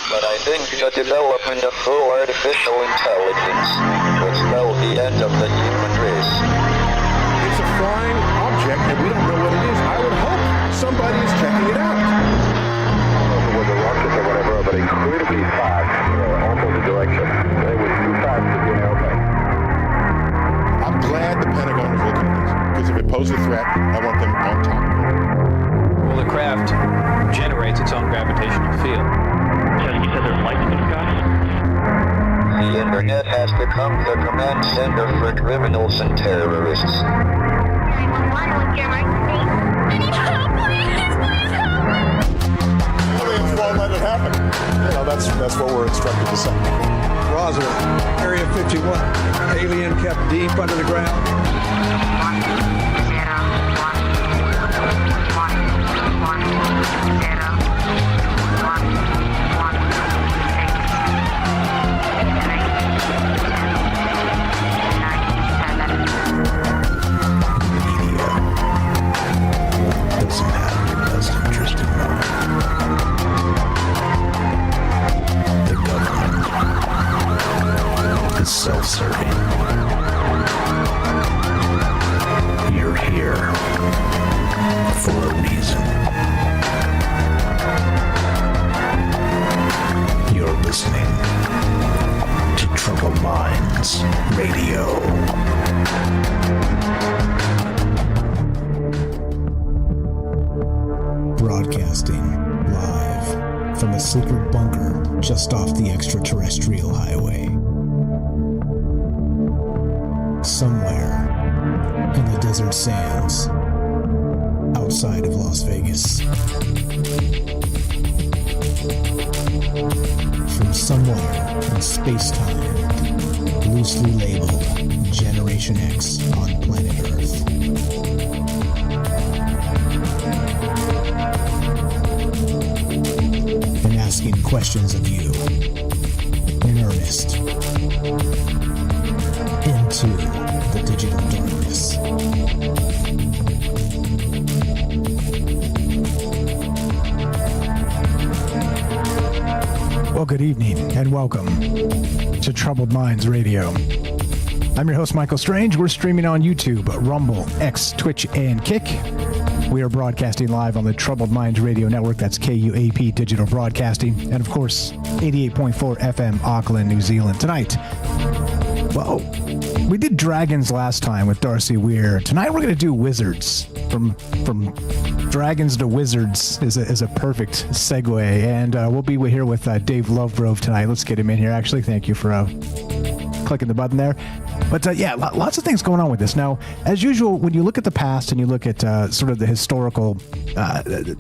But I think the development of full artificial intelligence will spell the end of the human race. It's a flying object, and we don't know what it is. I would hope somebody is checking it out. I don't know if it was a rocket or whatever, but it could be fast, opposite direction. It was too fast to be an airplane. I'm glad the Pentagon is looking at this, because if it poses a threat, I want them on top of it. Well, the craft generates its own gravitational field. So you said there's lights in the sky? The internet has become the command center for criminals and terrorists. 911, what's your emergency? I need help, please help me! Aliens won't let it happen. You know, that's what we're instructed to say. Roswell, Area 51. Alien kept deep under the ground. 1, 0, 1, 1, 1, 0. Doesn't have your best interest in mind. The government is self-serving. You're here for a reason. You're listening to Troubled Minds Radio. Broadcasting live from a secret bunker just off the extraterrestrial highway. Somewhere in the desert sands outside of Las Vegas. From somewhere in space-time, loosely labeled Generation X on planet Earth. And asking questions of you in earnest into the digital darkness. Well, good evening and welcome to Troubled Minds Radio. I'm your host, Michael Strange. We're streaming on YouTube, Rumble, X, Twitch, and Kick. We are broadcasting live on the Troubled Minds Radio Network. That's KUAP Digital Broadcasting. And, of course, 88.4 FM, Auckland, New Zealand. Tonight, well, we did Dragons last time with Darcy Weir. Tonight, we're going to do Wizards. From Dragons to Wizards is a perfect segue. And we'll be here with Dave Lovegrove tonight. Let's get him in here, actually. Thank you for clicking the button there. But yeah, lots of things going on with this. Now, as usual, when you look at the past and you look at sort of the historical,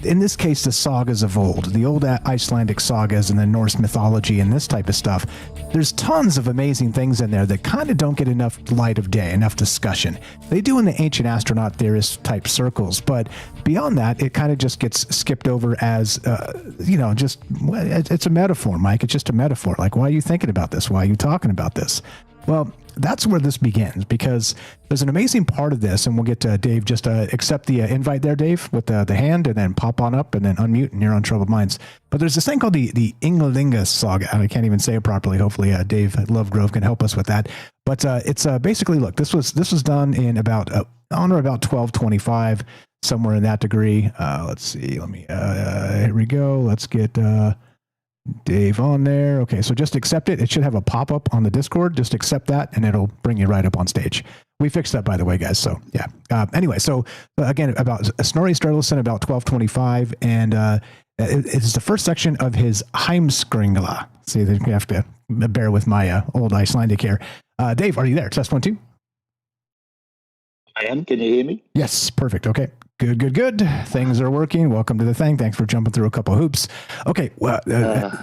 in this case, the sagas of old, the old Icelandic sagas and the Norse mythology and this type of stuff, there's tons of amazing things in there that kind of don't get enough light of day, enough discussion. They do in the ancient astronaut theorist type circles, but beyond that, it kind of just gets skipped over as, it's a metaphor, Mike. It's just a metaphor. Like, why are you thinking about this? Why are you talking about this? Well, that's where this begins, because there's an amazing part of this, and we'll get to Dave. Just accept the invite there, Dave, with the hand, and then pop on up, and then unmute, and you're on Troubled Minds. But there's this thing called the Inglinga Saga, and I can't even say it properly. Hopefully, Dave at Lovegrove can help us with that. But it's basically, look, this was done in about on or about 1225, somewhere in that degree. Let's see. Let me. Here we go. Let's get Dave on there. Okay, so just accept it. It should have a pop-up on the Discord. Just accept that, and it'll bring you right up on stage. We fixed that, by the way, guys. So, yeah. Anyway, so again, about Snorri Sturluson, about 1225, and it is the first section of his Heimskringla. See, you have to bear with my old Icelandic here. Dave, are you there? Test 1, 2. I am. Can you hear me? Yes, perfect. Okay. Good. Things are working. Welcome to the thing. Thanks for jumping through a couple of hoops. Okay, well,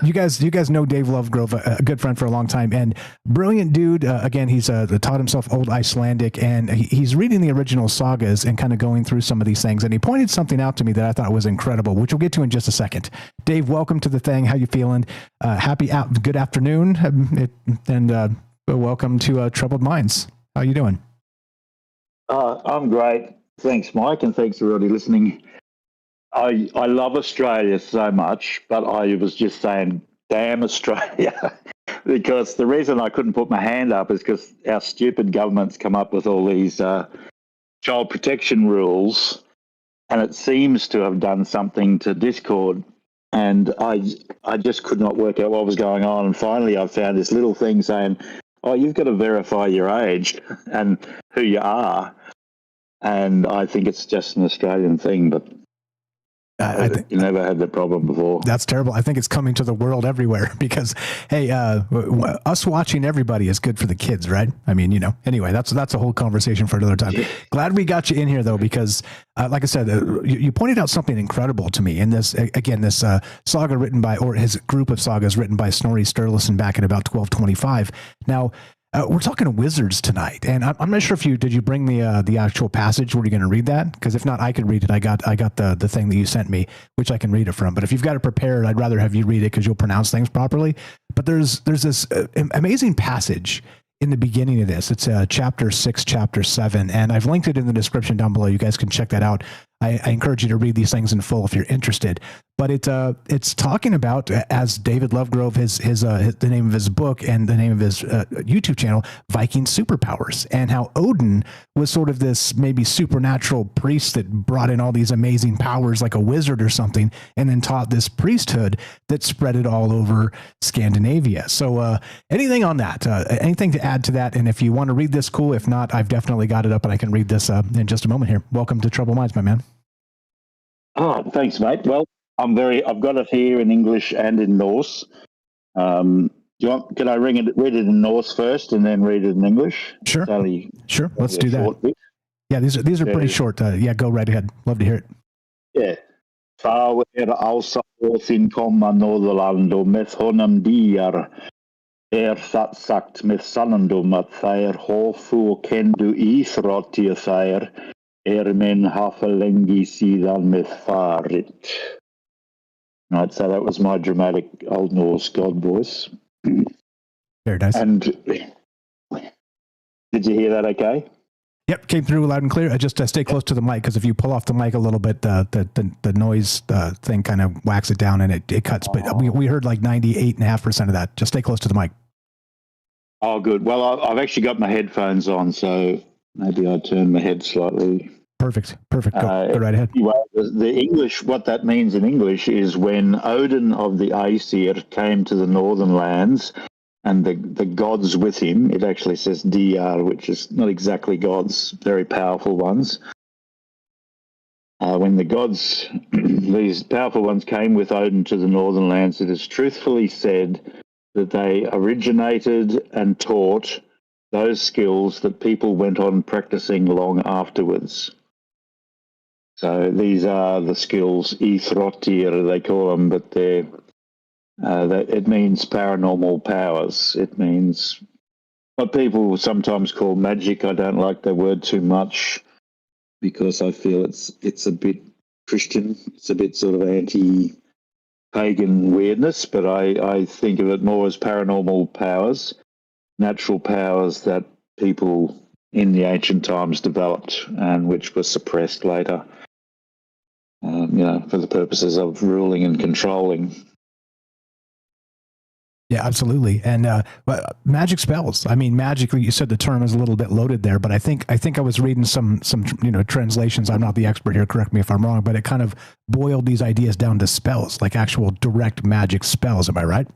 you guys know Dave Lovegrove, a good friend for a long time, and brilliant dude. Again, he's taught himself Old Icelandic, and he's reading the original sagas and kind of going through some of these things. And he pointed something out to me that I thought was incredible, which we'll get to in just a second. Dave, welcome to the thing. How you feeling? Good afternoon, and welcome to Troubled Minds. How you doing? I'm great. Thanks, Mike, and thanks everybody listening. I love Australia so much, but I was just saying, damn Australia, because the reason I couldn't put my hand up is because our stupid government's come up with all these child protection rules, and it seems to have done something to Discord, and I just could not work out what was going on, and finally I found this little thing saying, oh, you've got to verify your age and who you are. And I think it's just an Australian thing, but I think you never had that problem before. That's terrible. I think it's coming to the world everywhere because, hey, us watching everybody is good for the kids, right? I mean, anyway, that's a whole conversation for another time. Yeah. Glad we got you in here, though, because like I said, you pointed out something incredible to me in this, again, this saga written by, or his group of sagas written by Snorri Sturluson back in about 1225. Now, we're talking wizards tonight, and I'm not sure if did you bring the actual passage? Were you going to read that? Because if not, I could read it. I got the thing that you sent me, which I can read it from. But if you've got it prepared, I'd rather have you read it because you'll pronounce things properly. But there's this amazing passage in the beginning of this. It's chapter 6, chapter 7, and I've linked it in the description down below. You guys can check that out. I encourage you to read these things in full if you're interested. But it's talking about, as David Lovegrove, the name of his book and the name of his YouTube channel, Viking superpowers, and how Odin was sort of this maybe supernatural priest that brought in all these amazing powers like a wizard or something, and then taught this priesthood that spread it all over Scandinavia. So anything on that? Anything to add to that? And if you want to read this, cool. If not, I've definitely got it up and I can read this in just a moment here. Welcome to Troubled Minds, my man. Oh, thanks, mate. Well, I've got it here in English and in Norse. Can I read it in Norse first and then read it in English? Sure. Sure. Let's do that. Bit. Yeah, these are pretty short. Go right ahead. Love to hear it. Yeah. Þá ása þín koma Norðurland og með honum dýr það sagt með sannindum að þær hófu og kendu íþróttir þær menn hafa lengi síðan með farið. Right, so that was my dramatic Old Norse God voice. Very nice. And did you hear that okay? Yep, came through loud and clear. Just stay close to the mic, because if you pull off the mic a little bit, the noise thing kind of whacks it down and it cuts. But we heard like 98.5% of that. Just stay close to the mic. Oh, good. Well, I've actually got my headphones on, so maybe I turn my head slightly. Perfect. Go right ahead. Anyway, the English, what that means in English is when Odin of the Aesir came to the northern lands and the gods with him, it actually says DR, which is not exactly gods, very powerful ones. When the gods, these powerful ones came with Odin to the northern lands, it is truthfully said that they originated and taught those skills that people went on practicing long afterwards. So these are the skills, íþróttir they call them, but it means paranormal powers. It means what people sometimes call magic. I don't like that word too much because I feel it's a bit Christian. It's a bit sort of anti-pagan weirdness, but I think of it more as paranormal powers. natural powers that people in the ancient times developed and which were suppressed later, for the purposes of ruling and controlling. Yeah, absolutely. And but magic spells. I mean, magically, you said the term is a little bit loaded there, but I think I was reading some translations. I'm not the expert here. Correct me if I'm wrong, but it kind of boiled these ideas down to spells, like actual direct magic spells. Am I right?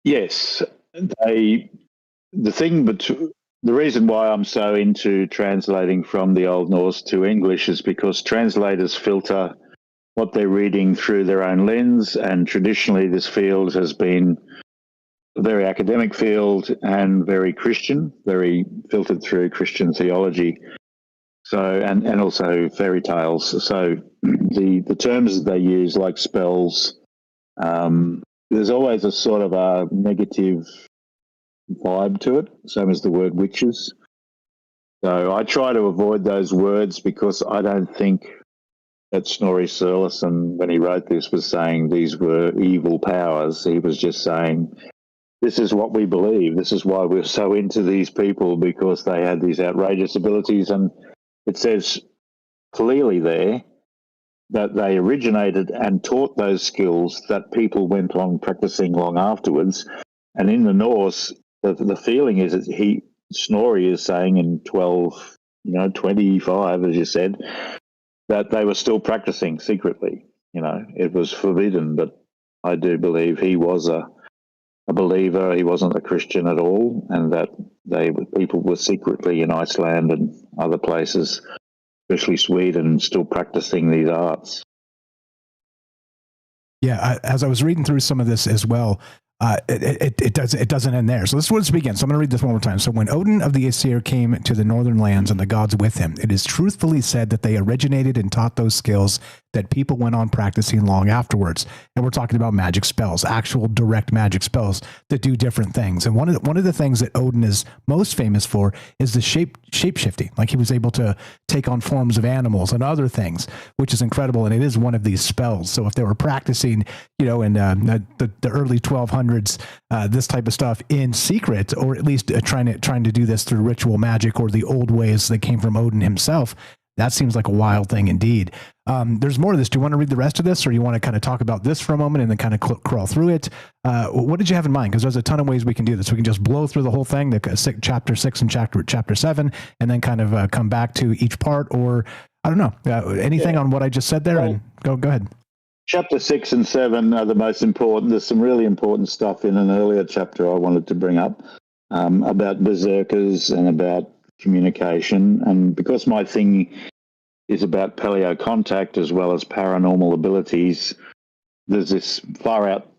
Yes, the reason why I'm so into translating from the Old Norse to English is because translators filter what they're reading through their own lens, and traditionally this field has been a very academic field and very Christian, very filtered through Christian theology. So, and also fairy tales. So the terms that they use, like spells, there's always a sort of a negative vibe to it, same as the word witches. So I try to avoid those words because I don't think that Snorri Sturluson, when he wrote this, was saying these were evil powers. He was just saying, this is what we believe. This is why we're so into these people, because they had these outrageous abilities. And it says clearly there that they originated and taught those skills that people went on practicing long afterwards. And in the Norse, the feeling is that Snorri is saying in 1225, as you said, that they were still practicing secretly. It was forbidden, but I do believe he was a believer. He wasn't a Christian at all, and that people were secretly in Iceland and other places, especially Sweden, still practicing these arts. Yeah, as I was reading through some of this as well, it doesn't end there. So let's begin. So I'm going to read this one more time. So when Odin of the Aesir came to the northern lands and the gods with him, it is truthfully said that they originated and taught those skills that people went on practicing long afterwards. And we're talking about magic spells, actual direct magic spells that do different things. And one of the things that Odin is most famous for is the shape shifting. Like he was able to take on forms of animals and other things, which is incredible. And it is one of these spells. So if they were practicing, in the early 1200s, this type of stuff in secret, or at least trying to do this through ritual magic or the old ways that came from Odin himself, that seems like a wild thing indeed. There's more of this. Do you want to read the rest of this, or you want to kind of talk about this for a moment and then kind of crawl through it? What did you have in mind? Because there's a ton of ways we can do this. We can just blow through the whole thing, chapter 6 and chapter 7, and then kind of come back to each part, or I don't know, anything on what I just said there. Well, and go ahead. Chapter 6 and 7 are the most important. There's some really important stuff in an earlier chapter I wanted to bring up about berserkers and about communication. And because my thing is about paleo contact as well as paranormal abilities, there's this far out,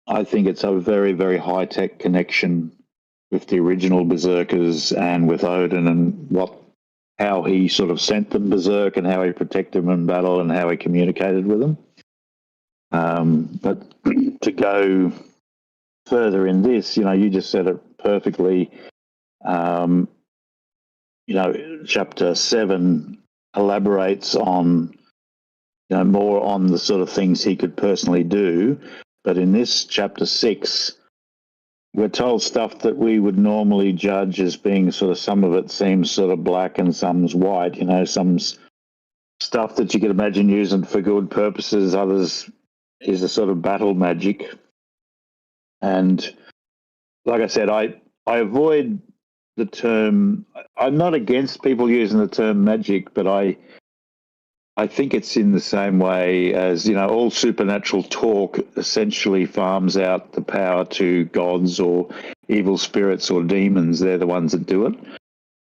I think it's a very, very high-tech connection with the original berserkers and with Odin, and how he sort of sent them berserk and how he protected them in battle and how he communicated with them. But to go further in this, you just said it perfectly. Chapter 7 elaborates on, more on the sort of things he could personally do. But in this chapter 6, we're told stuff that we would normally judge as being sort of, some of it seems sort of black and some's white, some's stuff that you could imagine using for good purposes, others is a sort of battle magic. And like I said, I avoid the term. I'm not against people using the term magic, but I think it's in the same way as, all supernatural talk essentially farms out the power to gods or evil spirits or demons. They're the ones that do it.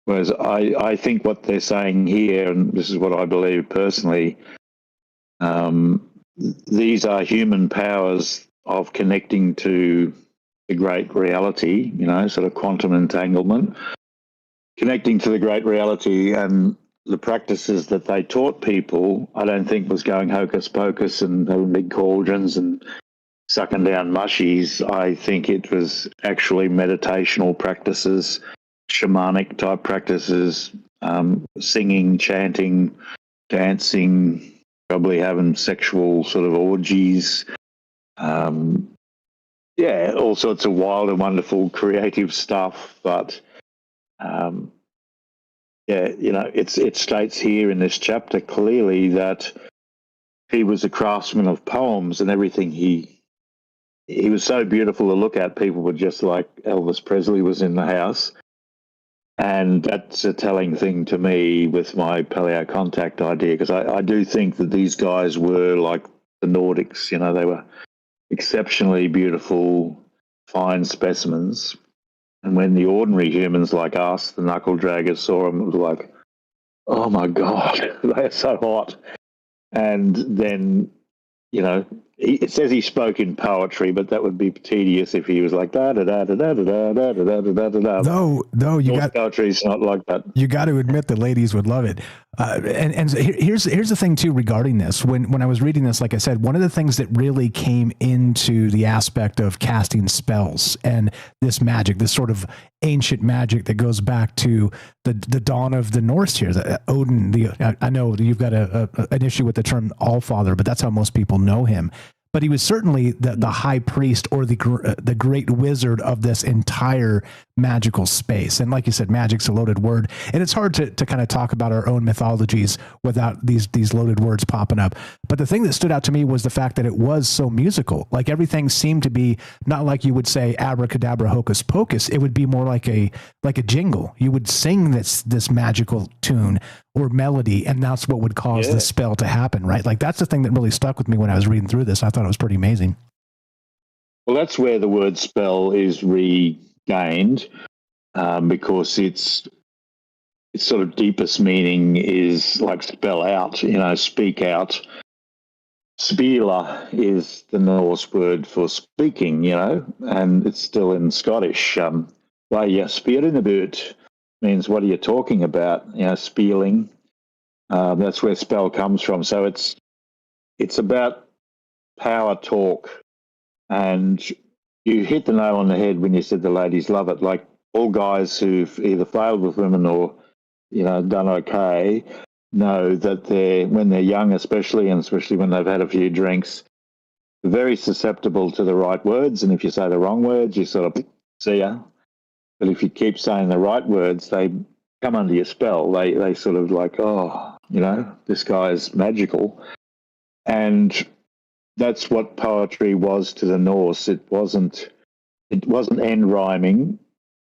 Whereas I think what they're saying here, and this is what I believe personally, these are human powers of connecting to the great reality, sort of quantum entanglement, connecting to the great reality. And the practices that they taught people, I don't think was going hocus pocus and having big cauldrons and sucking down mushies. I think it was actually meditational practices, shamanic type practices, singing, chanting, dancing, probably having sexual sort of orgies. yeah, all sorts of wild and wonderful creative stuff. But yeah, it states here in this chapter clearly that he was a craftsman of poems, and everything he was so beautiful to look at. People were just like Elvis Presley was in the house. And that's a telling thing to me with my paleo contact idea, because I do think that these guys were like the Nordics. They were exceptionally beautiful, fine specimens. And when the ordinary humans like us, the knuckle draggers, saw them, it was like, oh my God, they're so hot. And then, it says he spoke in poetry, but that would be tedious if he was like da da da da da da da da da da da. Though you got poetry's not like that. You got to admit the ladies would love it. And here's the thing too regarding this. When I was reading this, like I said, one of the things that really came into the aspect of casting spells and this magic, this sort of ancient magic that goes back to the dawn of the Norse here. Odin. I know you've got an issue with the term Allfather, but that's how most people know him. But he was certainly the high priest or the great wizard of this entire magical space. And like you said, magic's a loaded word, and it's hard to kind of talk about our own mythologies without these loaded words popping up. But the thing that stood out to me was the fact that it was so musical. Like everything seemed to be not like you would say abracadabra hocus pocus. It would be more like a jingle. You would sing this magical tune or melody, and that's what would cause the spell to happen, right? Like that's the thing that really stuck with me when I was reading through this. I thought it was pretty amazing. Well, that's where the word spell is regained, because its sort of deepest meaning is like spell out, speak out. Spela is the Norse word for speaking, and it's still in Scottish. Well, yeah, spear in the boot means what are you talking about? Spieling. That's where spell comes from. So it's about power talk, and you hit the nail on the head when you said the ladies love it. Like all guys who've either failed with women or done okay know that when they're young, especially when they've had a few drinks, they're very susceptible to the right words, and if you say the wrong words, you sort of see ya. But if you keep saying the right words, they come under your spell. They sort of like, oh, this guy's magical. And that's what poetry was to the Norse. It wasn't end rhyming.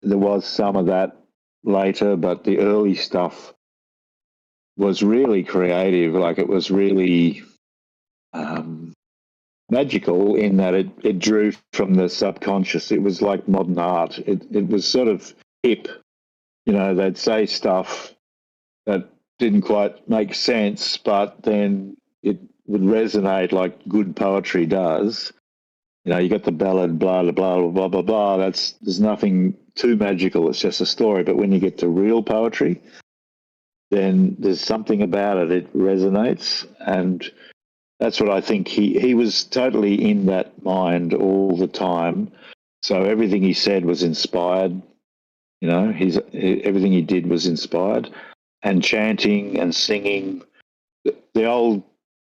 There was some of that later, but the early stuff was really creative. Like it was really magical in that it drew from the subconscious. It was like modern art. It was sort of hip. They'd say stuff that didn't quite make sense, but then it would resonate like good poetry does. You got the ballad, blah, blah, blah, blah, blah, blah. There's nothing too magical. It's just a story. But when you get to real poetry, then there's something about it. It resonates. And that's what I think. He was totally in that mind all the time. So everything he said was inspired. Everything he did was inspired. And chanting and singing. The old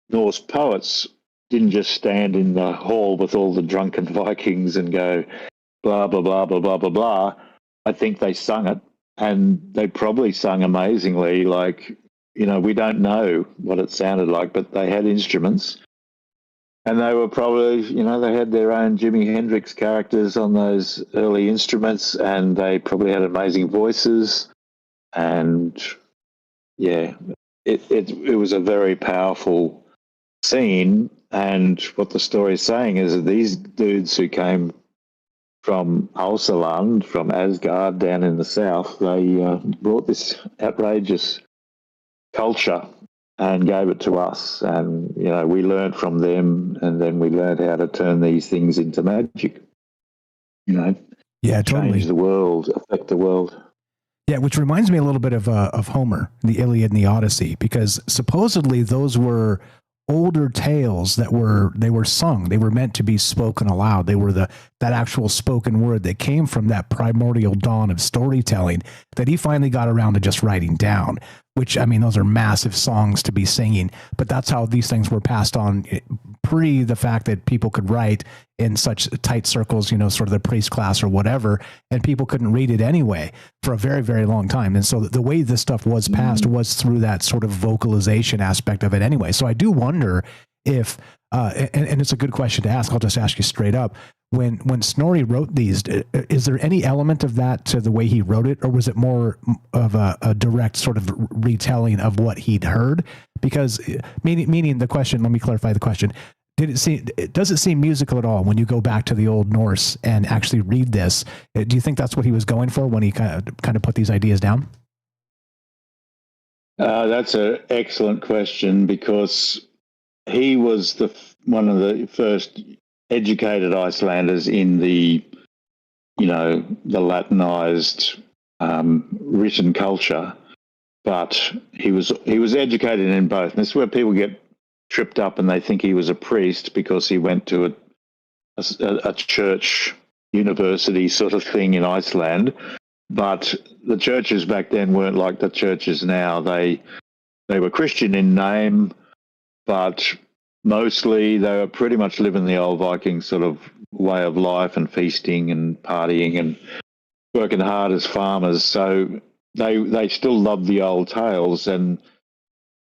Norse poets didn't just stand in the hall with all the drunken Vikings and go blah, blah, blah, blah, blah, blah, blah. I think they sung it, and they probably sung amazingly. Like, we don't know what it sounded like, but they had instruments, and they were probably, they had their own Jimi Hendrix characters on those early instruments, and they probably had amazing voices. And yeah, it was a very powerful scene. And what the story is saying is that these dudes who came from Ulsaland, from Asgard down in the south, they brought this outrageous culture and gave it to us. And, we learned from them, and then we learned how to turn these things into magic, Yeah, totally. change the world, affect the world. Yeah, which reminds me a little bit of Homer, the Iliad and the Odyssey, because supposedly those were older tales that were sung. They were meant to be spoken aloud. They were the that actual spoken word that came from that primordial dawn of storytelling that he finally got around to just writing down, which, I mean, those are massive songs to be singing, but that's how these things were passed on pre the fact that people could write in such tight circles, you know, sort of the priest class or whatever, and people couldn't read it anyway for a very, very long time. And so the way this stuff was passed was through that sort of vocalization aspect of it anyway. So I do wonder if, and it's a good question to ask, I'll just ask you straight up, when Snorri wrote these, is there any element of that to the way he wrote it, or was it more of a direct sort of retelling of what he'd heard? Because meaning the question, let me clarify the question. Does it seem musical at all when you go back to the Old Norse and actually read this? Do you think that's what he was going for when he kind of put these ideas down? That's an excellent question, because he was one of the first educated Icelanders in the, you know, the Latinized written culture, but he was educated in both. And this is where people get tripped up and they think he was a priest because he went to a church university sort of thing in Iceland. But the churches back then weren't like the churches now. They were Christian in name, but mostly they were pretty much living the old Viking sort of way of life and feasting and partying and working hard as farmers. So they still loved the old tales. And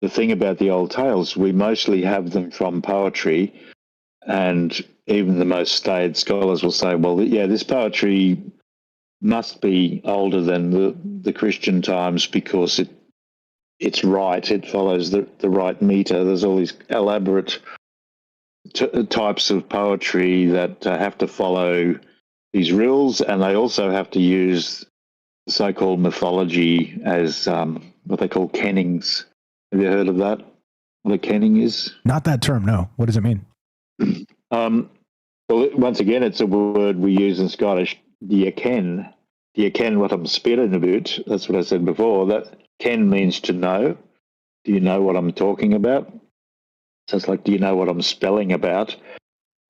the thing about the old tales, we mostly have them from poetry, and even the most staid scholars will say, well, yeah, this poetry must be older than the Christian times because it's right. It follows the right meter. There's all these elaborate types of poetry that have to follow these rules, and they also have to use so-called mythology as what they call kennings. Have you heard of that? What a kenning is? Not that term, no. What does it mean? Well, once again, it's a word we use in Scottish. Do you ken what I'm spitting about? That's what I said before. That ken means to know. Do you know what I'm talking about? So it's like, do you know what I'm spelling about?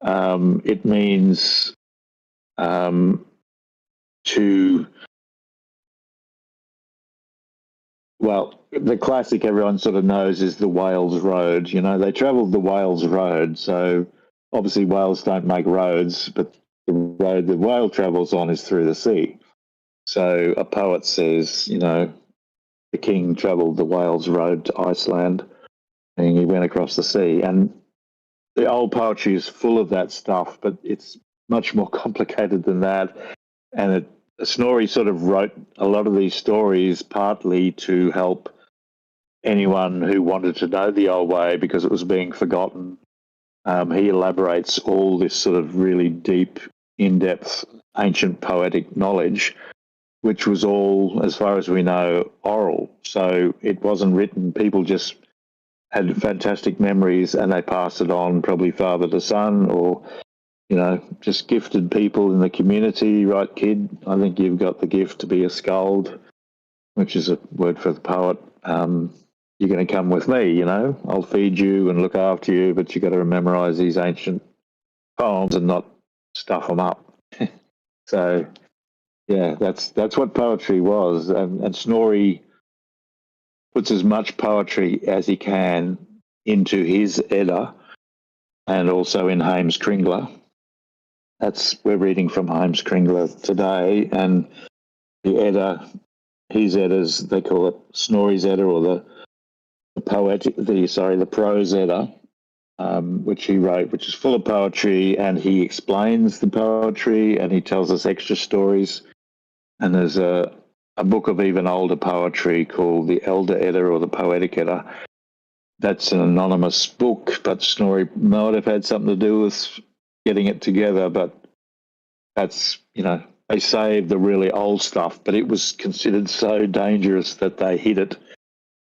It means to... Well, the classic everyone sort of knows is the Wales Road. You know, they travelled the Wales Road. So obviously Wales don't make roads, but the road the whale travels on is through the sea. So a poet says, you know, the king travelled the Wales Road to Iceland and he went across the sea. And the old poetry is full of that stuff, but it's much more complicated than that. And Snorri sort of wrote a lot of these stories partly to help anyone who wanted to know the old way because it was being forgotten. He elaborates all this sort of really deep, in-depth, ancient poetic knowledge, which was all, as far as we know, oral. So it wasn't written. People just had fantastic memories and they passed it on, probably father to son, or you know, just gifted people in the community. Right, kid? I think you've got the gift to be a skald, which is a word for the poet. You're going to come with me, you know. I'll feed you and look after you, but you got to memorize these ancient poems and not stuff them up. So, yeah, that's what poetry was. And Snorri puts as much poetry as he can into his Edda and also in Heimskringla. We're reading from Heimskringla today, and the Edda, his Eddas, they call it Snorri's Edda, or the prose Edda, which he wrote, which is full of poetry, and he explains the poetry and he tells us extra stories. And there's a book of even older poetry called the Elder Edda or the Poetic Edda. That's an anonymous book, but Snorri might have had something to do with getting it together. But that's, you know, they saved the really old stuff, but it was considered so dangerous that they hid it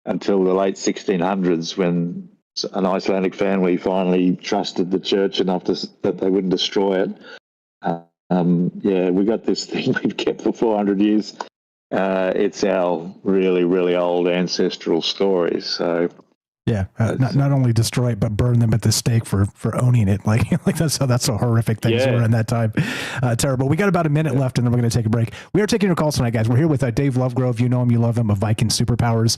until the late 1600s when an Icelandic family finally trusted the church enough that they wouldn't destroy it. Yeah, we got this thing we've kept for 400 years. It's our really, really old ancestral stories. So Yeah, not only destroy it, but burn them at the stake for owning it. Like that's so horrific things were in that time. Terrible. We got about a minute left, and then we're going to take a break. We are taking your calls tonight, guys. We're here with Dave Lovegrove. You know him, you love him, of Viking Superpowers.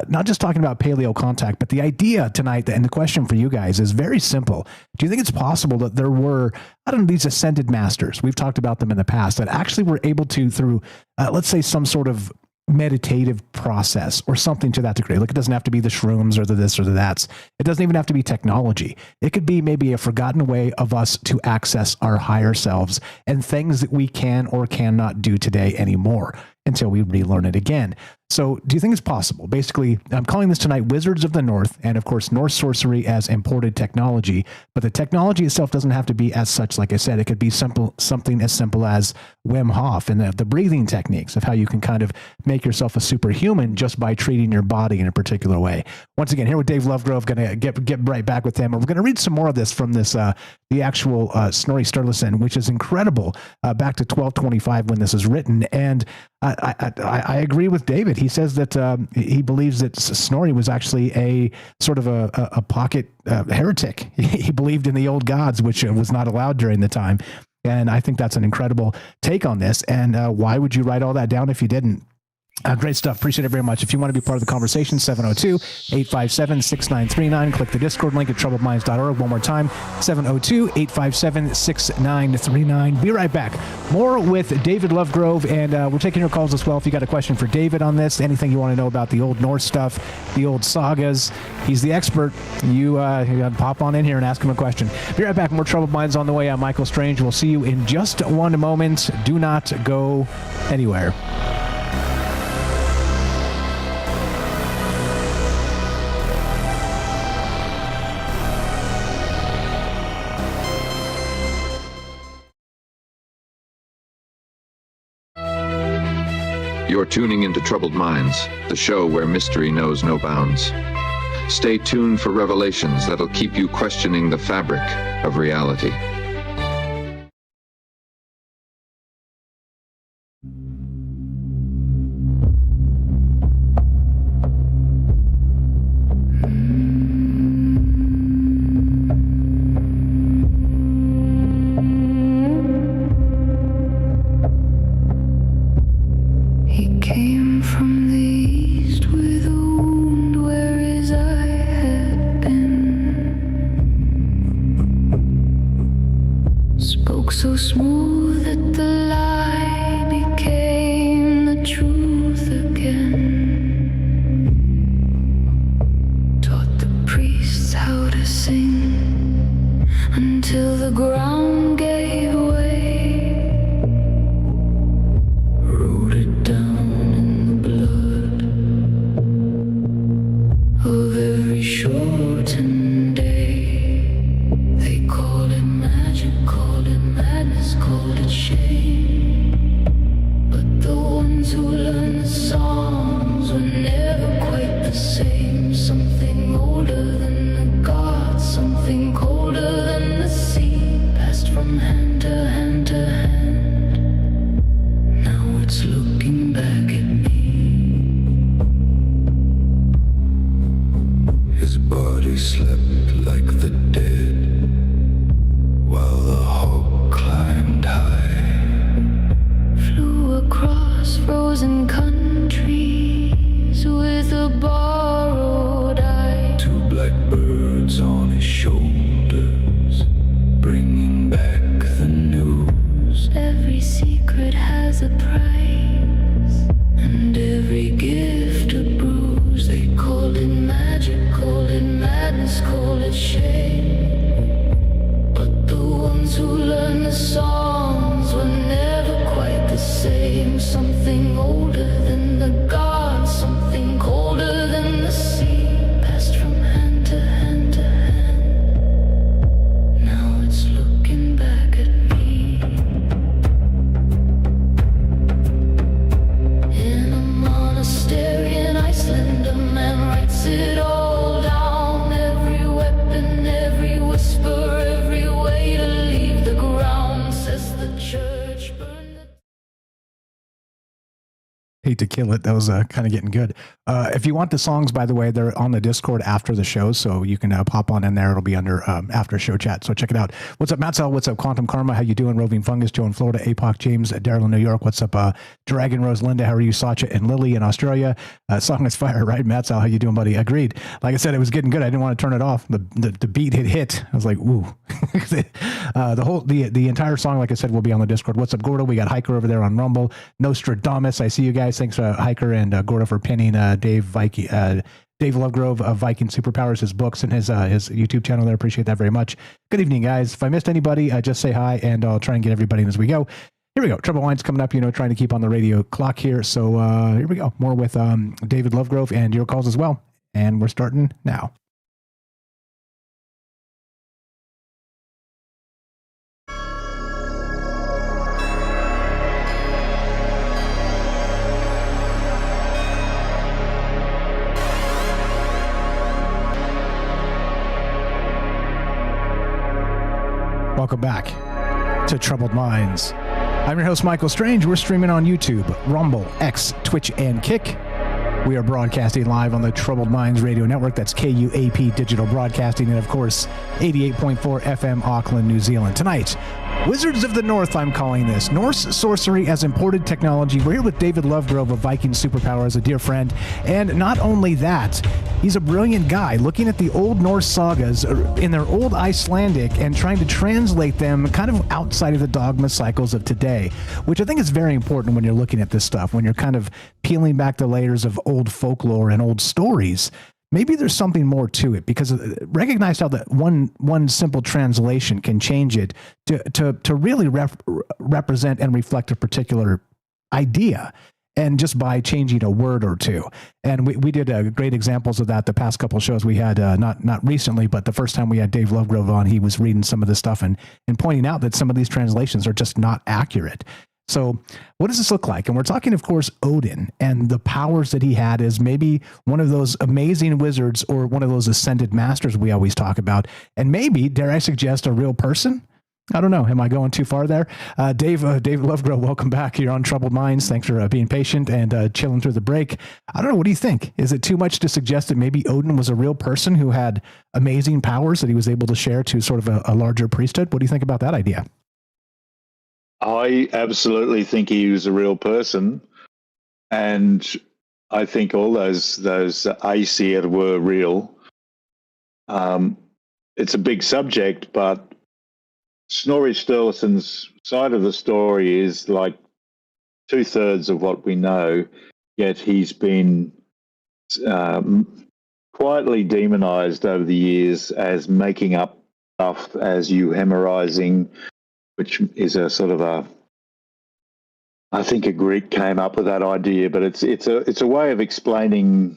Not just talking about paleo contact, but the idea tonight and the question for you guys is very simple. Do you think it's possible that there were, I don't know, these ascended masters? We've talked about them in the past that actually were able to, through, let's say, some sort of meditative process or something to that degree. Look, it doesn't have to be the shrooms or the this or the that's. It doesn't even have to be technology. It could be maybe a forgotten way of us to access our higher selves and things that we can or cannot do today anymore until we relearn it again. So do you think it's possible? Basically, I'm calling this tonight Wizards of the North, and of course, Norse Sorcery as imported technology. But the technology itself doesn't have to be as such. Like I said, it could be something as simple as Wim Hof and the breathing techniques of how you can kind of make yourself a superhuman just by treating your body in a particular way. Once again, here with Dave Lovegrove, going to get right back with him. And we're going to read some more of this from this, the actual Snorri Sturluson, which is incredible, back to 1225 when this is written. And I agree with David. He says that he believes that Snorri was actually a sort of a pocket heretic. He believed in the old gods, which was not allowed during the time. And I think that's an incredible take on this. And why would you write all that down if you didn't? Great stuff. Appreciate it very much. If you want to be part of the conversation, 702-857-6939. Click the Discord link at troubledminds.org. One more time, 702-857-6939. Be right back. More with David Lovegrove, and we're taking your calls as well. If you got a question for David on this, anything you want to know about the old Norse stuff, the old sagas, he's the expert. You pop on in here and ask him a question. Be right back. More Troubled Minds on the way. I'm Michael Strange. We'll see you in just one moment. Do not go anywhere. You're tuning into Troubled Minds, the show where mystery knows no bounds. Stay tuned for revelations that'll keep you questioning the fabric of reality. So smooth that the lie became the truth again. Taught the priests how to sing until the ground gave way. Wrote it down in the blood of every shortened day. They call it magic, called it madness, called it shame. But the ones who learn the songs were never quite the same. Something older than the gods, something colder than the sea, passed from hand to hand to hand. Now it's looking back at me. His body slept like the dead, while the hawk climbed high, flew across frozen countries with a borrowed eye. Two blackbirds on his shoulders, bringing back the news. Every secret has a price, and every gift a bruise. They called it magic, called it madness, called it shame. Who learn the songs were never quite the same. Something older Hate to kill it. That was kind of getting good. If you want the songs, by the way, they're on the Discord after the show, so you can pop on in there. It'll be under after show chat, so check it out. What's up, Matt Sal? What's up, Quantum Karma? How you doing? Roving Fungus, Joe in Florida, APOC, James, Daryl in New York. What's up, Dragon Rose, Linda? How are you? Sacha and Lily in Australia. Song is fire, right? Matt Sal, how you doing, buddy? Agreed. Like I said, it was getting good. I didn't want to turn it off. The beat hit. I was like, ooh. The entire song, like I said, will be on the Discord. What's up, Gordo? We got Hiker over there on Rumble. Nostradamus, I see you guys. Thanks, Hiker and Gordo, for pinning Dave Lovegrove of Viking Superpowers, his books and his YouTube channel there. Appreciate that very much. Good evening, guys. If I missed anybody, just say hi, and I'll try and get everybody in as we go. Here we go. Trouble Lines coming up, trying to keep on the radio clock here. So here we go. More with David Lovegrove and your calls as well. And we're starting now. Welcome back to Troubled Minds. I'm your host, Michael Strange. We're streaming on YouTube, Rumble, X, Twitch, and Kick. We are broadcasting live on the Troubled Minds Radio Network. That's KUAP Digital Broadcasting, and of course, 88.4 FM Auckland, New Zealand. Tonight, Wizards of the North, I'm calling this. Norse Sorcery as imported technology. We're here with David Lovegrove of Viking Superpowers, a dear friend. And not only that, he's a brilliant guy looking at the old Norse sagas in their old Icelandic and trying to translate them kind of outside of the dogma cycles of today, which I think is very important when you're looking at this stuff, when you're kind of peeling back the layers of old folklore and old stories. Maybe there's something more to it, because recognize how that one simple translation can change it to really represent and reflect a particular idea, and just by changing a word or two. And we did great examples of that the past couple of shows we had, not recently, but the first time we had Dave Lovegrove on, he was reading some of this stuff and pointing out that some of these translations are just not accurate. So what does this look like? And we're talking, of course, Odin and the powers that he had as maybe one of those amazing wizards or one of those ascended masters we always talk about. And maybe, dare I suggest, a real person? I don't know. Am I going too far there? Dave Lovegrove, welcome back. You're on Troubled Minds. Thanks for being patient and chilling through the break. I don't know. What do you think? Is it too much to suggest that maybe Odin was a real person who had amazing powers that he was able to share to sort of a larger priesthood? What do you think about that idea? I absolutely think he was a real person, and I think all those Aesir were real. It's a big subject, but Snorri Sturluson's side of the story is like 2/3 of what we know, yet he's been quietly demonized over the years as making up stuff, as euhemerizing, which is a sort of I think a Greek came up with that idea, but it's a way of explaining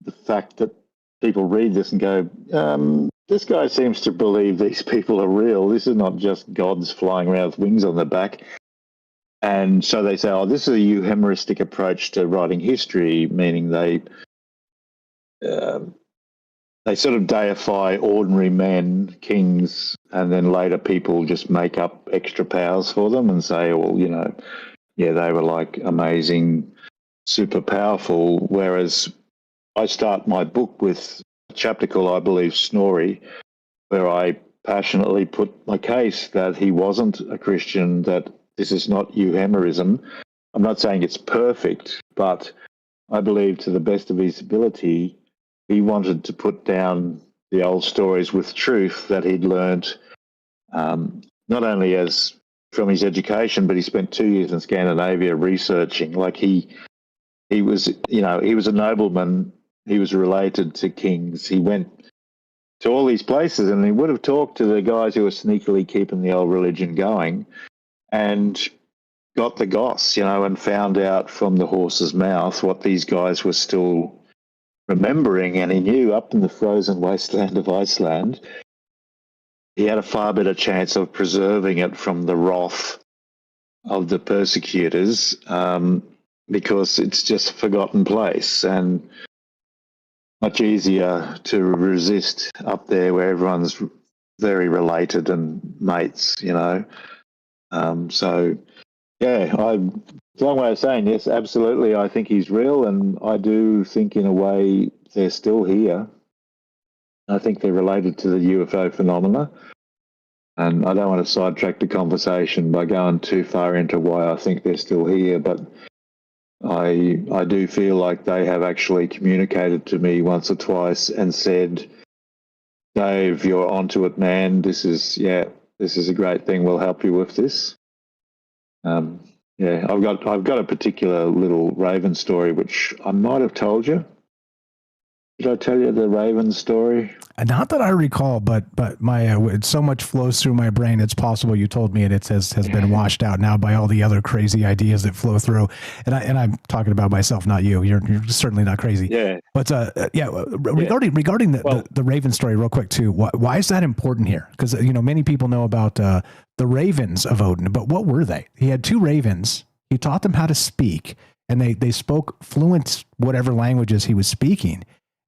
the fact that people read this and go, this guy seems to believe these people are real. This is not just gods flying around with wings on their back. And so they say, oh, this is a euhemeristic approach to writing history, meaning they sort of deify ordinary men, kings, and then later people just make up extra powers for them and say, well, they were like amazing, super powerful. Whereas I start my book with a chapter called, I Believe, Snorri, where I passionately put my case that he wasn't a Christian, that this is not euhemerism. I'm not saying it's perfect, but I believe to the best of his ability, he wanted to put down the old stories with truth that he'd learned, not only as from his education, but he spent 2 years in Scandinavia researching. Like he was a nobleman. He was related to kings. He went to all these places, and he would have talked to the guys who were sneakily keeping the old religion going, and got the goss, and found out from the horse's mouth what these guys were still remembering. And he knew up in the frozen wasteland of Iceland, he had a far better chance of preserving it from the wrath of the persecutors, because it's just a forgotten place and much easier to resist up there where everyone's very related and mates, So, yeah, I It's a long way of saying yes, absolutely. I think he's real, and I do think in a way they're still here. I think they're related to the UFO phenomena. And I don't want to sidetrack the conversation by going too far into why I think they're still here, but I do feel like they have actually communicated to me once or twice and said, Dave, you're onto it, man. This is a great thing. We'll help you with this. I've got a particular little Raven story, which I might have told you. Did I tell you the Raven story? Not that I recall, but my so much flows through my brain. It's possible you told me, and it has been washed out now by all the other crazy ideas that flow through. And I'm talking about myself, not you. You're certainly not crazy. Yeah. But regarding the Raven story, real quick too. Why is that important here? Because many people know about the ravens of Odin, but what were they? He had 2 ravens. He taught them how to speak, and they spoke fluent whatever languages he was speaking.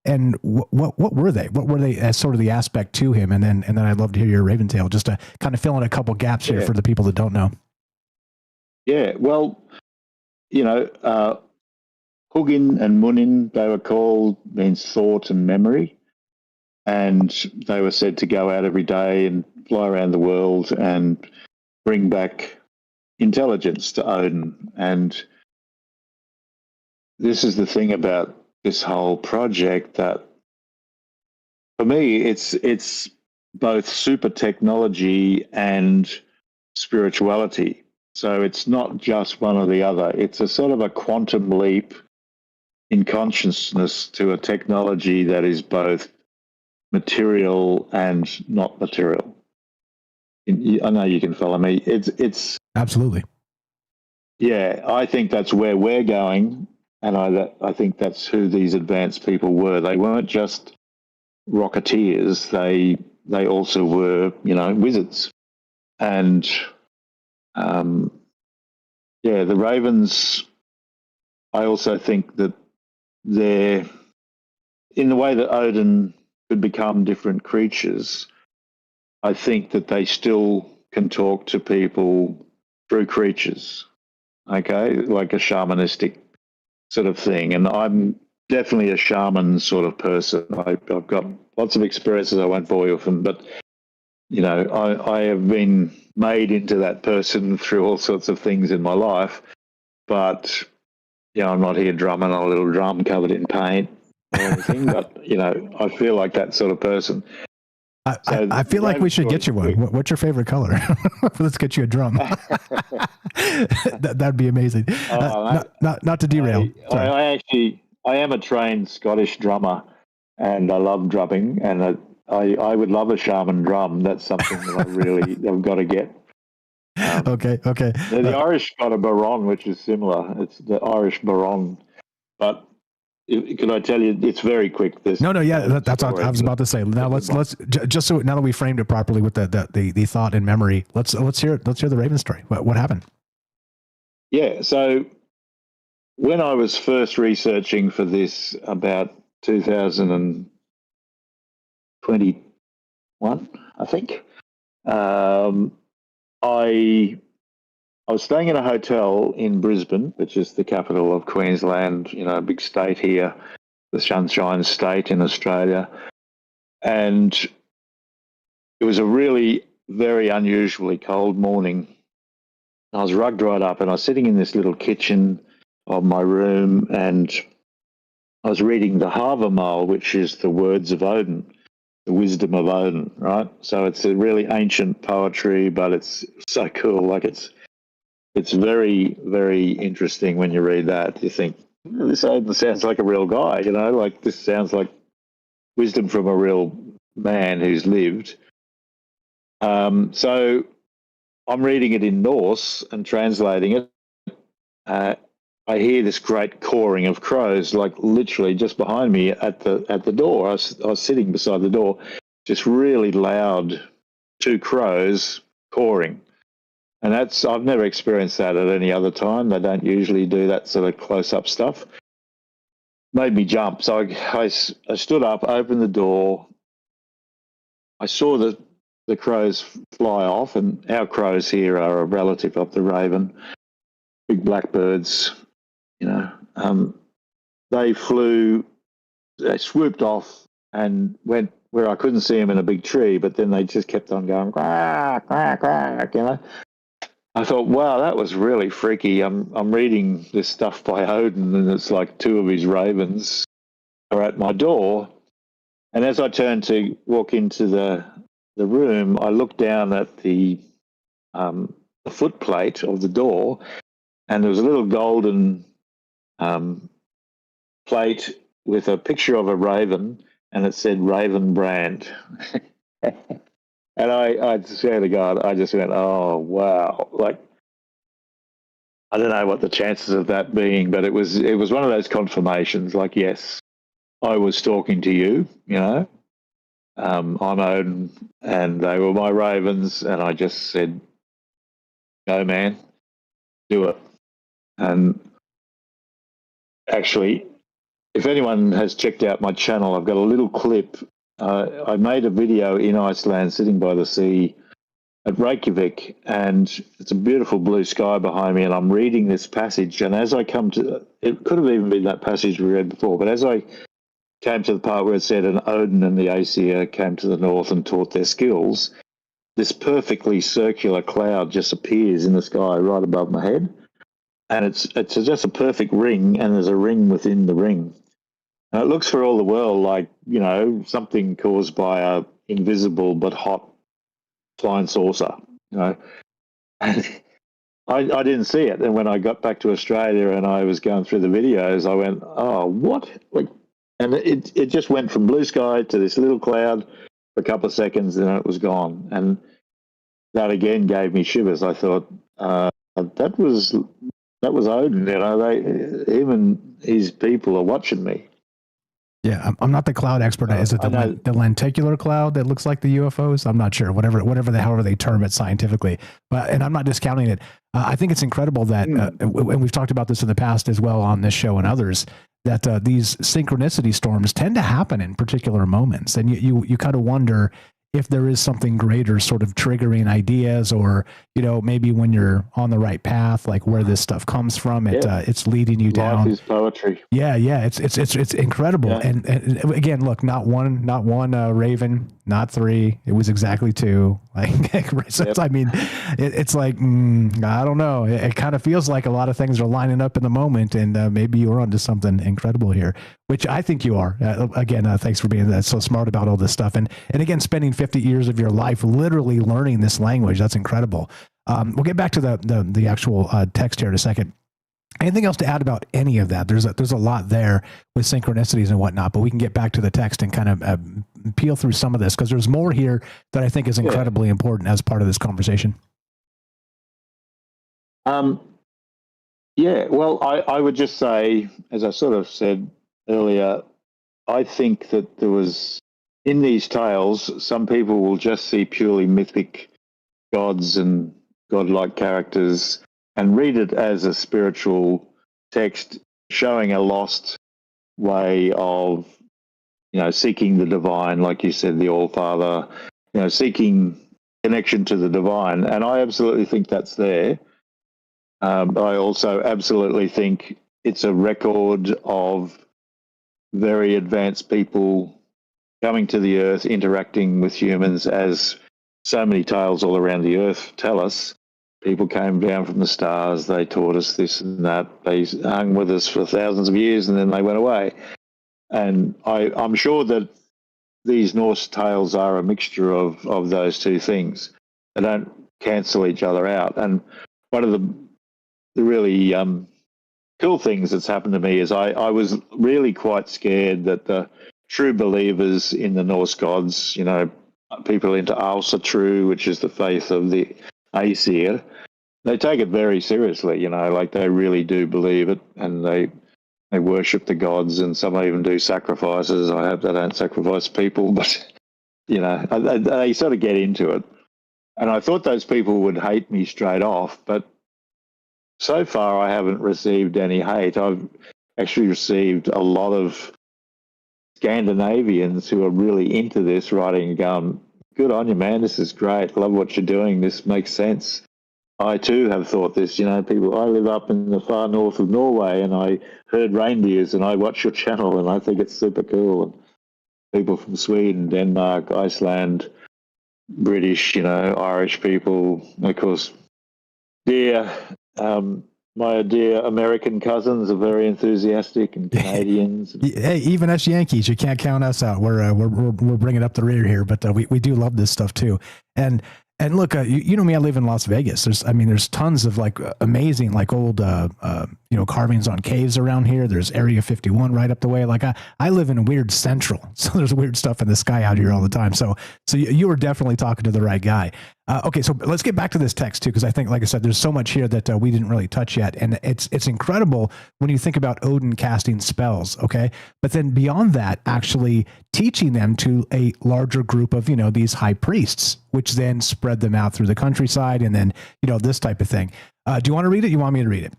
And what were they? What were they as sort of the aspect to him? And then I'd love to hear your Raven tale, just to kind of fill in a couple gaps here for the people that don't know. Yeah, well, Hugin and Munin, they were called, means thought and memory. And they were said to go out every day and fly around the world and bring back intelligence to Odin. And this is the thing about this whole project, that for me it's both super technology and spirituality. So it's not just one or the other. It's a sort of a quantum leap in consciousness to a technology that is both material and not material. I know you can follow me. It's absolutely. Yeah, I think that's where we're going. And I think that's who these advanced people were. They weren't just rocketeers. They also were, wizards. And, the Ravens, I also think that they're, in the way that Odin could become different creatures, I think that they still can talk to people through creatures, okay, like a shamanistic sort of thing. And I'm definitely a shaman sort of person. I've got lots of experiences. I won't bore you with them, but I have been made into that person through all sorts of things in my life. But I'm not here drumming on a little drum covered in paint or anything. But I feel like that sort of person. I feel like we should get you one. What's your favorite color? Let's get you a drum. That'd be amazing. Not to derail. I am a trained Scottish drummer, and I love drumming, and I would love a shaman drum. That's something that I've got to get. Okay. The Irish got a baron, which is similar. It's the Irish baron, but. Could I tell you? It's very quick. That's what I was about to say. Now let's just so now that we framed it properly with the thought and memory, let's hear the Raven story. What happened? Yeah. So when I was first researching for this about 2021, I think, I was staying in a hotel in Brisbane, which is the capital of Queensland, a big state here, the Sunshine State in Australia. And it was a really very unusually cold morning. I was rugged right up, and I was sitting in this little kitchen of my room, and I was reading the Havamal, which is the words of Odin, the wisdom of Odin, right? So it's a really ancient poetry, but it's so cool. Like it's very, very interesting when you read that. You think, this Odin sounds like a real guy, like this sounds like wisdom from a real man who's lived. So I'm reading it in Norse and translating it. I hear this great cawing of crows, like literally just behind me at the door. I was sitting beside the door, just really loud, 2 crows cawing. And I've never experienced that at any other time. They don't usually do that sort of close-up stuff. Made me jump. So I stood up, opened the door. I saw the crows fly off, and our crows here are a relative of the raven. big blackbirds, they swooped off and went where I couldn't see them in a big tree, but then they just kept on going, quack, quack, quack, I thought, wow, that was really freaky. I'm reading this stuff by Odin, and it's like two of his ravens are at my door. And as I turned to walk into the room, I looked down at the footplate of the door, and there was a little golden plate with a picture of a raven, and it said Raven Brand. And I swear to God, I just went, oh, wow. Like, I don't know what the chances of that being, but it was one of those confirmations, like, yes, I was talking to you, I'm Odin, and they were my ravens, and I just said, go, man, do it. And actually, if anyone has checked out my channel, I've got a little clip. I made a video in Iceland sitting by the sea at Reykjavik, and it's a beautiful blue sky behind me, and I'm reading this passage, and as I come to, it could have even been that passage we read before, but as I came to the part where it said, and Odin and the Aesir came to the north and taught their skills, this perfectly circular cloud just appears in the sky right above my head, and it's just a perfect ring, and there's a ring within the ring. And it looks for all the world like, something caused by a invisible but hot flying saucer, And I didn't see it. And when I got back to Australia and I was going through the videos, I went, oh, what? And it just went from blue sky to this little cloud for a couple of seconds, and then it was gone. And that again gave me shivers. I thought, that was Odin, even his people are watching me. Yeah, I'm not the cloud expert. Is it the lenticular cloud that looks like the UFOs? I'm not sure. However they term it scientifically. And I'm not discounting it. I think it's incredible that, and we've talked about this in the past as well on this show and others, that these synchronicity storms tend to happen in particular moments, and you kind of wonder if there is something greater sort of triggering ideas, or, maybe when you're on the right path, like where this stuff comes from, it's leading you down. Life is poetry. Yeah. It's incredible. Yeah. And again, look, not one raven, not three. It was exactly two. I mean, it's like, I don't know. It kind of feels like a lot of things are lining up in the moment, and maybe you're onto something incredible here, which I think you are. Again, thanks for being so smart about all this stuff. And again, spending 50 years of your life literally learning this language. That's incredible. We'll get back to the actual text here in a second. Anything else to add about any of that? There's a lot there with synchronicities and whatnot, but we can get back to the text and kind of peel through some of this, because there's more here that I think is incredibly important as part of this conversation. Well, I would just say, as I sort of said earlier, I think that there was, in these tales, some people will just see purely mythic gods and godlike characters and read it as a spiritual text showing a lost way of, seeking the divine, like you said, the All-Father, seeking connection to the divine. And I absolutely think that's there. But I also absolutely think it's a record of very advanced people coming to the earth, interacting with humans, as so many tales all around the earth tell us. People came down from the stars, they taught us this and that, they hung with us for thousands of years, and then they went away. And I'm sure that these Norse tales are a mixture of those two things. They don't cancel each other out. And one of the really cool things that's happened to me is I was really quite scared that the true believers in the Norse gods, people into True, which is the faith of the Aesir, they take it very seriously, like they really do believe it, and they worship the gods, and some even do sacrifices. I hope they don't sacrifice people, but they sort of get into it. And I thought those people would hate me straight off, but so far I haven't received any hate. I've actually received a lot of Scandinavians who are really into this, writing and going, good on you, man, this is great, love what you're doing, this makes sense. I too have thought this. I live up in the far north of Norway, and I heard reindeers, and I watch your channel, and I think it's super cool. And people from Sweden, Denmark, Iceland, British, Irish people, and of course, my dear American cousins are very enthusiastic, and Canadians. Hey, even us Yankees, you can't count us out. We're bringing up the rear here, but we do love this stuff too. And look, you know me, I live in Las Vegas. There's tons of like amazing, like old, carvings on caves around here. There's Area 51 right up the way. Like I live in weird central, so there's weird stuff in the sky out here all the time. So you were definitely talking to the right guy. Okay, so let's get back to this text too, because I think, like I said, there's so much here that we didn't really touch yet, and it's incredible when you think about Odin casting spells. Okay, but then beyond that, actually teaching them to a larger group of these high priests, which then spread them out through the countryside, and then this type of thing. Do you want to read it? You want me to read it?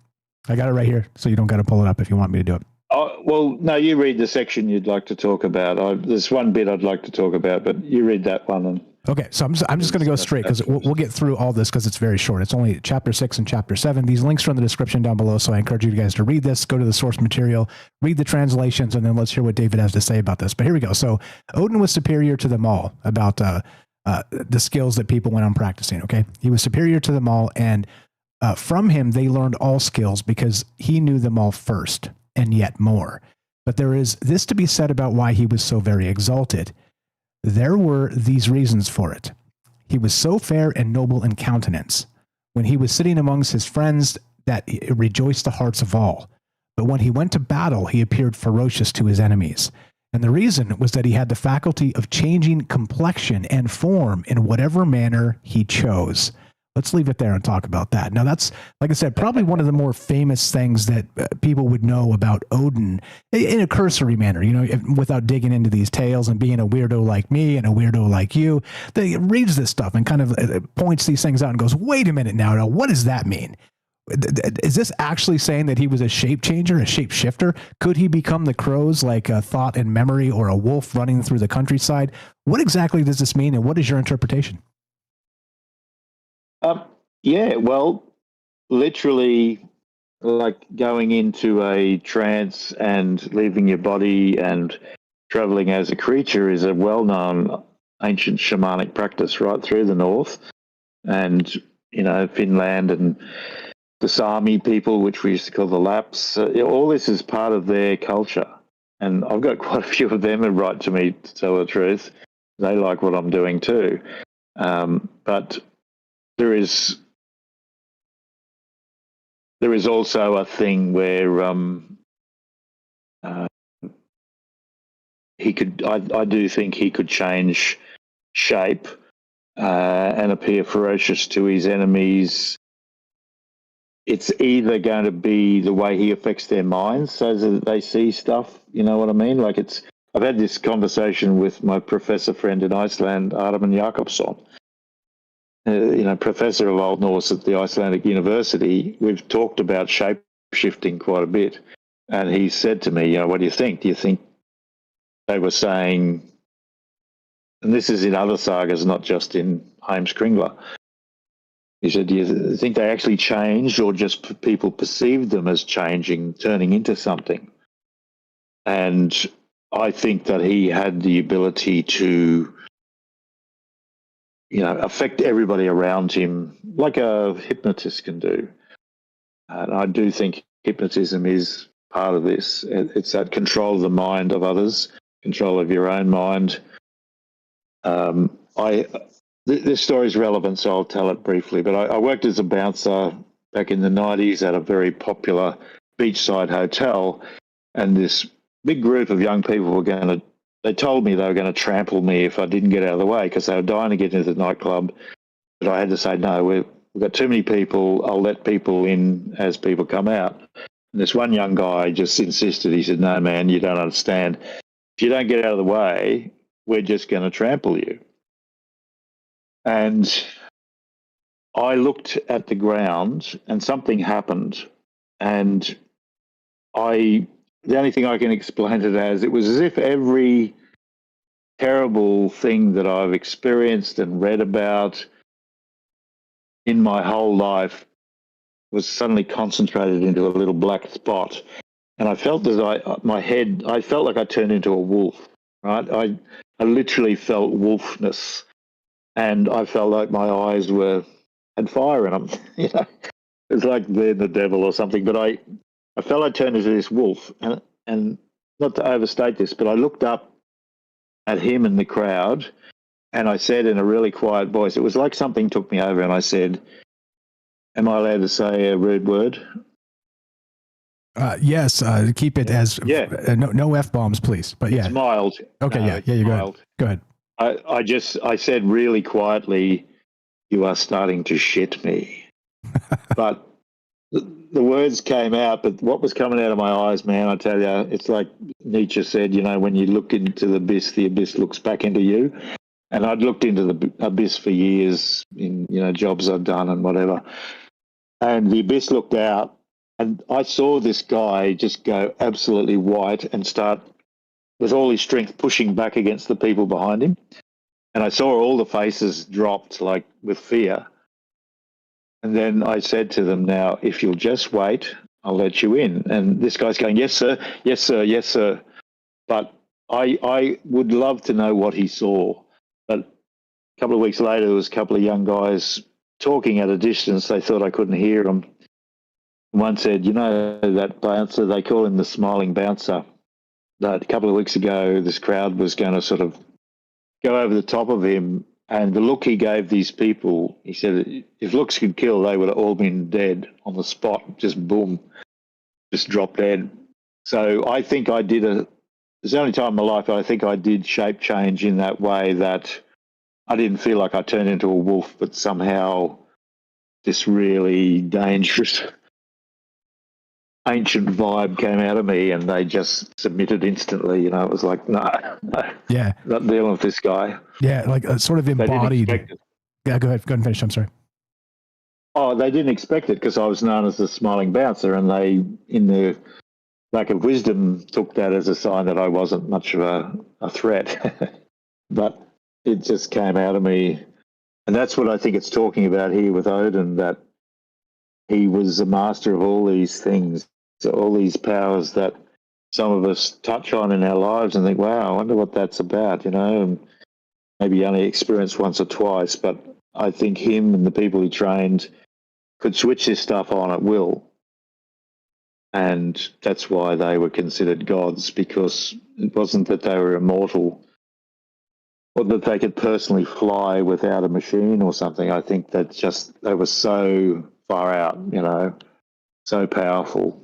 I got it right here, so you don't got to pull it up if you want me to do it. Oh, well, no, you read the section you'd like to talk about. There's one bit I'd like to talk about, but you read that one. And okay, so I'm just going to go straight because we'll get through all this because it's very short. It's only chapter 6 and chapter 7. These links are in the description down below, so I encourage you guys to read this, go to the source material, read the translations, and then let's hear what David has to say about this. But here we go. So Odin was superior to them all about the skills that people went on practicing, okay? He was superior to them all, and from him they learned all skills because he knew them all first, and yet more. But there is this to be said about why he was so very exalted. There were these reasons for it. He was so fair and noble in countenance. When he was sitting amongst his friends, that it rejoiced the hearts of all. But when he went to battle, he appeared ferocious to his enemies. And the reason was that he had the faculty of changing complexion and form in whatever manner he chose. Let's leave it there and talk about that. Now, that's, like I said, probably one of the more famous things that people would know about Odin in a cursory manner, without digging into these tales and being a weirdo like me and a weirdo like you. That reads this stuff and kind of points these things out and goes, wait a minute now, what does that mean? Is this actually saying that he was a shape changer, a shape shifter? Could he become the crows like a thought and memory, or a wolf running through the countryside? What exactly does this mean, and what is your interpretation? Yeah, well, literally like going into a trance and leaving your body and traveling as a creature is a well-known ancient shamanic practice right through the north. And, Finland and the Sami people, which we used to call the Lapps, all this is part of their culture. And I've got quite a few of them who write to me to tell the truth. They like what I'm doing too. But there is also a thing where he could. I do think he could change shape and appear ferocious to his enemies. It's either going to be the way he affects their minds, so that they see stuff. You know what I mean? Like I've had this conversation with my professor friend in Iceland, Armin Jakobsson. Professor of Old Norse at the Icelandic University. We've talked about shape shifting quite a bit, and he said to me, what do you think? Do you think they were saying, and this is in other sagas, not just in Heimskringla, he said, do you think they actually changed, or just people perceived them as changing, turning into something? And I think that he had the ability to affect everybody around him like a hypnotist can do. And I do think hypnotism is part of this. It's that control of the mind of others, control of your own mind. This story is relevant, so I'll tell it briefly. But I worked as a bouncer back in the 90s at a very popular beachside hotel, and this big group of young people they told me they were going to trample me if I didn't get out of the way, because they were dying to get into the nightclub. But I had to say, no, we've got too many people. I'll let people in as people come out. And this one young guy just insisted. He said, no, man, you don't understand. If you don't get out of the way, we're just going to trample you. And I looked at the ground and something happened. And the only thing I can explain it as, it was as if every terrible thing that I've experienced and read about in my whole life was suddenly concentrated into a little black spot. And I felt as I felt like I turned into a wolf, right? I literally felt wolfness, and I felt like my eyes had fire in them. You know, it's like they're the devil or something. But I felt I turned into this wolf, and not to overstate this, but I looked up at him in the crowd, and I said in a really quiet voice, it was like something took me over, and I said, "Am I allowed to say a rude word?" Yes. Keep it as no F-bombs, please. But yeah, it's mild. Okay. No, you go ahead. I said really quietly, "You are starting to shit me." But the words came out, but what was coming out of my eyes, man, I tell you, it's like Nietzsche said, you know, when you look into the abyss looks back into you. And I'd looked into the abyss for years in, you know, jobs I've done and whatever. And the abyss looked out, and I saw this guy just go absolutely white and start, with all his strength, pushing back against the people behind him. And I saw all the faces dropped, like with fear. And then I said to them, "Now, if you'll just wait, I'll let you in." And this guy's going, "Yes, sir. Yes, sir. Yes, sir." But I would love to know what he saw. But a couple of weeks later, there was a couple of young guys talking at a distance. They thought I couldn't hear them. One said, "You know that bouncer, they call him the smiling bouncer, that a couple of weeks ago this crowd was going to sort of go over the top of him, and the look he gave these people," he said, "if looks could kill, they would have all been dead on the spot, just boom, just dropped dead." So I think it's the only time in my life I think I did shape change in that way, that I didn't feel like I turned into a wolf, but somehow this really dangerous ancient vibe came out of me, and they just submitted instantly. You know, it was like, no, yeah, not dealing with this guy. Yeah, like a sort of embodied. Yeah, go ahead and finish. I'm sorry. Oh, they didn't expect it because I was known as the smiling bouncer, and they, in their lack of wisdom, took that as a sign that I wasn't much of a threat. But it just came out of me, and that's what I think it's talking about here with Odin, that he was a master of all these things, all these powers that some of us touch on in our lives and think, wow, I wonder what that's about, you know, and maybe only experienced once or twice. But I think him and the people he trained could switch this stuff on at will. And that's why they were considered gods, because it wasn't that they were immortal or that they could personally fly without a machine or something. I think that just they were so far out, you know, so powerful.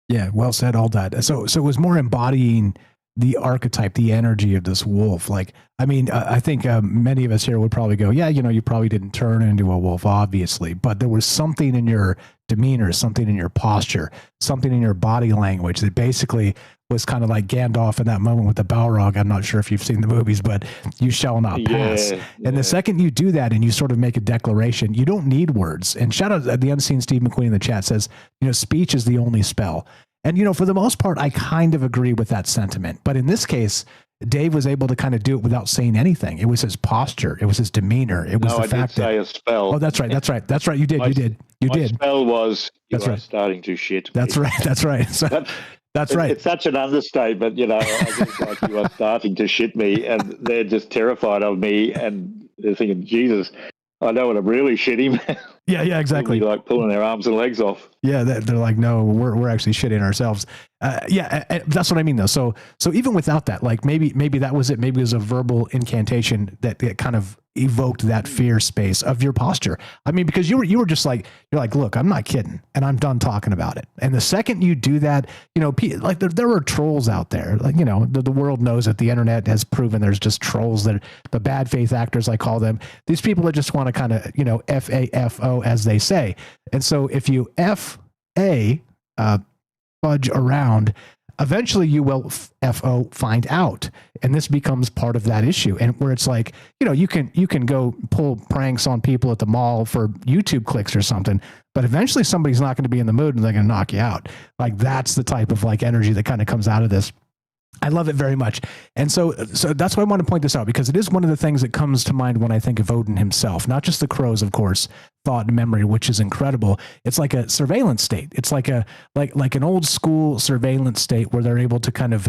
Yeah, well said, all that. So it was more embodying the archetype, the energy of this wolf. Like, I mean, I think many of us here would probably go, yeah, you know, you probably didn't turn into a wolf, obviously, but there was something in your demeanor, something in your posture, something in your body language that basically was kind of like Gandalf in that moment with the Balrog. I'm not sure if you've seen the movies, but you shall not pass. Yeah. And the second you do that and you sort of make a declaration, you don't need words. And shout out at the unseen Steve McQueen in the chat says, you know, speech is the only spell. And, you know, for the most part, I kind of agree with that sentiment. But in this case, Dave was able to kind of do it without saying anything. It was his posture. It was his demeanor. It was the fact that... I did say a spell. Oh, that's right. That's right. That's right. You did. My spell was, you are starting to shit me. That's right. That's right. So, that's right. It's such an understatement, you know. I just like, you are starting to shit me, and they're just terrified of me, and they're thinking, Jesus, I know what I'm really shitting. Yeah, exactly. Like pulling their arms and legs off. Yeah, they're like, no, we're actually shitting ourselves. That's what I mean, though. So even without that, like maybe that was it. Maybe it was a verbal incantation that kind of evoked that fear space of your posture. I mean, because you were just like, you're like, look, I'm not kidding, and I'm done talking about it. And the second you do that, you know, like there are trolls out there. Like, you know, the world knows that the internet has proven there's just trolls, that the bad faith actors, I call them. These people that just want to kind of, you know, FAFO, as they say. And so if you fudge around, eventually you will FO find out. And this becomes part of that issue. And where it's like, you know, you can go pull pranks on people at the mall for YouTube clicks or something, but eventually somebody's not going to be in the mood and they're going to knock you out. Like, that's the type of like energy that kind of comes out of this. I love it very much. And so that's why I want to point this out, because it is one of the things that comes to mind when I think of Odin himself, not just the crows, of course, thought and memory, which is incredible. It's like a surveillance state. It's like an old school surveillance state where they're able to kind of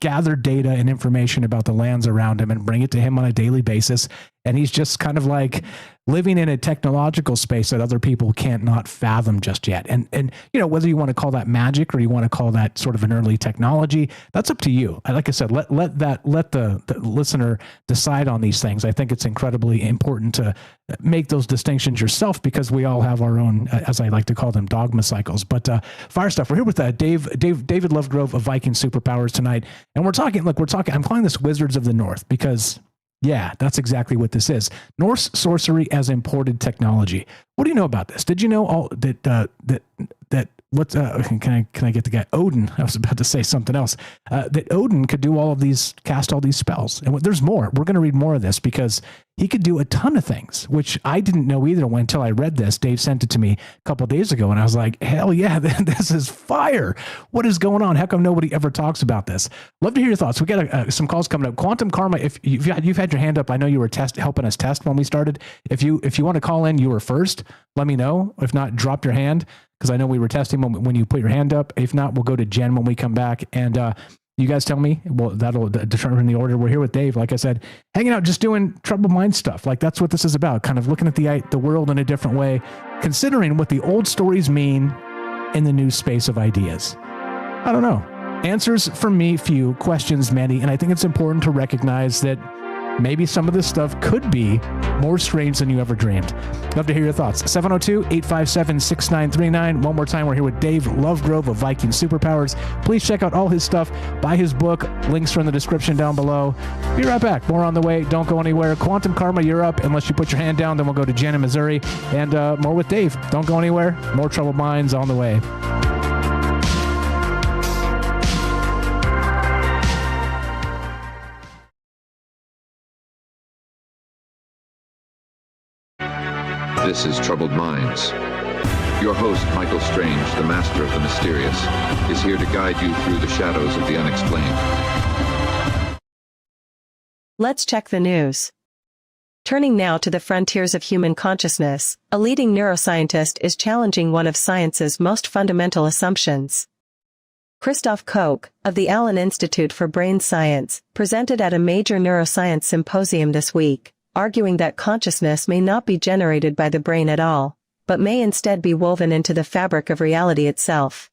gather data and information about the lands around him and bring it to him on a daily basis. And he's just kind of like living in a technological space that other people can't not fathom just yet. And whether you want to call that magic or you want to call that sort of an early technology, that's up to you. Like I said, let the listener decide on these things. I think it's incredibly important to make those distinctions yourself, because we all have our own, as I like to call them, dogma cycles. But fire stuff. We're here with David Lovegrove of Viking Superpowers tonight, and we're talking. I'm calling this Wizards of the North because, yeah, that's exactly what this is. Norse sorcery as imported technology. What do you know about this? Did you know all that what can I get the guy Odin? I was about to say something else. That Odin could do cast all these spells, and there's more. We're going to read more of this because he could do a ton of things, which I didn't know either until I read this. Dave sent it to me a couple of days ago, and I was like, hell yeah, this is fire. What is going on? How come nobody ever talks about this? Love to hear your thoughts. We got some calls coming up. Quantum Karma, if you've had your hand up, I know you were helping us test when we started. If you want to call in, you were first. Let me know. If not, drop your hand, because I know we were testing when you put your hand up. If not, we'll go to Jen when we come back. And you guys tell me. Well, that'll determine the order. We're here with Dave, like I said, hanging out, just doing Troubled Mind stuff. Like, that's what this is about, kind of looking at the world in a different way, considering what the old stories mean in the new space of ideas. I don't know. Answers from me, few. Questions, many. And I think it's important to recognize that maybe some of this stuff could be more strange than you ever dreamed. Love to hear your thoughts. 702-857-6939. One more time, we're here with Dave Lovegrove of Viking Superpowers. Please check out all his stuff. Buy his book. Links are in the description down below. Be right back. More on the way. Don't go anywhere. Quantum Karma, you're up. Unless you put your hand down, then we'll go to Jen in Missouri. And more with Dave. Don't go anywhere. More Troubled Minds on the way. This is Troubled Minds. Your host, Michael Strange, the master of the mysterious, is here to guide you through the shadows of the unexplained. Let's check the news. Turning now to the frontiers of human consciousness, a leading neuroscientist is challenging one of science's most fundamental assumptions. Christoph Koch, of the Allen Institute for Brain Science, presented at a major neuroscience symposium this week, arguing that consciousness may not be generated by the brain at all, but may instead be woven into the fabric of reality itself.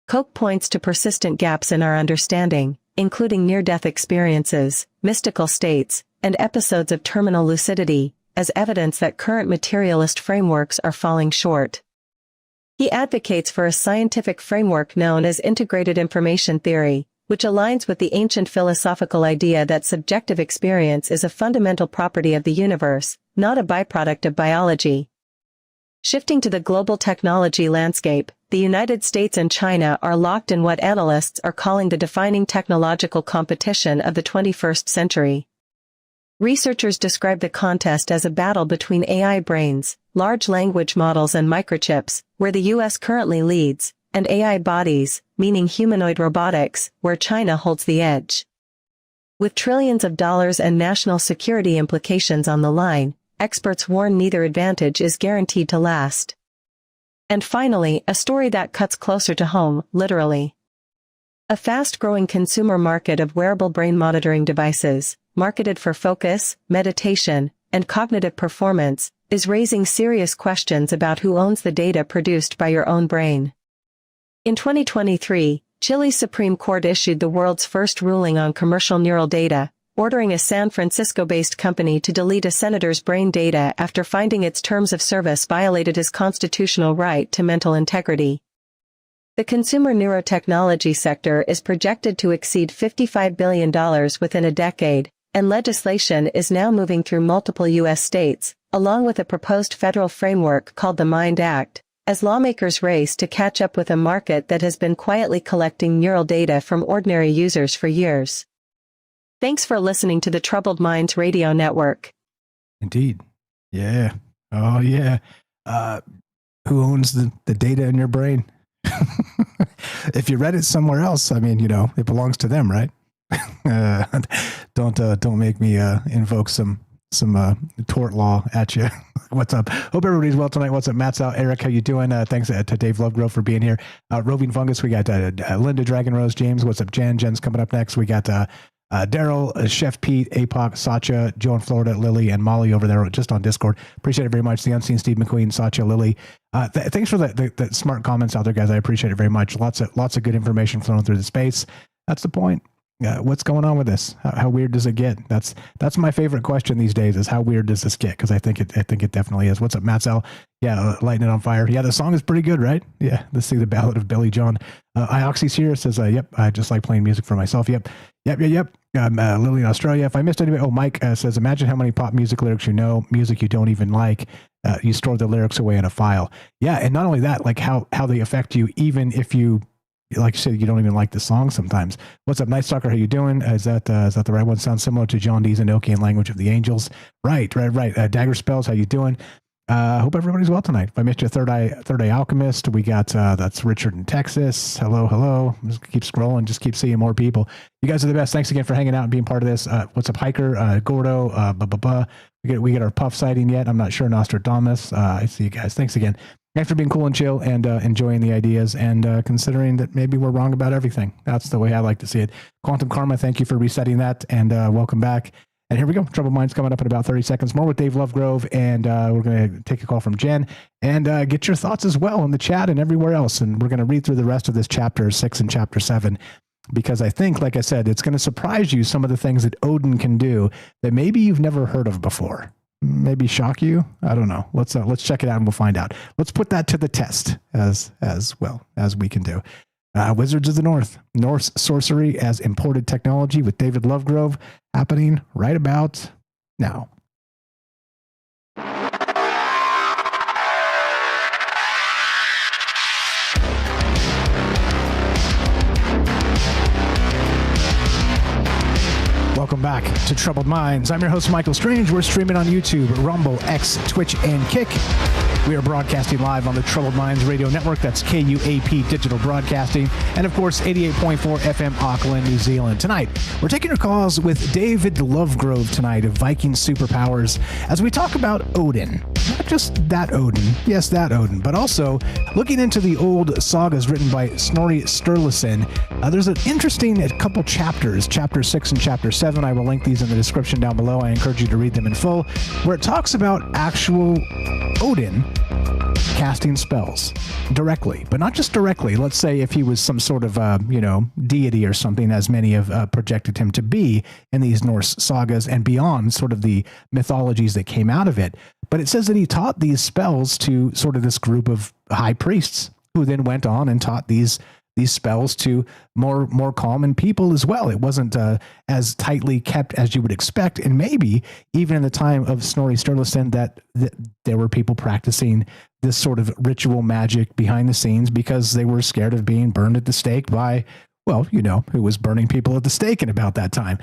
Koch points to persistent gaps in our understanding, including near-death experiences, mystical states, and episodes of terminal lucidity, as evidence that current materialist frameworks are falling short. He advocates for a scientific framework known as integrated information theory, which aligns with the ancient philosophical idea that subjective experience is a fundamental property of the universe, not a byproduct of biology. Shifting to the global technology landscape, the United States and China are locked in what analysts are calling the defining technological competition of the 21st century. Researchers describe the contest as a battle between AI brains, large language models and microchips, where the US currently leads, and AI bodies, meaning humanoid robotics, where China holds the edge. With trillions of dollars and national security implications on the line, experts warn neither advantage is guaranteed to last. And finally, a story that cuts closer to home, literally. A fast-growing consumer market of wearable brain monitoring devices, marketed for focus, meditation, and cognitive performance, is raising serious questions about who owns the data produced by your own brain. In 2023, Chile's Supreme Court issued the world's first ruling on commercial neural data, ordering a San Francisco-based company to delete a senator's brain data after finding its terms of service violated his constitutional right to mental integrity. The consumer neurotechnology sector is projected to exceed $55 billion within a decade, and legislation is now moving through multiple U.S. states, along with a proposed federal framework called the MIND Act, as lawmakers race to catch up with a market that has been quietly collecting neural data from ordinary users for years. Thanks for listening to the Troubled Minds Radio Network. Indeed. Yeah. Oh, yeah. Who owns the data in your brain? if you read it somewhere else, I mean, it belongs to them, right? Don't make me invoke some tort law at you. What's up? Hope everybody's well tonight. What's up, Matt's out. Eric, how you doing? Thanks to Dave Lovegrove for being here. Roving Fungus, we got Linda Dragon Rose James. What's up, Jen? Jen's coming up next. We got Daryl, Chef Pete, APOC, Sacha, Joe in Florida, Lily, and Molly over there just on Discord. Appreciate it very much. The Unseen Steve McQueen, Sacha, Lily. Thanks for the smart comments out there, guys. I appreciate it very much. Lots of good information flowing through the space. That's the point. What's going on with this? How weird does it get? That's my favorite question these days is how weird does this get? Because I think it definitely is. What's up, Matt Sal? Yeah, lighting it on fire. Yeah, the song is pretty good, right? Yeah, let's see the Ballad of Billy John. Ioxys here says, yep, I just like playing music for myself. Yep. Lily in Australia. If I missed anybody, Mike says, imagine how many pop music lyrics music you don't even like. You store the lyrics away in a file. Yeah, and not only that, like how they affect you, even if you, like you said, you don't even like the song sometimes. What's up, Night Stalker? How you doing? Is that the right one? Sounds similar to John Dee's Enochian Language of the Angels. Right. Dagger Spells, how you doing? Hope everybody's well tonight. If I missed you, Third Eye Alchemist, we got that's Richard in Texas. Hello. Just keep scrolling, just keep seeing more people. You guys are the best. Thanks again for hanging out and being part of this. What's up, Hiker? Gordo, We get our Puff sighting yet? I'm not sure. Nostradamus. I see you guys. Thanks again. Thanks for being cool and chill and enjoying the ideas and considering that maybe we're wrong about everything. That's the way I like to see it. Quantum Karma, thank you for resetting that and welcome back. And here we go. Troubled Minds coming up in about 30 seconds. More with Dave Lovegrove, and we're going to take a call from Jen and get your thoughts as well in the chat and everywhere else. And we're going to read through the rest of this chapter 6 and chapter 7 because I think, like I said, it's going to surprise you some of the things that Odin can do that maybe you've never heard of before. Maybe shock you. I don't know. Let's check it out and we'll find out. Let's put that to the test as well as we can do. Wizards of the North, Norse Sorcery as Imported Technology with David Lovegrove happening right about now. Welcome back to Troubled Minds. I'm your host, Michael Strange. We're streaming on YouTube, Rumble, X, Twitch, and Kick. We are broadcasting live on the Troubled Minds Radio Network. That's KUAP Digital Broadcasting. And, of course, 88.4 FM Auckland, New Zealand. Tonight, we're taking your calls with David Lovegrove tonight of Viking Superpowers as we talk about Odin. Not just that Odin, yes, that Odin, but also looking into the old sagas written by Snorri Sturluson. There's an interesting couple chapters, Chapter 6 and Chapter 7. I will link these in the description down below. I encourage you to read them in full, where it talks about actual Odin casting spells directly, but not just directly. Let's say if he was some sort of, deity or something, as many have projected him to be in these Norse sagas and beyond, sort of the mythologies that came out of it. But it says that he taught these spells to sort of this group of high priests who then went on and taught these spells to more common people as well. It wasn't as tightly kept as you would expect. And maybe even in the time of Snorri Sturluson that there were people practicing this sort of ritual magic behind the scenes because they were scared of being burned at the stake by, who was burning people at the stake in about that time.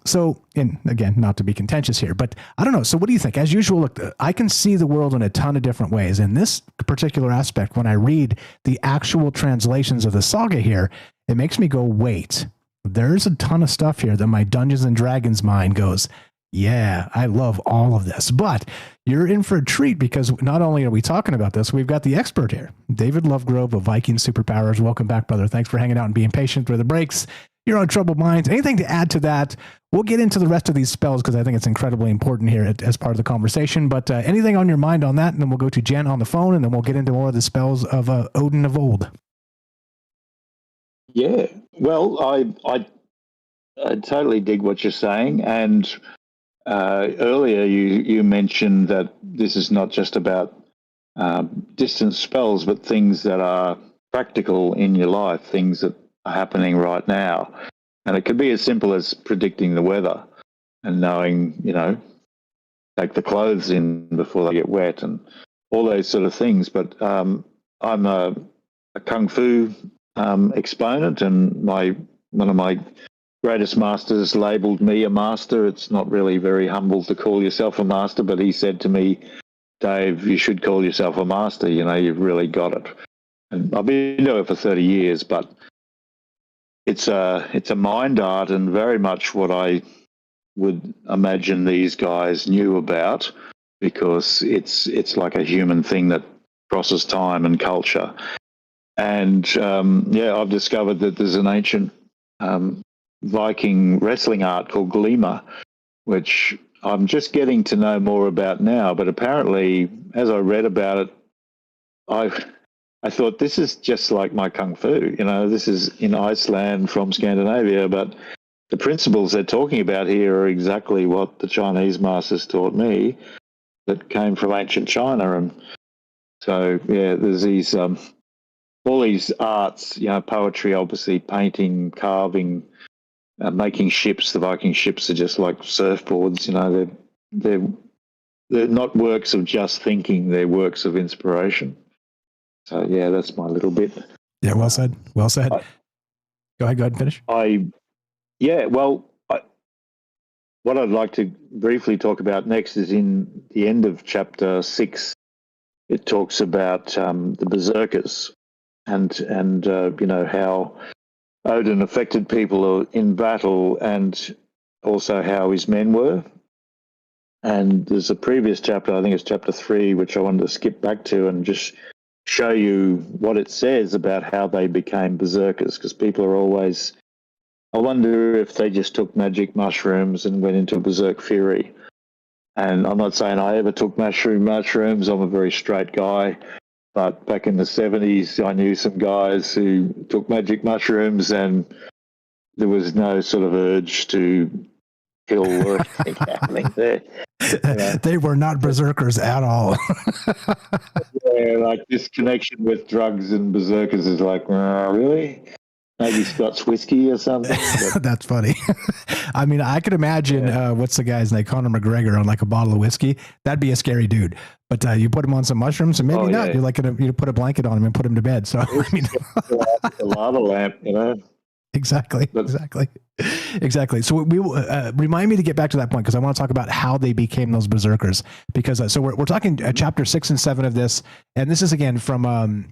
So, and again, not to be contentious here, but I don't know. So what do you think? As usual, look, I can see the world in a ton of different ways. In this particular aspect, when I read the actual translations of the saga here, it makes me go, wait, there's a ton of stuff here that my Dungeons and Dragons mind goes, yeah, I love all of this. But you're in for a treat because not only are we talking about this, we've got the expert here, David Lovegrove of Viking Superpowers. Welcome back, brother. Thanks for hanging out and being patient through the breaks. You're on Troubled Minds. Anything to add to that? We'll get into the rest of these spells because I think it's incredibly important here as part of the conversation. But anything on your mind on that? And then we'll go to Jen on the phone, and then we'll get into more of the spells of Odin of old. Yeah. Well, I totally dig what you're saying. And earlier you mentioned that this is not just about distant spells, but things that are practical in your life, things that are happening right now. And it could be as simple as predicting the weather and knowing, take the clothes in before they get wet and all those sort of things. But I'm a Kung Fu exponent, and one of my greatest masters labelled me a master. It's not really very humble to call yourself a master, but he said to me, Dave, you should call yourself a master. You've really got it. And I've been doing it for 30 years, but it's a mind art, and very much what I would imagine these guys knew about, because it's like a human thing that crosses time and culture. And I've discovered that there's an ancient Viking wrestling art called Glima, which I'm just getting to know more about now. But apparently, as I read about it, I thought, this is just like my kung fu. This is in Iceland from Scandinavia, but the principles they're talking about here are exactly what the Chinese masters taught me, that came from ancient China. And so, there's these all these arts, poetry, obviously, painting, carving, making ships. The Viking ships are just like surfboards. They're not works of just thinking; they're works of inspiration. So that's my little bit. Yeah, well said. Well said. Go ahead and finish. What I'd like to briefly talk about next is in the end of chapter 6. It talks about the Berserkers and how Odin affected people in battle, and also how his men were. And there's a previous chapter, I think it's chapter 3, which I wanted to skip back to and just show you what it says about how they became berserkers, because people are always, I wonder if they just took magic mushrooms and went into berserk fury. And I'm not saying I ever took mushrooms. I'm a very straight guy. But back in the 70s, I knew some guys who took magic mushrooms, and there was no sort of urge to kill or anything happening there. They were not berserkers at all. Like this connection with drugs and berserkers is like, really? Maybe Scotch whiskey or something. That's funny. I mean, I could imagine what's the guy's name, Conor McGregor, on like a bottle of whiskey. That'd be a scary dude. But you put him on some mushrooms, and maybe not. You're like you put a blanket on him and put him to bed. So I mean, a lava lamp, Exactly. So we remind me to get back to that point, because I want to talk about how they became those berserkers. Because so we're talking chapter 6 and 7 of this, and this is again from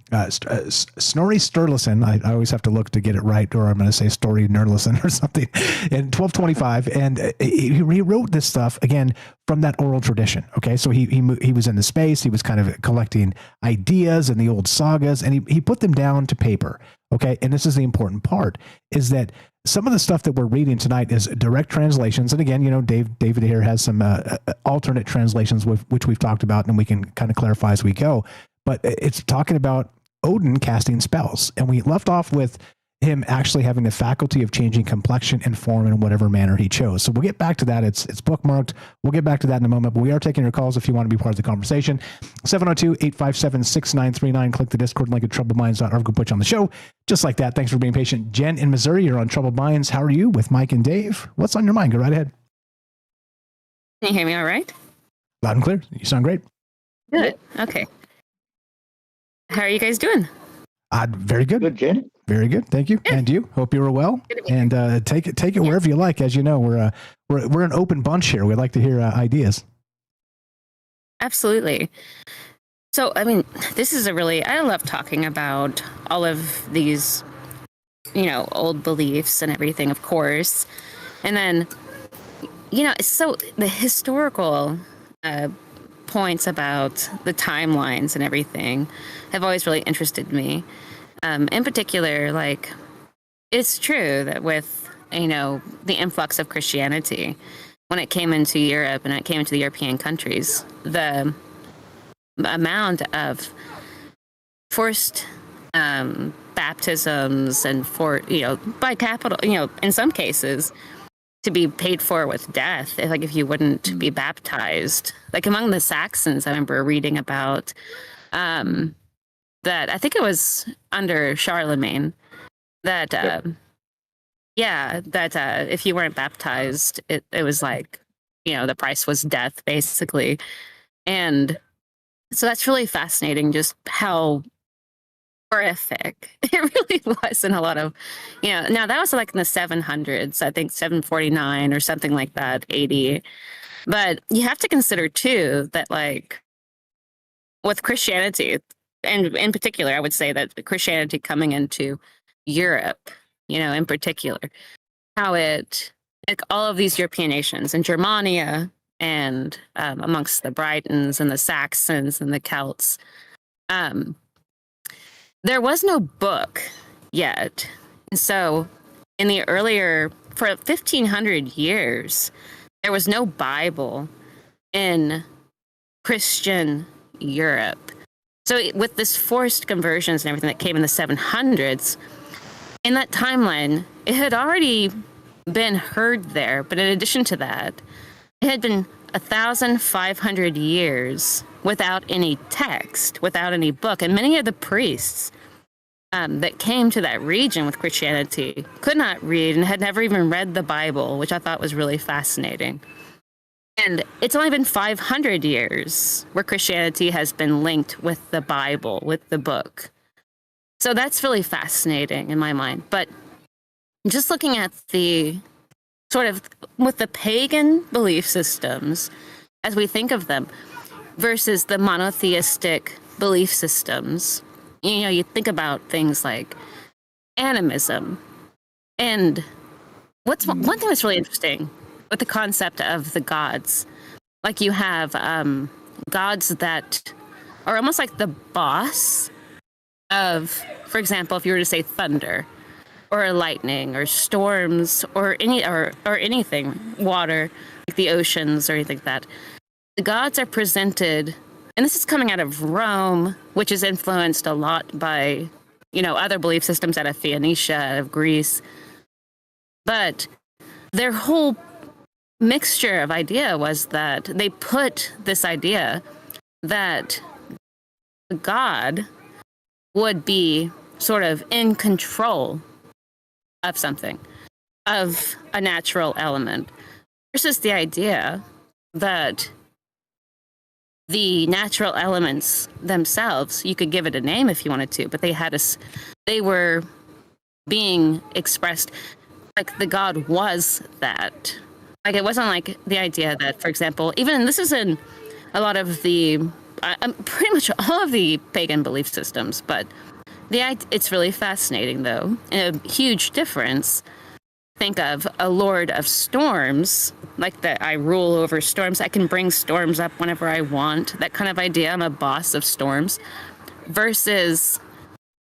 Snorri Sturluson. I always have to look to get it right, or I'm going to say Story Nerdluson or something. In 1225, and he rewrote this stuff again from that oral tradition. Okay, so he was in the space. He was kind of collecting ideas and the old sagas, and he put them down to paper. Okay, and this is the important part, is that some of the stuff that we're reading tonight is direct translations. And again, David here has some alternate translations, which we've talked about, and we can kind of clarify as we go. But it's talking about Odin casting spells. And we left off with him actually having the faculty of changing complexion and form in whatever manner he chose. So we'll get back to that. It's bookmarked. We'll get back to that in a moment, but we are taking your calls if you want to be part of the conversation. 702-857-6939. Click the Discord link at troubledminds.org. We'll put you on the show. Just like that. Thanks for being patient. Jen in Missouri, you're on Troubled Minds. How are you with Mike and Dave? What's on your mind? Go right ahead. Can you hear me all right? Loud and clear. You sound great. Good. Okay. How are you guys doing? Very good. Good, Jen. Very good. Thank you. And you. Hope you were well. And take it wherever you like. As you know, we're an open bunch here. We'd like to hear ideas. Absolutely. So, I mean, this is I love talking about all of these, old beliefs and everything, of course. And then, so the historical points about the timelines and everything have always really interested me. In particular, like, it's true that with, the influx of Christianity, when it came into Europe and it came into the European countries, the amount of forced baptisms and by capital, in some cases, to be paid for with death, if you wouldn't be baptized. Like among the Saxons, I remember reading about that, I think it was under Charlemagne, that if you weren't baptized, it was like, the price was death, basically. And so that's really fascinating, just how horrific it really was in a lot of, now that was like in the 700s, I think 749 or something like that, 80. But you have to consider too that, like, with Christianity, and in particular, I would say that Christianity coming into Europe, in particular, how it, like all of these European nations and Germania and amongst the Britons and the Saxons and the Celts, there was no book yet. And so in the earlier, for 1500 years, there was no Bible in Christian Europe. So with this forced conversions and everything that came in the 700s, in that timeline, it had already been heard there. But in addition to that, it had been 1,500 years without any text, without any book. And many of the priests that came to that region with Christianity could not read and had never even read the Bible, which I thought was really fascinating. And it's only been 500 years where Christianity has been linked with the Bible, with the book. So that's really fascinating in my mind. But just looking at the sort of with the pagan belief systems as we think of them versus the monotheistic belief systems, you think about things like animism. And one thing that's really interesting with the concept of the gods, like you have gods that are almost like the boss of, for example, if you were to say thunder or lightning or storms or anything, water, like the oceans or anything like that. The gods are presented, and this is coming out of Rome, which is influenced a lot by, other belief systems out of Phoenicia, out of Greece. But their whole mixture of idea was that they put this idea that God would be sort of in control of something, of a natural element, versus the idea that the natural elements themselves, you could give it a name if you wanted to, but they were being expressed like the God was that. Like it wasn't like the idea that, for example, even this is in a lot of the, pretty much all of the pagan belief systems, but it's really fascinating though, and a huge difference. Think of a lord of storms, like that I rule over storms. I can bring storms up whenever I want. That kind of idea. I'm a boss of storms, versus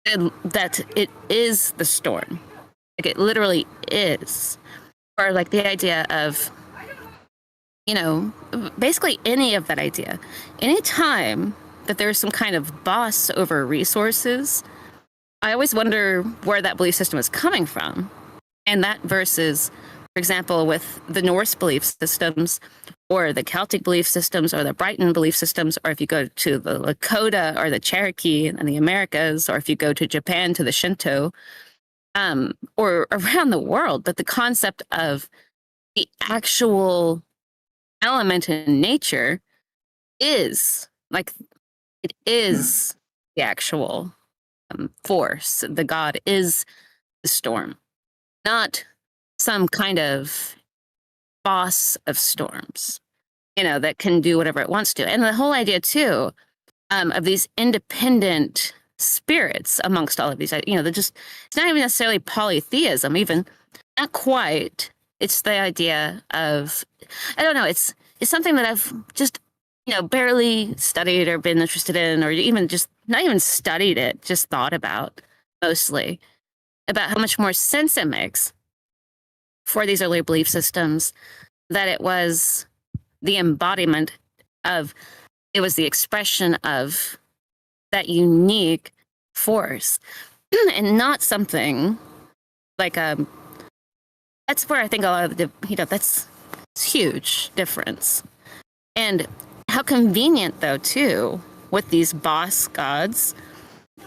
that it is the storm. Like it literally is. Or like the idea of, basically any of that idea. Anytime that there's some kind of boss over resources, I always wonder where that belief system is coming from. And that versus, for example, with the Norse belief systems or the Celtic belief systems or the Briton belief systems, or if you go to the Lakota or the Cherokee and the Americas, or if you go to Japan to the Shinto, or around the world, but the concept of the actual element in nature is like, it is the actual force. The God is the storm, not some kind of boss of storms, that can do whatever it wants to. And the whole idea too, of these independent spirits amongst all of these, they're just, it's not even necessarily polytheism, even not quite. It's the idea of, I don't know, it's something that I've just, barely studied or been interested in, or even just not even studied it, just thought about mostly, about how much more sense it makes for these earlier belief systems, that it was the embodiment of, it was the expression of that unique force, and not something like that's where I think a lot of the, that's huge difference. And how convenient though too with these boss gods,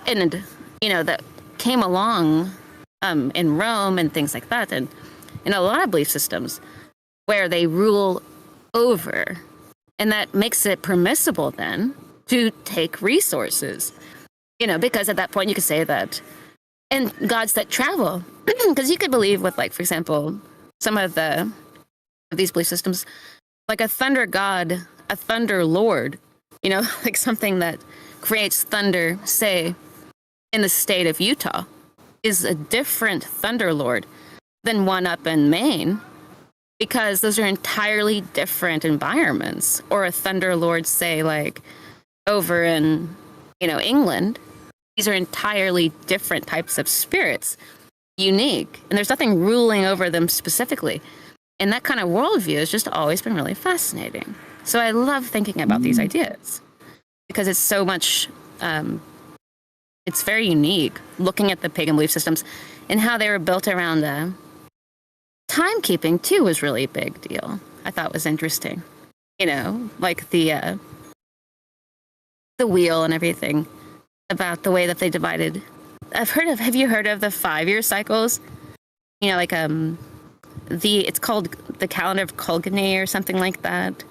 and that came along in Rome and things like that, and in a lot of belief systems where they rule over, and that makes it permissible then to take resources, because at that point you could say that, and gods that travel, because you could believe with, like, for example, some of these belief systems, like a thunder god, a thunder lord, like something that creates thunder, say, in the state of Utah, is a different Thunderlord than one up in Maine, because those are entirely different environments. Or a Thunderlord, say, like over in, England. These are entirely different types of spirits, unique, and there's nothing ruling over them specifically. And that kind of worldview has just always been really fascinating. So I love thinking about these ideas because it's so much, it's very unique looking at the pagan belief systems and how they were built around timekeeping too was really a big deal. I thought was interesting. Like the wheel and everything, about the way that they divided. Have you heard of the 5-year cycles? Like it's called the calendar of Colgany or something like that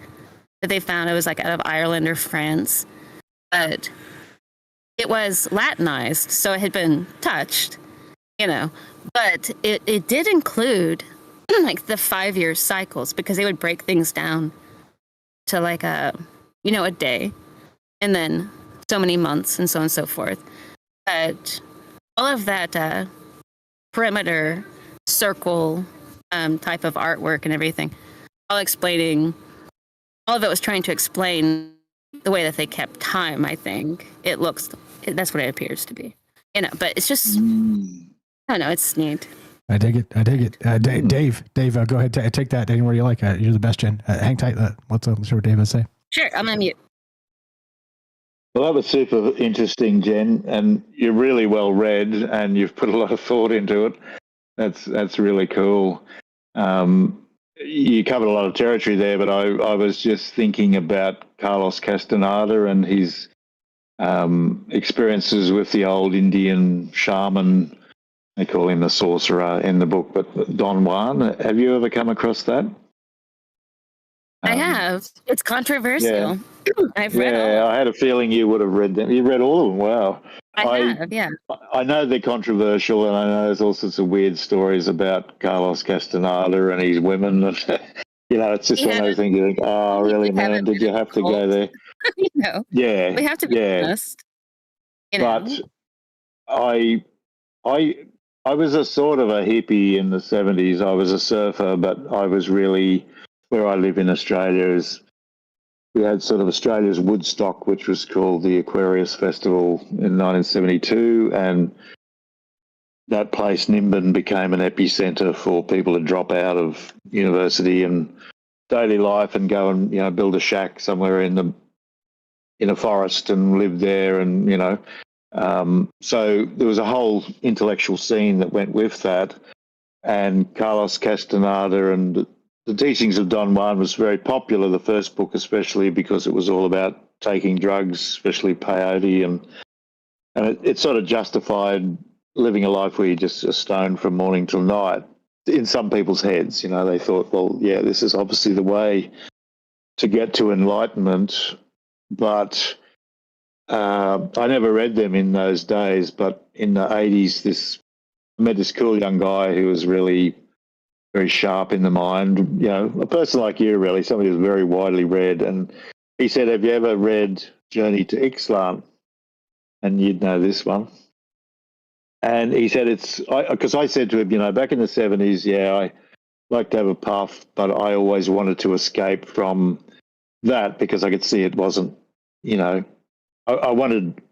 they found. It was like out of Ireland or France, but it was Latinized, so it had been touched, but it did include like the 5-year cycles, because they would break things down to like a day, and then so many months and so on and so forth. But all of that perimeter circle type of artwork and everything, all of it was trying to explain the way that they kept time. I think that's what it appears to be, but it's just, I don't know, it's neat. I dig it. Dave, go ahead, take that anywhere you like. You're the best, Jen. Hang tight. Let's hear what Dave has to say. Sure, I'm on mute. Well, that was super interesting, Jen, and you're really well read, and you've put a lot of thought into it. That's really cool. You covered a lot of territory there, but I was just thinking about Carlos Castaneda and his experiences with the old Indian shaman. They call him the sorcerer in the book, but Don Juan. Have you ever come across that? I have. It's controversial. Yeah. I've read all of them. I had a feeling you would have read them. You read all of them. Wow. I have, yeah. I know they're controversial, and I know there's all sorts of weird stories about Carlos Castaneda and his women. It's just one of those things you think, oh, really, man, did you have to go there? Yeah. We have to be honest. But I was a sort of a hippie in the 70s. I was a surfer, but I was really, where I live in Australia we had sort of Australia's Woodstock, which was called the Aquarius Festival in 1972, and that place, Nimbin, became an epicenter for people to drop out of university and daily life and go and build a shack somewhere in a forest and live there, and so there was a whole intellectual scene that went with that, and Carlos Castaneda and the teachings of Don Juan was very popular, the first book especially, because it was all about taking drugs, especially peyote, and it sort of justified living a life where you're just a stone from morning till night. In some people's heads, they thought, well, yeah, this is obviously the way to get to enlightenment. But I never read them in those days, but in the 80s, I met this cool young guy who was really very sharp in the mind, a person like you, really, somebody who's very widely read. And he said, have you ever read Journey to Ixtlan? And you'd know this one. And he said, because I said to him, back in the 70s, I like to have a puff, but I always wanted to escape from that because I could see it wasn't, I wanted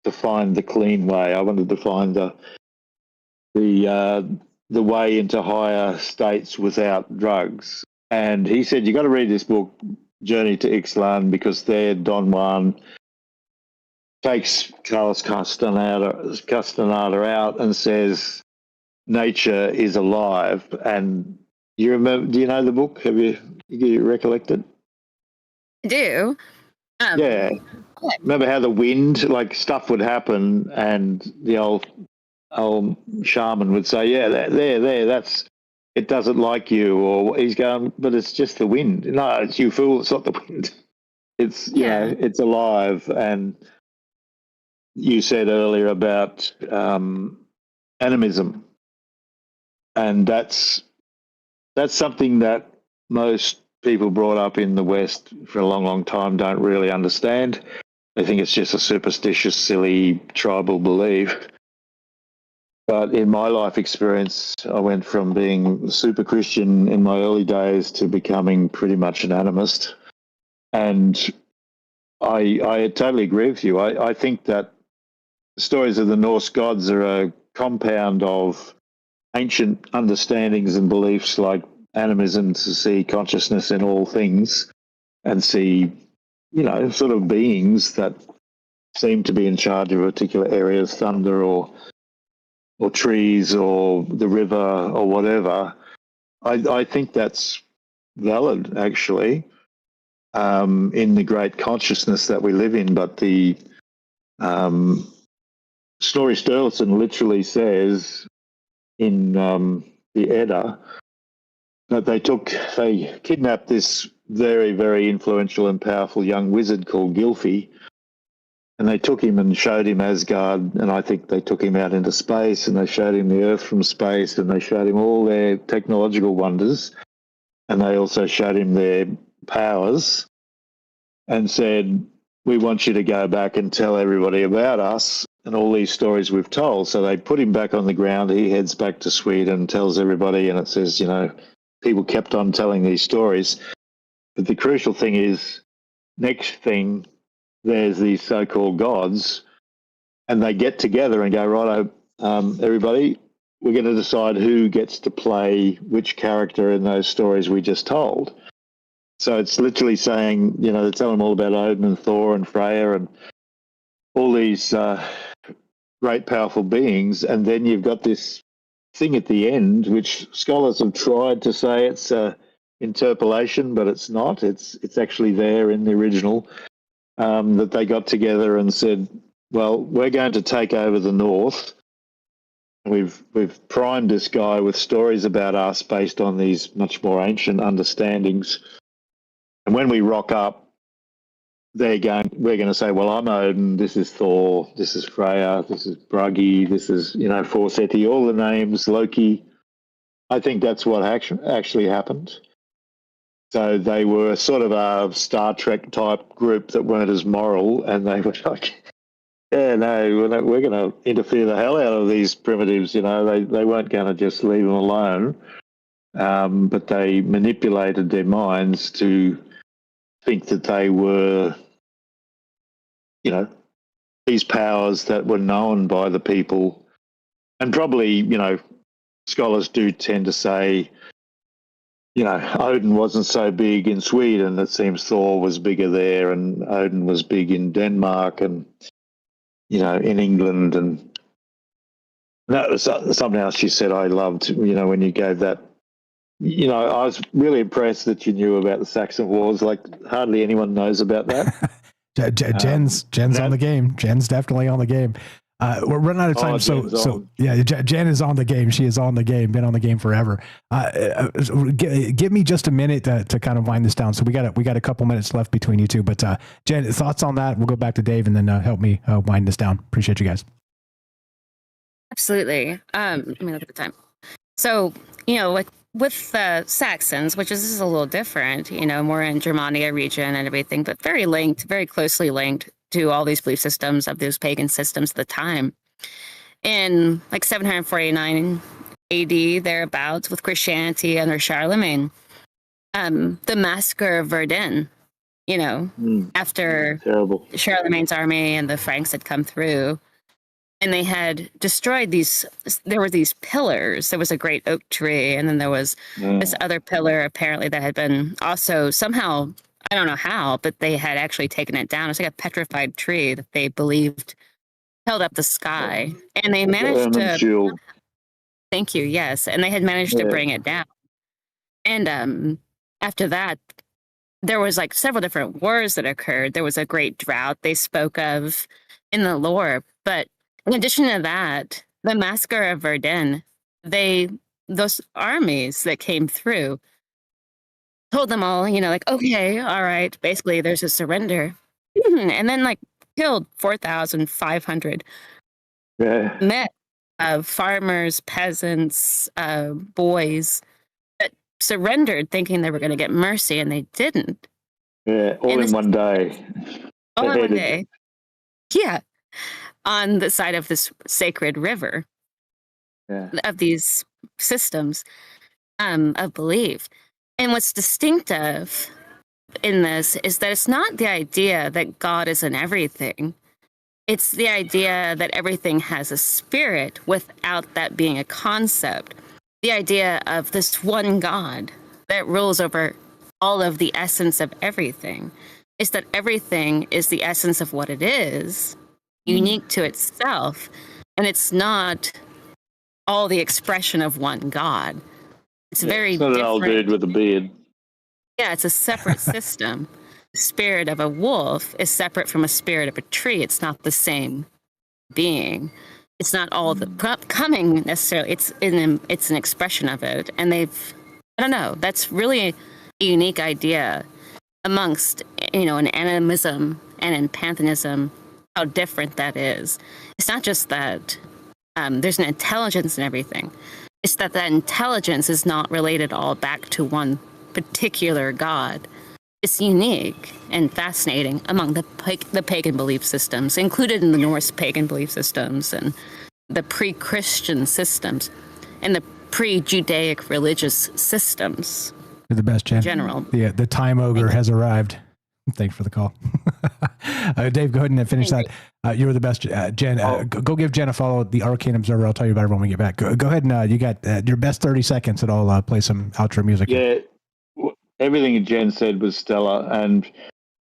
to find the clean way. I wanted to find the way into higher states without drugs. And he said, you got to read this book, Journey to Ixtlan, because there Don Juan takes Carlos Castaneda out and says, nature is alive. And do you know the book? Do you recollect it? I do. Yeah. Remember how the wind, like stuff would happen, and the old shaman would say, yeah, there, that's, it doesn't like you, or he's going, but it's just the wind. No, it's you fool, it's not the wind. It's, it's alive. And you said earlier about animism, and that's something that most people brought up in the West for a long, long time don't really understand. They think it's just a superstitious, silly tribal belief. But in my life experience, I went from being super Christian in my early days to becoming pretty much an animist. And I totally agree with you. I think that stories of the Norse gods are a compound of ancient understandings and beliefs like animism, to see consciousness in all things and see, sort of beings that seem to be in charge of particular areas, thunder or trees or the river or whatever. I think that's valid, actually, in the great consciousness that we live in. But the Snorri Sturluson literally says in the Edda that they kidnapped this very, very influential and powerful young wizard called Gylfi, and they took him and showed him Asgard, and I think they took him out into space, and they showed him the Earth from space, and they showed him all their technological wonders, and they also showed him their powers, and said, we want you to go back and tell everybody about us and all these stories we've told. So they put him back on the ground. He heads back to Sweden, tells everybody, and it says, people kept on telling these stories. But the crucial thing is, next thing, there's these so-called gods, and they get together and go, right, everybody, we're going to decide who gets to play which character in those stories we just told. So it's literally saying, they tell them all about Odin and Thor and Freya and all these great, powerful beings, and then you've got this thing at the end, which scholars have tried to say it's interpolation, but it's not. It's actually there in the original, that they got together and said, well, we're going to take over the North. We've primed this guy with stories about us based on these much more ancient understandings. And when we rock up, we're going to say, well, I'm Odin, this is Thor, this is Freya, this is Bragi, this is, Forseti, all the names, Loki. I think that's what actually happened. So they were sort of a Star Trek type group that weren't as moral, and they were like, yeah, no, we're going to interfere the hell out of these primitives. They weren't going to just leave them alone, but they manipulated their minds to think that they were, these powers that were known by the people. And probably, scholars do tend to say, Odin wasn't so big in Sweden. It seems Thor was bigger there, and Odin was big in Denmark and, in England. And that was something else you said I loved, when you gave that. I was really impressed that you knew about the Saxon Wars. Like, hardly anyone knows about that. Jen's on the game. Jen's definitely on the game. We're running out of time. So yeah, Jen is on the game. She is on the game, been on the game forever. Give me just a minute to kind of wind this down. So we got a couple minutes left between you two, but Jen, thoughts on that? We'll go back to Dave and then help me wind this down. Appreciate you guys. Absolutely. Let me look at the time. So, with the Saxons, which is a little different, more in Germania region and everything, but very closely linked to all these belief systems of those pagan systems at the time. In 749 AD, thereabouts, with Christianity under Charlemagne, the massacre of Verdun, after terrible. Charlemagne's army and the Franks had come through, and they had destroyed there were these pillars. There was a great oak tree, and then there was this other pillar, apparently, that had been also somehow, I don't know how, but they had actually taken it down. It was like a petrified tree that they believed held up the sky. And they managed to... Thank you, yes. And they had managed to bring it down. And after that, there was several different wars that occurred. There was a great drought they spoke of in the lore. But in addition to that, the massacre of Verdun, those armies that came through told them all, okay, all right, basically there's a surrender. And then killed 4,500 men of farmers, peasants, boys that surrendered thinking they were going to get mercy, and they didn't. Yeah, all in one day. All in one day. Yeah. On the side of this sacred river. of these systems of belief. And what's distinctive in this is that it's not the idea that God is in everything. It's the idea that everything has a spirit without that being a concept. The idea of this one God that rules over all of the essence of everything is that everything is the essence of what it is, unique to itself, and it's not all the expression of one God. It's very not different. an old dude with a beard. Yeah, it's a separate system. The spirit of a wolf is separate from a spirit of a tree. It's not the same being. It's not all the coming necessarily. It's an expression of it. And I don't know, that's really a unique idea amongst, in animism and in pantheism, how different that is. It's not just that there's an intelligence in everything. It's that intelligence is not related all back to one particular god. It's unique and fascinating among the pagan belief systems, included in the Norse pagan belief systems and the pre-Christian systems and the pre-Judaic religious systems. You're the best, Jen. In general. The time ogre has arrived. Thanks for the call. Dave, go ahead and finish that. You were the best, Jen. Go give Jen a follow at the Arcane Observer. I'll tell you about it when we get back. Go ahead and you got your best 30 seconds, and I'll play some outro music. Yeah, everything Jen said was stellar, and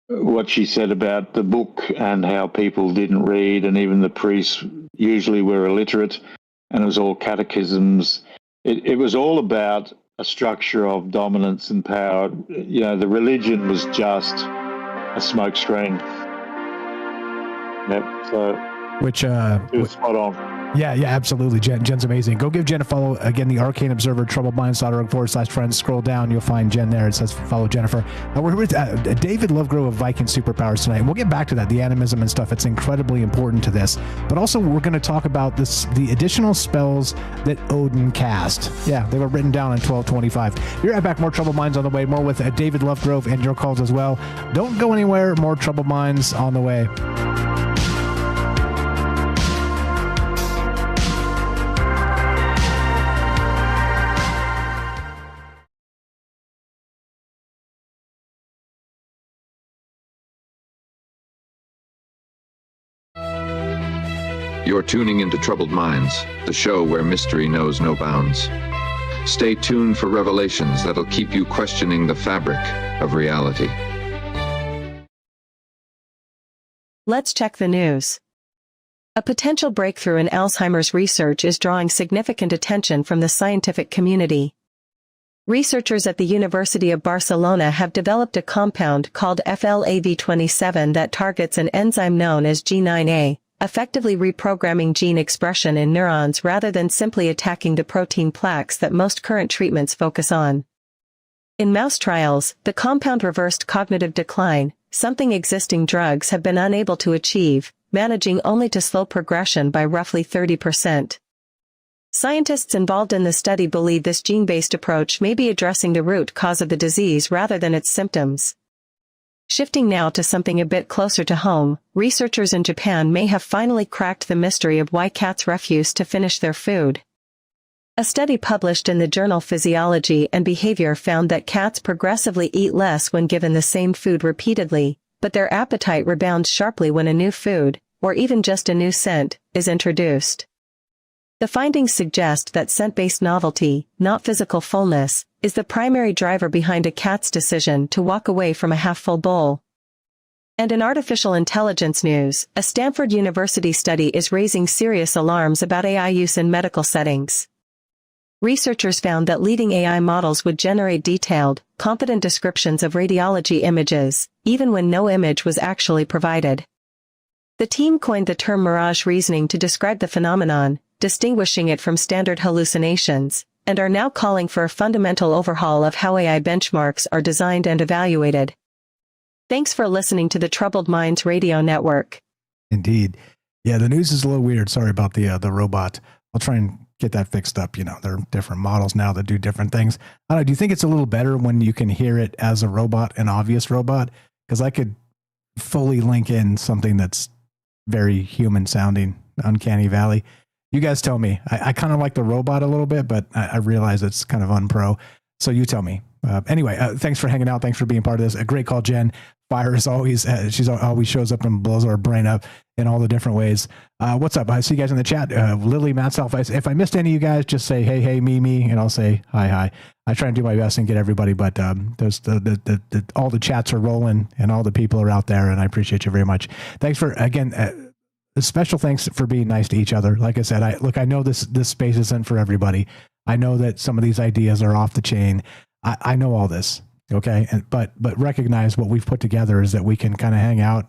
what she said about the book and how people didn't read, and even the priests usually were illiterate, and it was all catechisms. It was all about a structure of dominance and power. The religion was just a smokescreen. Yep. So, which it was spot on. Yeah, absolutely. Jen's amazing. Go give Jen a follow. Again, the Arcane Observer, troubledminds.org/friends. Scroll down. You'll find Jen there. It says follow Jennifer. We're with David Lovegrove of Viking Superpowers tonight. And we'll get back to that, the animism and stuff. It's incredibly important to this. But also, we're going to talk about the additional spells that Odin cast. Yeah, they were written down in 1225. You're right back. More Troubled Minds on the way. More with David Lovegrove and your calls as well. Don't go anywhere. More Troubled Minds on the way. You're tuning into Troubled Minds, the show where mystery knows no bounds. Stay tuned for revelations that'll keep you questioning the fabric of reality. Let's check the news. A potential breakthrough in Alzheimer's research is drawing significant attention from the scientific community. Researchers at the University of Barcelona have developed a compound called FLAV27 that targets an enzyme known as G9A, effectively reprogramming gene expression in neurons rather than simply attacking the protein plaques that most current treatments focus on. In mouse trials, the compound reversed cognitive decline, something existing drugs have been unable to achieve, managing only to slow progression by roughly 30%. Scientists involved in the study believe this gene-based approach may be addressing the root cause of the disease rather than its symptoms. Shifting now to something a bit closer to home, researchers in Japan may have finally cracked the mystery of why cats refuse to finish their food. A study published in the journal Physiology and Behavior found that cats progressively eat less when given the same food repeatedly, but their appetite rebounds sharply when a new food, or even just a new scent, is introduced. The findings suggest that scent-based novelty, not physical fullness, is the primary driver behind a cat's decision to walk away from a half-full bowl. And in artificial intelligence news, a Stanford University study is raising serious alarms about AI use in medical settings. Researchers found that leading AI models would generate detailed, confident descriptions of radiology images, even when no image was actually provided. The team coined the term mirage reasoning to describe the phenomenon, distinguishing it from standard hallucinations, and are now calling for a fundamental overhaul of how AI benchmarks are designed and evaluated. Thanks for listening to the Troubled Minds Radio Network. Indeed. Yeah, the news is a little weird. Sorry about the robot. I'll try and get that fixed up. There are different models now that do different things. I don't know, do you think it's a little better when you can hear it as a robot, an obvious robot? Because I could fully link in something that's very human sounding, Uncanny Valley. You guys tell me. I kind of like the robot a little bit, but I realize it's kind of unpro. So you tell me. Anyway, thanks for hanging out. Thanks for being part of this. A great call, Jen. Fire is always, she's always shows up and blows our brain up in all the different ways. What's up? I see you guys in the chat. Lily, Matt Self. If I missed any of you guys, just say, hey, me, and I'll say hi. I try and do my best and get everybody, but there's all the chats are rolling and all the people are out there, and I appreciate you very much. Thanks for, again, special thanks for being nice to each other. Like I said, I know this space isn't for everybody. I know that some of these ideas are off the chain. I know all this. Okay. But recognize what we've put together is that we can kind of hang out,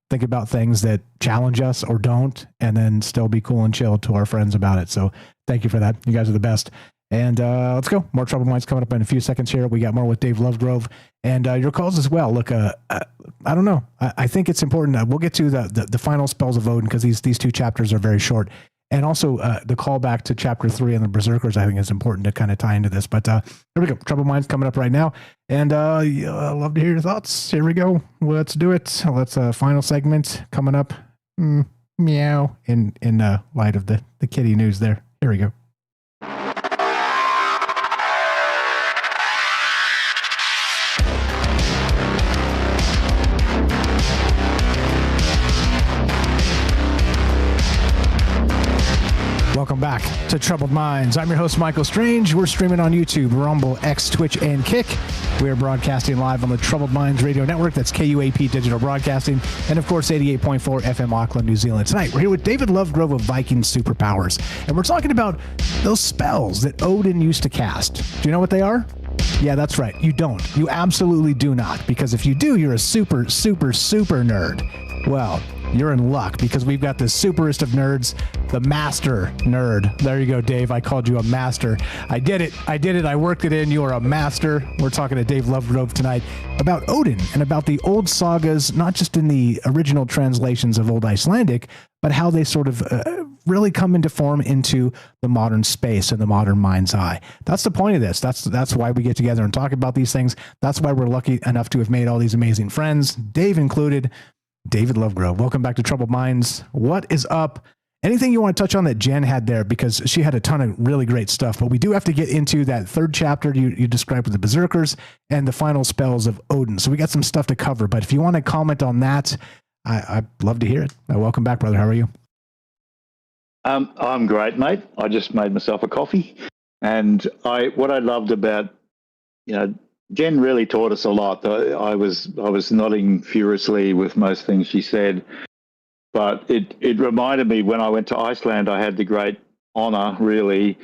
think about things that challenge us or don't, and then still be cool and chill to our friends about it. So thank you for that. You guys are the best. And let's go. More Troubled Minds coming up in a few seconds here. We got more with Dave Lovegrove and your calls as well. Look, I don't know. I think it's important. We'll get to the final spells of Odin because these two chapters are very short. And also the callback to chapter 3 on the Berserkers, I think is important to kind of tie into this. But here we go. Troubled Minds coming up right now. And I'd love to hear your thoughts. Here we go. Let's do it. Let's final segment coming up. Meow. In light of the kitty news there. Here we go. Welcome back to Troubled Minds. I'm your host, Michael Strange. We're streaming on YouTube, Rumble, X, Twitch, and Kick. We are broadcasting live on the Troubled Minds Radio Network. That's KUAP Digital Broadcasting. And, of course, 88.4 FM Auckland, New Zealand. Tonight, we're here with David Lovegrove of Viking Superpowers. And we're talking about those spells that Odin used to cast. Do you know what they are? Yeah, that's right. You don't. You absolutely do not. Because if you do, you're a super, super, super nerd. Well, you're in luck because we've got the superest of nerds, the master nerd. There you go, Dave. I called you a master. I did it. I worked it in. You are a master. We're talking to Dave Lovegrove tonight about Odin and about the old sagas, not just in the original translations of Old Icelandic, but how they sort of really come into form into the modern space and the modern mind's eye. That's the point of this. That's why we get together and talk about these things. That's why we're lucky enough to have made all these amazing friends, Dave included. David Lovegrove, welcome back to Troubled Minds. What is up? Anything you want to touch on that Jen had there, because she had a ton of really great stuff, but we do have to get into that third chapter you described with the Berserkers and the final spells of Odin. So we got some stuff to cover, but if you want to comment on that, I'd love to hear it. Welcome back, brother. How are you? I'm great, mate. I just made myself a coffee, and what I loved about, Jen really taught us a lot. I was nodding furiously with most things she said, but it reminded me when I went to Iceland, I had the great honor, really,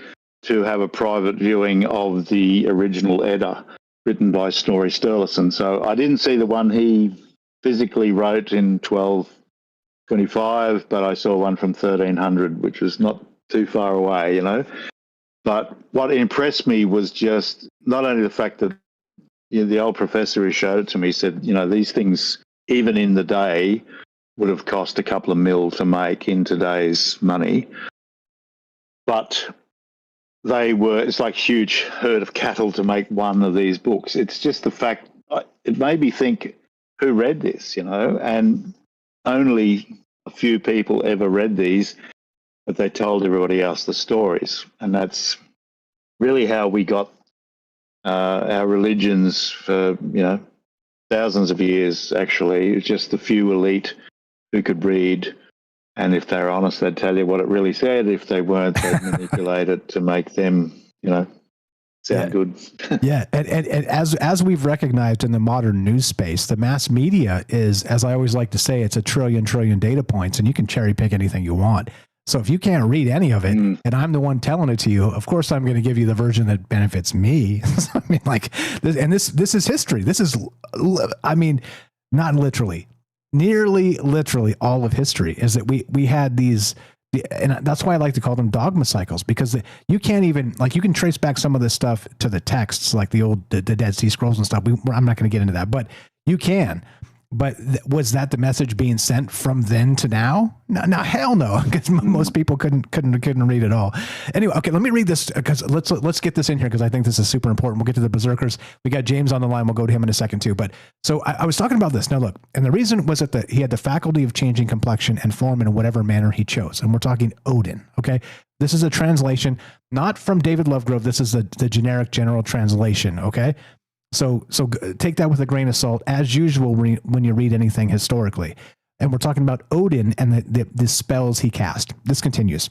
to have a private viewing of the original Edda written by Snorri Sturluson. So I didn't see the one he physically wrote in 1225, but I saw one from 1300, which was not too far away, But what impressed me was just not only the fact that the old professor who showed it to me said, these things, even in the day, would have cost a couple of mil to make in today's money. But it's like a huge herd of cattle to make one of these books. It's just the fact, it made me think, who read this, and only a few people ever read these, but they told everybody else the stories. And that's really how we got our religions for thousands of years. Actually, it was just the few elite who could read, and if they were honest, they'd tell you what it really said. If they weren't, they'd manipulate it to make them sound good. Yeah, and as we've recognized in the modern news space, the mass media is, as I always like to say, it's a trillion data points, and you can cherry pick anything you want. So if you can't read any of it, and I'm the one telling it to you, of course I'm going to give you the version that benefits me. I mean, this is history. This is, not literally, nearly literally all of history is that we had these, and that's why I like to call them dogma cycles, because you can't even, you can trace back some of this stuff to the texts, like the Dead Sea Scrolls and stuff. I'm not going to get into that, but you can. But was that the message being sent from then to now? No, hell no, because most people couldn't read it all. Anyway, okay, let me read this because let's get this in here because I think this is super important. We'll get to the Berserkers. We got James on the line. We'll go to him in a second too. But so I was talking about this. Now look, and the reason was that he had the faculty of changing complexion and form in whatever manner he chose. And we're talking Odin. Okay, this is a translation not from David Lovegrove. This is the generic general translation. Okay. So take that with a grain of salt, as usual, when you read anything historically. And we're talking about Odin and the spells he cast. This continues.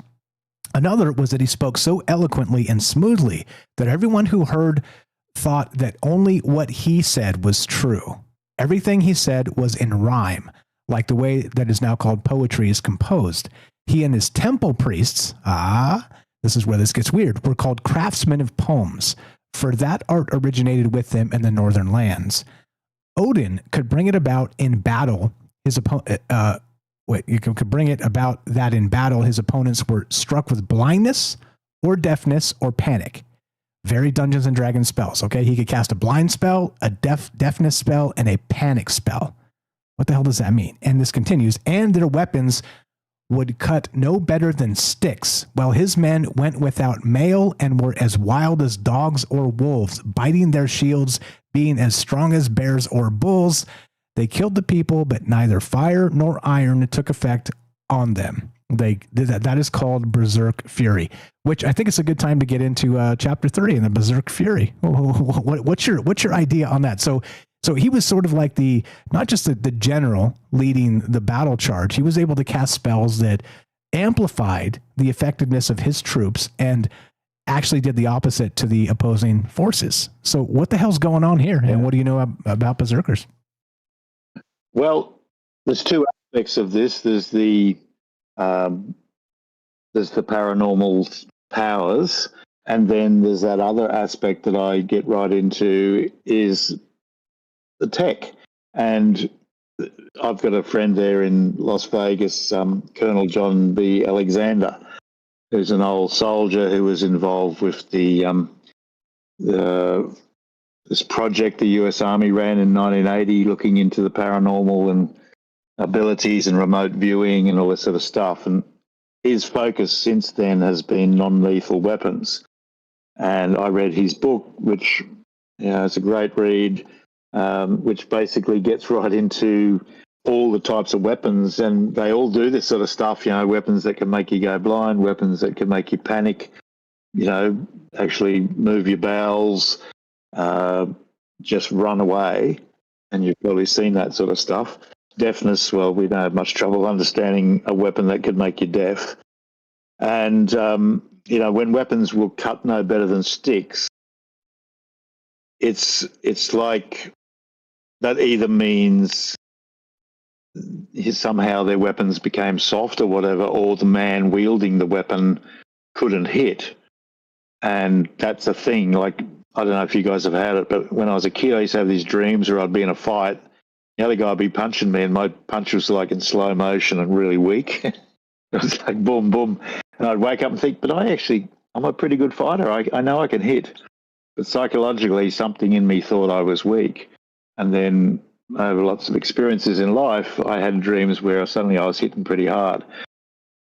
Another was that he spoke so eloquently and smoothly that everyone who heard thought that only what he said was true. Everything he said was in rhyme, like the way that is now called poetry is composed. He and his temple priests, this is where this gets weird, were called craftsmen of poems. For that art originated with them in the northern lands. Odin could bring it about in battle. His opponent, could bring it about that in battle his opponents were struck with blindness, or deafness, or panic. Very Dungeons and Dragons spells. Okay, he could cast a blind spell, a deafness spell, and a panic spell. What the hell does that mean? And this continues. And their weapons would cut no better than sticks, while his men went without mail and were as wild as dogs or wolves, biting their shields, being as strong as bears or bulls. They killed the people, but neither fire nor iron took effect on them. That is called Berserk Fury, which I think it's a good time to get into chapter 3 in the Berserk Fury. What's your idea on that? So he was sort of like not just the general leading the battle charge. He was able to cast spells that amplified the effectiveness of his troops and actually did the opposite to the opposing forces. So what the hell's going on here? And what do you know about Berserkers? Well, there's two aspects of this. There's the paranormal powers, and then there's that other aspect that I get right into is the tech. And I've got a friend there in Las Vegas, Colonel John B. Alexander, who's an old soldier who was involved with this project the U.S. Army ran in 1980, looking into the paranormal and abilities and remote viewing and all this sort of stuff. And his focus since then has been non-lethal weapons. And I read his book, which it's a great read, which basically gets right into all the types of weapons, and they all do this sort of stuff, weapons that can make you go blind, weapons that can make you panic, actually move your bowels, just run away. And you've probably seen that sort of stuff. Deafness, well, we don't have much trouble understanding a weapon that could make you deaf. And, when weapons will cut no better than sticks, it's like that either means somehow their weapons became soft or whatever, or the man wielding the weapon couldn't hit. And that's a thing. Like, I don't know if you guys have had it, but when I was a kid, I used to have these dreams where I'd be in a fight. The other guy would be punching me, and my punch was like in slow motion and really weak. It was like boom, boom. And I'd wake up and think, but I'm a pretty good fighter. I know I can hit. But psychologically, something in me thought I was weak. And then over lots of experiences in life, I had dreams where suddenly I was hitting pretty hard.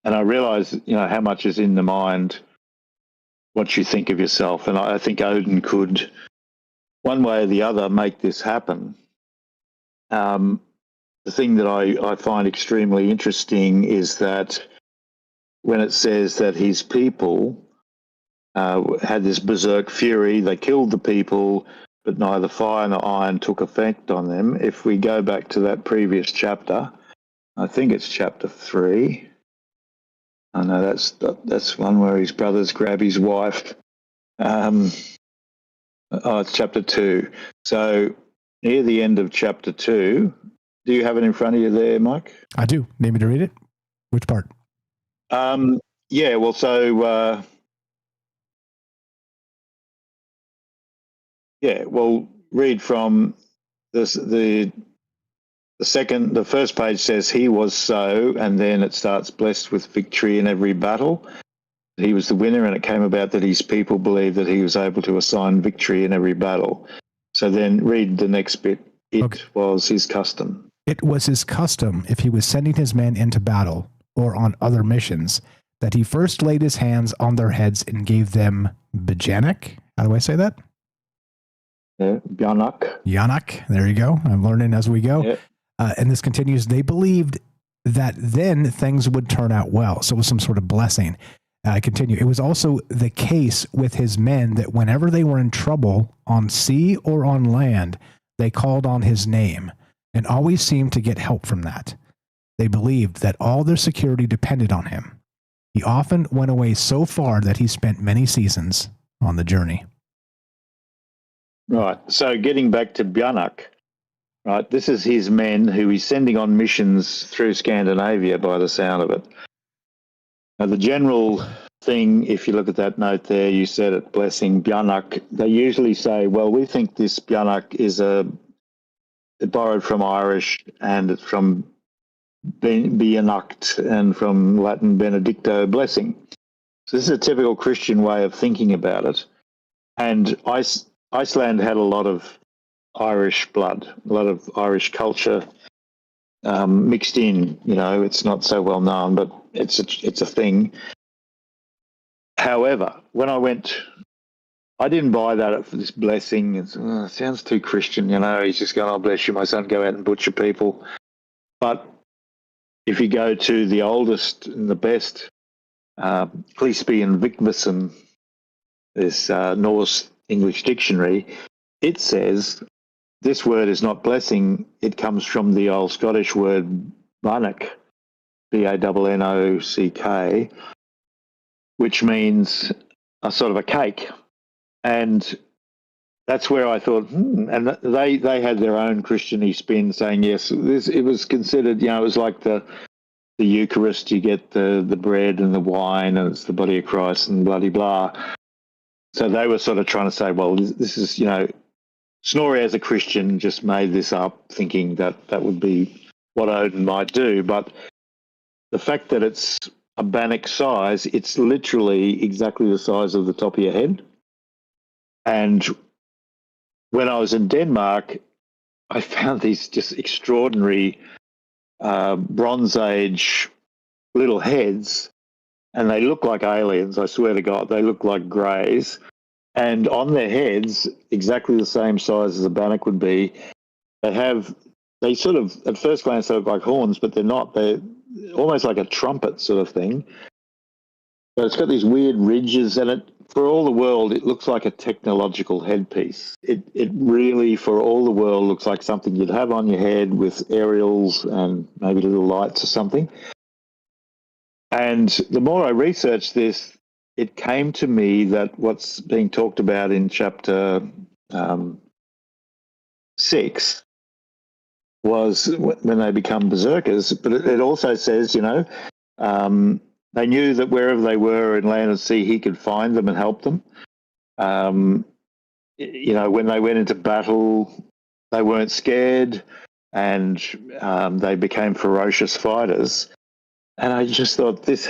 And I realized, how much is in the mind, what you think of yourself. And I think Odin could, one way or the other, make this happen. The thing that I find extremely interesting is that when it says that his people had this berserk fury, they killed the people, but neither fire nor iron took effect on them. If we go back to that previous chapter, I think it's chapter 3. I know that's one where his brothers grab his wife. It's chapter 2. So near the end of chapter 2, do you have it in front of you there, Mike? I do. Need me to read it? Which part? Yeah, well, so... read from this. The first page says he was so, and then it starts blessed with victory in every battle. He was the winner, and it came about that his people believed that he was able to assign victory in every battle. So then read the next bit. It was his custom. It was his custom, if he was sending his men into battle or on other missions, that he first laid his hands on their heads and gave them Bajanak. How do I say that? Bjanak. Yanak. There you go. I'm learning as we go. Yeah. And this continues. They believed that then things would turn out well. So it was some sort of blessing. Continue. It was also the case with his men that whenever they were in trouble on sea or on land, they called on his name and always seemed to get help from that. They believed that all their security depended on him. He often went away so far that he spent many seasons on the journey. Right. So getting back to Bjanak, right, this is his men who he's sending on missions through Scandinavia by the sound of it. Now, the general thing, if you look at that note there, you said it, blessing Bjanak, they usually say, well, we think this Bjanak is borrowed from Irish and it's from Beanacht and from Latin benedicto, blessing. So this is a typical Christian way of thinking about it. And Iceland had a lot of Irish blood, a lot of Irish culture mixed in. You know, it's not so well known, but it's a thing. However, when I went, I didn't buy that for this blessing. It sounds too Christian, you know. He's just going, "Oh, bless you, my son, go out and butcher people." But if you go to the oldest and the best, Cleasby and Vigvason, this Norse English dictionary, it says this word is not blessing. It comes from the old Scottish word bannock, B-A-N-N-O-C-K, which means a sort of a cake. And that's where I thought, and they had their own Christian-y spin, saying, yes, it was considered, you know, it was like the Eucharist, you get the bread and the wine, and it's the body of Christ and blah. So they were sort of trying to say, well, this is, you know, Snorri as a Christian just made this up thinking that would be what Odin might do. But the fact that it's a bannock size, it's literally exactly the size of the top of your head. And when I was in Denmark, I found these just extraordinary Bronze Age little heads, and they look like aliens, I swear to God. They look like greys. And on their heads, exactly the same size as a bannock would be, they sort of, at first glance, they look like horns, but they're not. They're almost like a trumpet sort of thing. But it's got these weird ridges, and for all the world, it looks like a technological headpiece. It really, for all the world, looks like something you'd have on your head with aerials and maybe little lights or something. And the more I researched this, it came to me that what's being talked about in chapter 6 was when they become berserkers. But it also says, you know, they knew that wherever they were in land and sea, he could find them and help them. You know, when they went into battle, they weren't scared, and they became ferocious fighters. And I just thought, this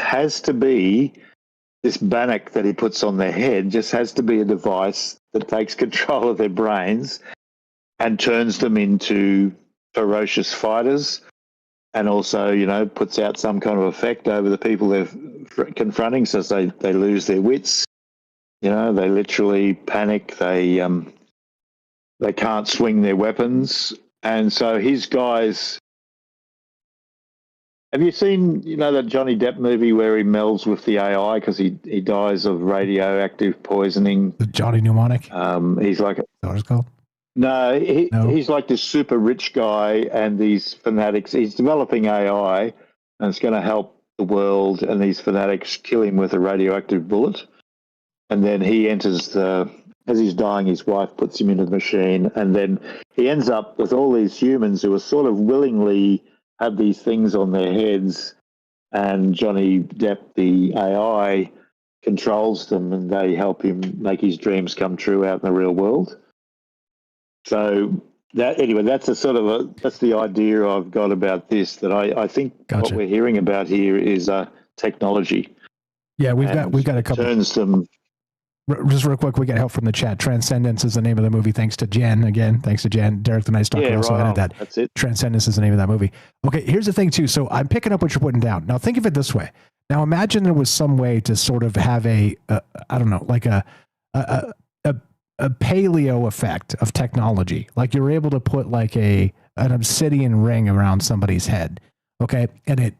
bannock that he puts on their head just has to be a device that takes control of their brains and turns them into ferocious fighters, and also, you know, puts out some kind of effect over the people they're confronting, so they lose their wits. You know, they literally panic. They can't swing their weapons. And so his guys... Have you seen, you know, that Johnny Depp movie where he melds with the AI because he dies of radioactive poisoning? The Johnny Mnemonic? He's like... Is that what it's called? No, he's like this super rich guy, and these fanatics, he's developing AI, and it's going to help the world, and these fanatics kill him with a radioactive bullet. And then he enters as he's dying, his wife puts him into the machine, and then he ends up with all these humans who are sort of willingly have these things on their heads, and Johnny Depp, the AI, controls them, and they help him make his dreams come true out in the real world. So that's the idea I've got about this, that I think what we're hearing about here is technology. Yeah, we've got a couple. Turns them. Just real quick, we got help from the chat. Transcendence is the name of the movie. Thanks to Jen. Again, thanks to Jen. Derek the Night Stalker also added that. That's it. Transcendence is the name of that movie. Okay, here's the thing too. So I'm picking up what you're putting down. Now think of it this way. Now imagine there was some way to sort of have I don't know, like a paleo effect of technology. Like you're able to put like an obsidian ring around somebody's head. Okay, and it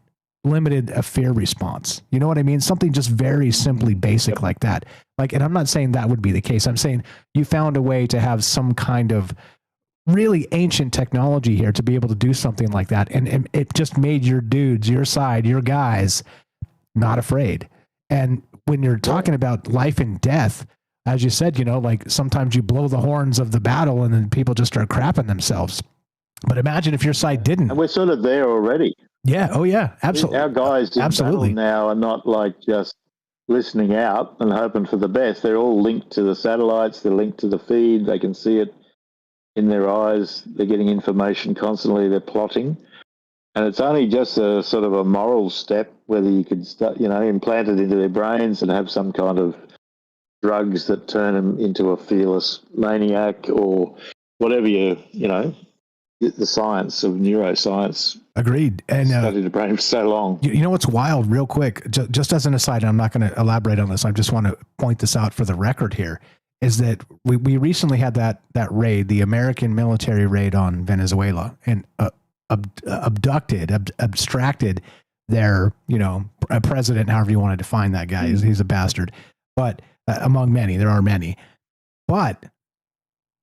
limited a fear response. You know what I mean? Something just very simply basic like that. Like, and I'm not saying that would be the case. I'm saying you found a way to have some kind of really ancient technology here to be able to do something like that. And it just made your dudes, your side, your guys not afraid. And when you're talking about life and death, as you said, you know, like sometimes you blow the horns of the battle and then people just start crapping themselves. But imagine if your side didn't. And we're sort of there already. Yeah. Oh, yeah. Absolutely. Our guys in battle now are not like just listening out and hoping for the best. They're all linked to the satellites. They're linked to the feed. They can see it in their eyes. They're getting information constantly. They're plotting. And it's only just a sort of a moral step whether you could start, you know, implant it into their brains and have some kind of drugs that turn them into a fearless maniac or whatever you know, the science of neuroscience. Agreed. And studied the brain for so long. You know what's wild, real quick, just as an aside, and I'm not going to elaborate on this. I just want to point this out for the record here, is that we recently had that raid, the American military raid on Venezuela, and abstracted their, you know, a president, however you want to define that guy. He's a bastard. But among many, there are many. But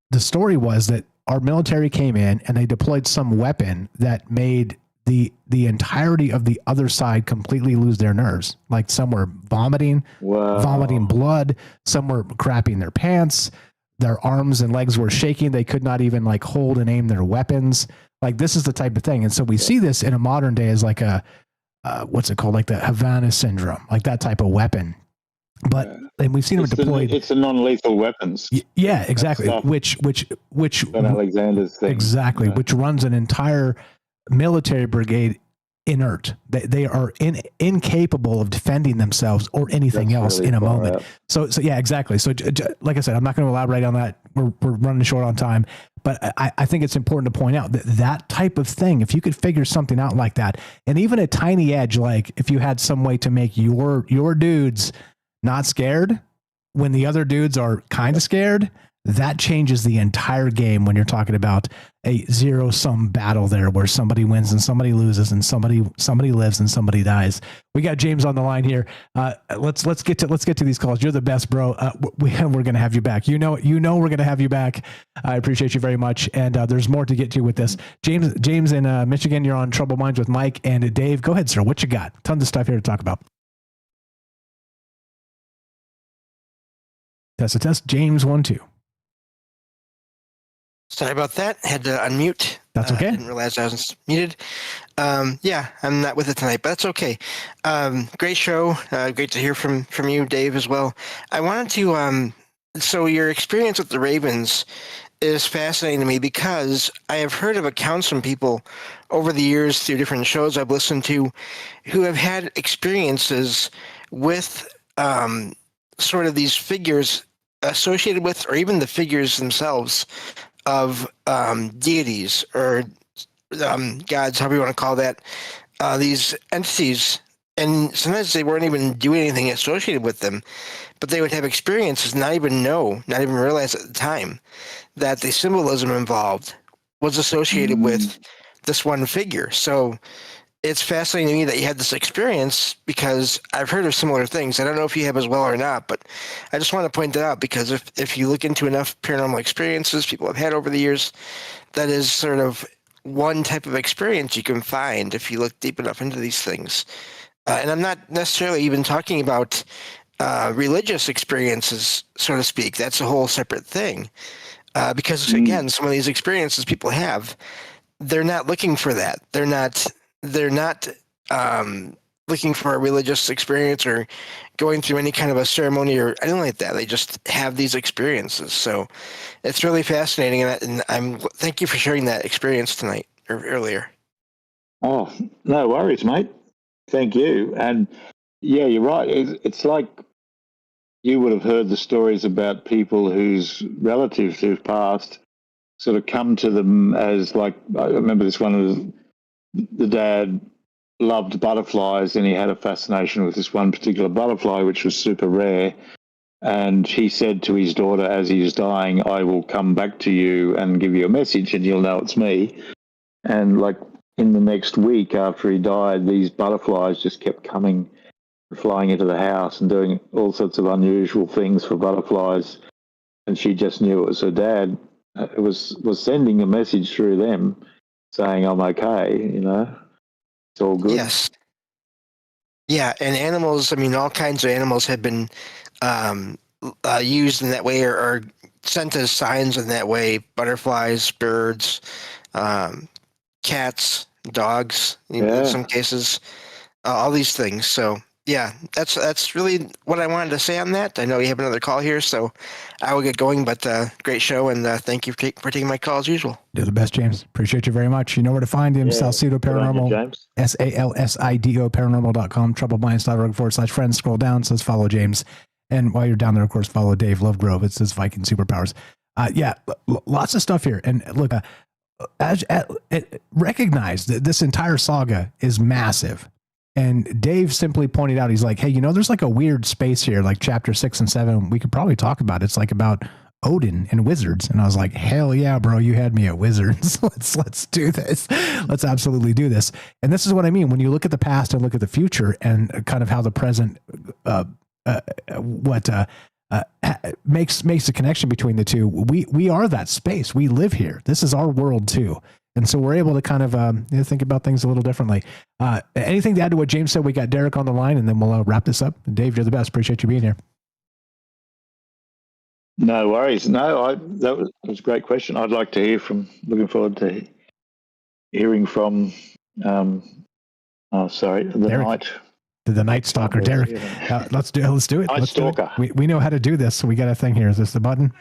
the story was that our military came in and they deployed some weapon that made the entirety of the other side completely lose their nerves. Like some were vomiting blood, some were crapping their pants, their arms and legs were shaking. They could not even like hold and aim their weapons. Like this is the type of thing. And so we see this in a modern day as like a, what's it called? Like the Havana syndrome, like that type of weapon. But and we've seen them deployed. It's the non-lethal weapons. Yeah, exactly. Which Alexander's thing. Exactly. Yeah. Which runs an entire military brigade inert. They are incapable of defending themselves or anything else really in a moment. Out. So yeah, exactly. So like I said, I'm not going to elaborate on that. We're running short on time, but I think it's important to point out that type of thing, if you could figure something out like that, and even a tiny edge, like if you had some way to make your dudes not scared when the other dudes are kind of scared, that changes the entire game when you're talking about a zero-sum battle there where somebody wins and somebody loses and somebody lives and somebody dies. We got James on the line here. Let's get to these calls. You're the best, bro. We're going to have you back. You know we're going to have you back. I appreciate you very much. And there's more to get to with this. James in Michigan, you're on Troubled Minds with Mike and Dave. Go ahead, sir. What you got? Tons of stuff here to talk about. Test. James 1-2. Sorry about that. Had to unmute. That's okay. Didn't realize I was muted. Yeah, I'm not with it tonight, but that's okay. Great show. Great to hear from you, Dave, as well. I wanted to. So your experience with the Ravens is fascinating to me because I have heard of accounts from people over the years through different shows I've listened to who have had experiences with sort of these figures associated with, or even the figures themselves of deities or gods, however you want to call that, these entities. And sometimes they weren't even doing anything associated with them, but they would have experiences, not even realize at the time that the symbolism involved was associated with this one figure. So it's fascinating to me that you had this experience because I've heard of similar things. I don't know if you have as well or not, but I just want to point that out because if you look into enough paranormal experiences people have had over the years, that is sort of one type of experience you can find if you look deep enough into these things. And I'm not necessarily even talking about religious experiences, so to speak. That's a whole separate thing. Because, again, some of these experiences people have, they're not looking for that. They're not looking for a religious experience or going through any kind of a ceremony or anything like that. They just have these experiences. So it's really fascinating, and thank you for sharing that experience tonight or earlier. Oh, no worries, mate. Thank you. And yeah, you're right. It's like you would have heard the stories about people whose relatives who've passed sort of come to them as like, I remember this one was the dad loved butterflies and he had a fascination with this one particular butterfly, which was super rare. And he said to his daughter as he was dying, I will come back to you and give you a message and you'll know it's me. And like in the next week after he died, these butterflies just kept coming, flying into the house and doing all sorts of unusual things for butterflies. And she just knew it was her dad. It was sending a message through them saying, I'm okay, you know, it's all good. Yes. Yeah, and animals, I mean, all kinds of animals have been used in that way or sent as signs in that way. Butterflies, birds, cats, dogs, in some cases, all these things. So, yeah, that's really what I wanted to say on that. I know you have another call here, so I will get going, but great show, and thank you for taking my call as usual. You're the best, James. Appreciate you very much. You know where to find him, Salsido Paranormal, SALSIDO Paranormal.com, troubledminds.org/friends. Scroll down, says follow James. And while you're down there, of course, follow Dave Lovegrove. It says Viking Superpowers. Lots of stuff here. And look, recognize that this entire saga is massive. And Dave simply pointed out, he's like, hey, there's like a weird space here, like chapter 6 and 7. We could probably talk about it. It's like about Odin and wizards. And I was like, hell yeah, bro, you had me at wizards. Let's do this. Let's absolutely do this. And this is what I mean. When you look at the past and look at the future and kind of how the present, makes a connection between the two. We are that space. We live here. This is our world too. And so we're able to kind of think about things a little differently. Anything to add to what James said? We got Derek on the line, and then we'll wrap this up. Dave, you're the best. Appreciate you being here. No worries. No, that was a great question. I'd like to hear from. Looking forward to hearing from. The Derek. Night. The Night Stalker, Derek. Let's do it. Night Stalker. We know how to do this. So we got a thing here. Is this the button?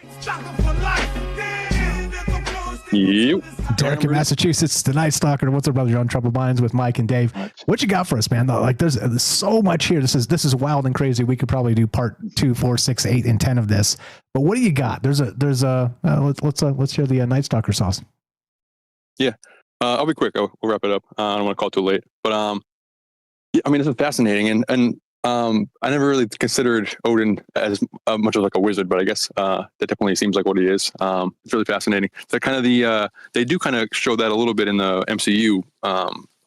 Yep. Derek in Massachusetts, the Night Stalker. What's up, brother? You're on Troubled Minds with Mike and Dave. What you got for us, man? Like, there's so much here. This is wild and crazy. We could probably do part 2, 4, 6, 8, and 10 of this. But what do you got? Let's hear the Night Stalker sauce. Yeah, I'll be quick. We'll wrap it up. I don't want to call too late, but yeah, I mean, this is fascinating, and I never really considered Odin as much of like a wizard, but I guess that definitely seems like what he is. It's really fascinating. They're kind of they do kind of show that a little bit in the MCU,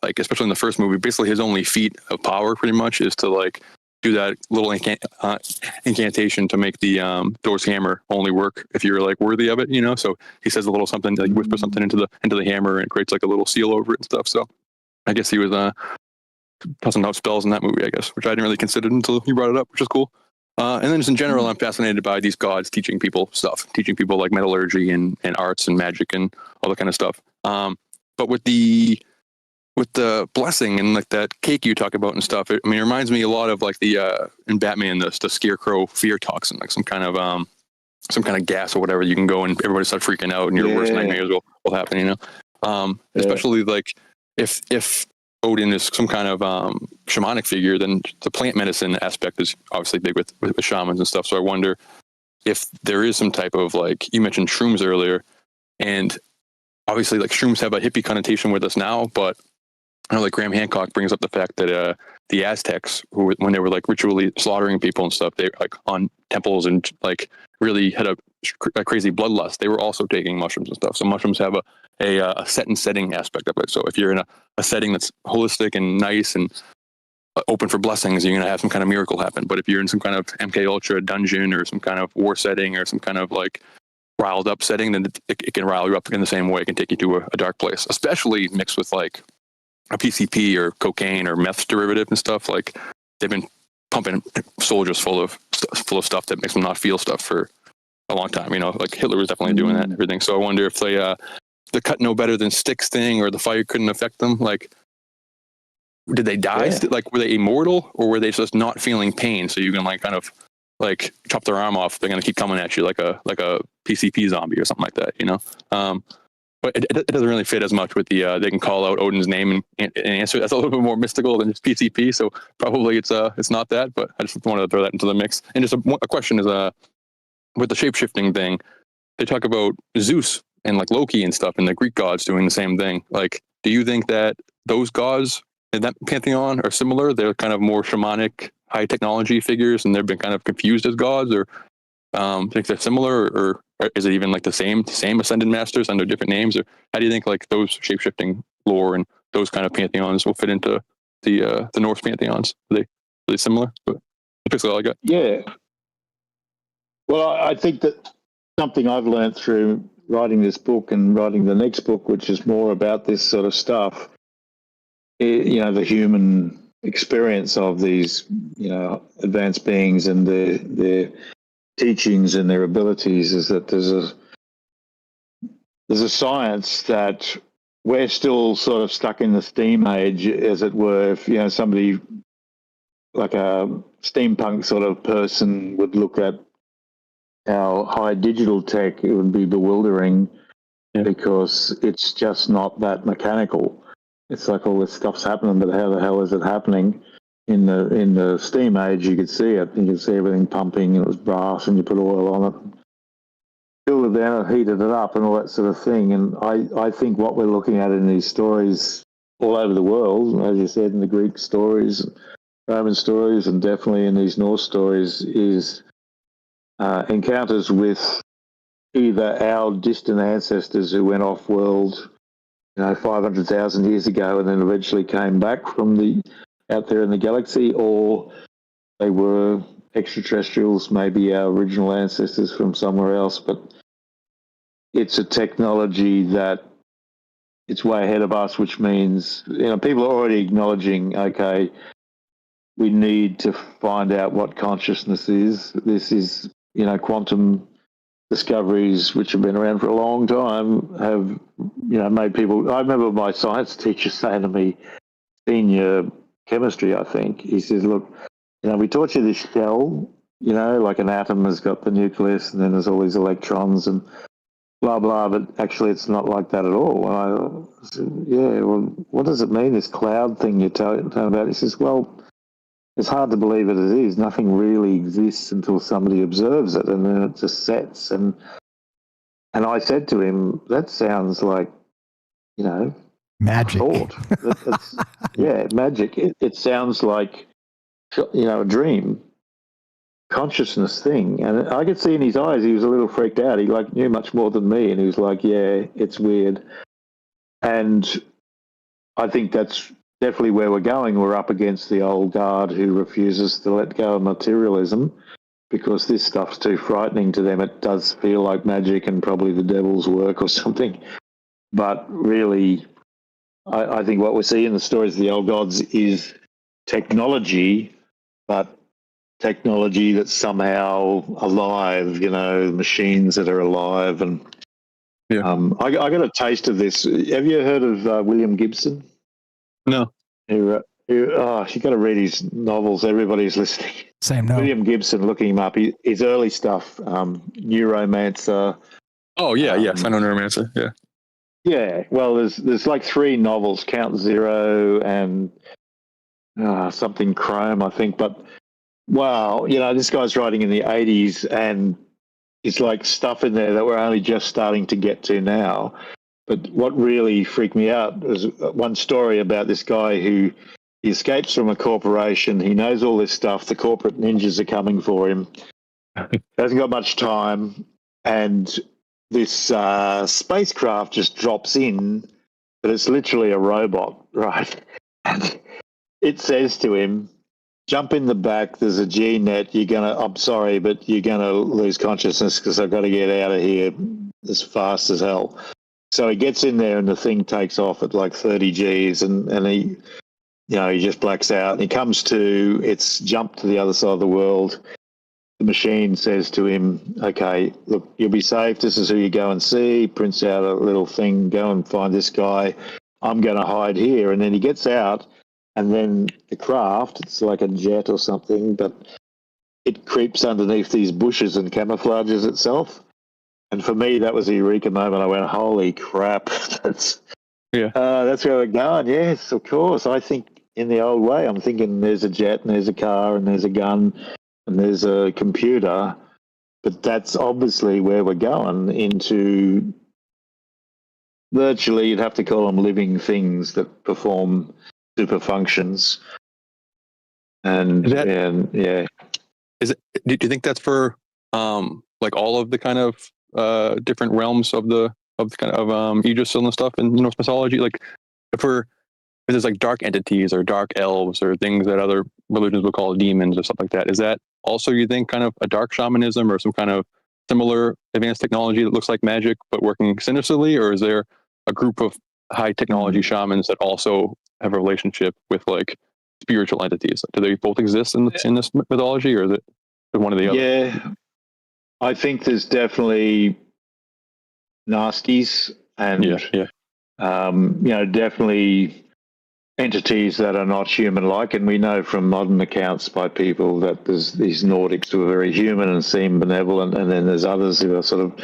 like especially in the first movie. Basically, his only feat of power, pretty much, is to like do that little incantation to make the Thor's hammer only work if you're like worthy of it, So he says a little something, like whispers something into the hammer and creates like a little seal over it and stuff. So I guess he was tossing out spells in that movie, I guess, which I didn't really consider until you brought it up, which is cool. And then just in general, I'm fascinated by these gods teaching people stuff, teaching people like metallurgy and arts and magic and all that kind of stuff. But with the blessing and like that cake you talk about and stuff, it reminds me a lot of like the in Batman, the scarecrow fear toxin, like some kind of gas or whatever. You can go and everybody start freaking out and your worst nightmares will happen, especially like if Odin is some kind of shamanic figure, then the plant medicine aspect is obviously big with shamans and stuff. So I wonder if there is some type of, like, you mentioned shrooms earlier, and obviously like shrooms have a hippie connotation with us now, but I know like Graham Hancock brings up the fact that the Aztecs, who when they were like ritually slaughtering people and stuff, they like on temples and like really had a crazy bloodlust. They were also taking mushrooms and stuff. So mushrooms have a set and setting aspect of it. So if you're in a setting that's holistic and nice and open for blessings, you're going to have some kind of miracle happen. But if you're in some kind of MK Ultra dungeon or some kind of war setting or some kind of like riled up setting, then it can rile you up in the same way. It can take you to a dark place, especially mixed with like a PCP or cocaine or meth derivative and stuff. Like they've been pumping soldiers full of stuff that makes them not feel stuff for a long time. Like Hitler was definitely doing that and everything. So I wonder if the cut no better than sticks thing or the fire couldn't affect them. Like, did they die? Yeah. Like, were they immortal or were they just not feeling pain? So you can like kind of like chop their arm off. They're going to keep coming at you like a PCP zombie or something like that, but it doesn't really fit as much with the they can call out Odin's name and answer. That's a little bit more mystical than just PCP. So probably it's not that. But I just wanted to throw that into the mix. And just a question is with the shape-shifting thing, they talk about Zeus and like Loki and stuff, and the Greek gods doing the same thing. Like, do you think that those gods in that pantheon are similar? They're kind of more shamanic, high technology figures, and they've been kind of confused as gods, or think they're similar, or is it even like the same ascended masters under different names? Or how do you think like those shape-shifting lore and those kind of pantheons will fit into the Norse pantheons? Are they similar? But that's all I got. Yeah. Well, I think that something I've learned through writing this book and writing the next book, which is more about this sort of stuff, the human experience of these, advanced beings and their teachings and their abilities, is that there's a science that we're still sort of stuck in the steam age, as it were. If, somebody like a steampunk sort of person would look at our high digital tech, it would be bewildering because it's just not that mechanical. It's like all this stuff's happening, but how the hell is it happening? In the steam age, you could see it. You could see everything pumping, and it was brass, and you put oil on it, filled it down, and heated it up, and all that sort of thing. And I think what we're looking at in these stories all over the world, as you said, in the Greek stories, Roman stories, and definitely in these Norse stories, is encounters with either our distant ancestors who went off world, 500,000 years ago, and then eventually came back from out there in the galaxy, or they were extraterrestrials, maybe our original ancestors from somewhere else. But it's a technology that it's way ahead of us, which means people are already acknowledging, okay, we need to find out what consciousness is. This is quantum discoveries, which have been around for a long time, have made people. I remember my science teacher saying to me, senior chemistry, I think, he says, look, we taught you this shell, like an atom has got the nucleus and then there's all these electrons and blah blah, but actually it's not like that at all. And I said, yeah, well, what does it mean, this cloud thing you're talking about? He says, well, it's hard to believe it is. Nothing really exists until somebody observes it, and then it just sets. And I said to him, that sounds like, magic. Thought. Yeah, magic. It sounds like, a dream, consciousness thing. And I could see in his eyes, he was a little freaked out. He knew much more than me, and he was like, yeah, it's weird. And I think that's definitely where we're going. We're up against the old guard who refuses to let go of materialism because this stuff's too frightening to them. It does feel like magic and probably the devil's work or something. But really, I think what we see in the stories of the old gods is technology, but technology that's somehow alive, machines that are alive. And I got a taste of this. Have you heard of William Gibson? No. You got to read his novels. Everybody's listening. Same note. William Gibson, looking him up, his early stuff, Neuromancer. Oh, yeah, yes, I know Neuromancer, yeah. Yeah, well, there's like 3 novels, Count Zero and something Chrome, I think. But, wow, this guy's writing in the 80s, and it's like stuff in there that we're only just starting to get to now. But what really freaked me out was one story about this guy who he escapes from a corporation. He knows all this stuff. The corporate ninjas are coming for him. Hasn't got much time. And this spacecraft just drops in, but it's literally a robot, right? And it says to him, jump in the back. There's a G-net. I'm sorry, but you're going to lose consciousness because I've got to get out of here as fast as hell. So he gets in there and the thing takes off at like 30 Gs and he, he just blacks out. And he comes to, it's jumped to the other side of the world. The machine says to him, okay, look, you'll be safe. This is who you go and see. Prints out a little thing, go and find this guy. I'm going to hide here. And then he gets out, and then the craft, it's like a jet or something, but it creeps underneath these bushes and camouflages itself. And for me, that was a eureka moment. I went, holy crap, that's where we're going. Yes, of course. I think in the old way, I'm thinking there's a jet and there's a car and there's a gun and there's a computer, but that's obviously where we're going into virtually, you'd have to call them living things that perform super functions. And yeah. Is it? Do you think that's for like all of the kind of different realms of the kind of Yggdrasil and stuff in Norse mythology? Like if there's like dark entities or dark elves or things that other religions would call demons or stuff like that, is that also, you think, kind of a dark shamanism or some kind of similar advanced technology that looks like magic but working sinisterly? Or is there a group of high technology shamans that also have a relationship with like spiritual entities? Do they both exist in this mythology, or is it one or the other? Yeah, I think there's definitely nasties and definitely entities that are not human-like, and we know from modern accounts by people that there's these Nordics who are very human and seem benevolent, and then there's others who are sort of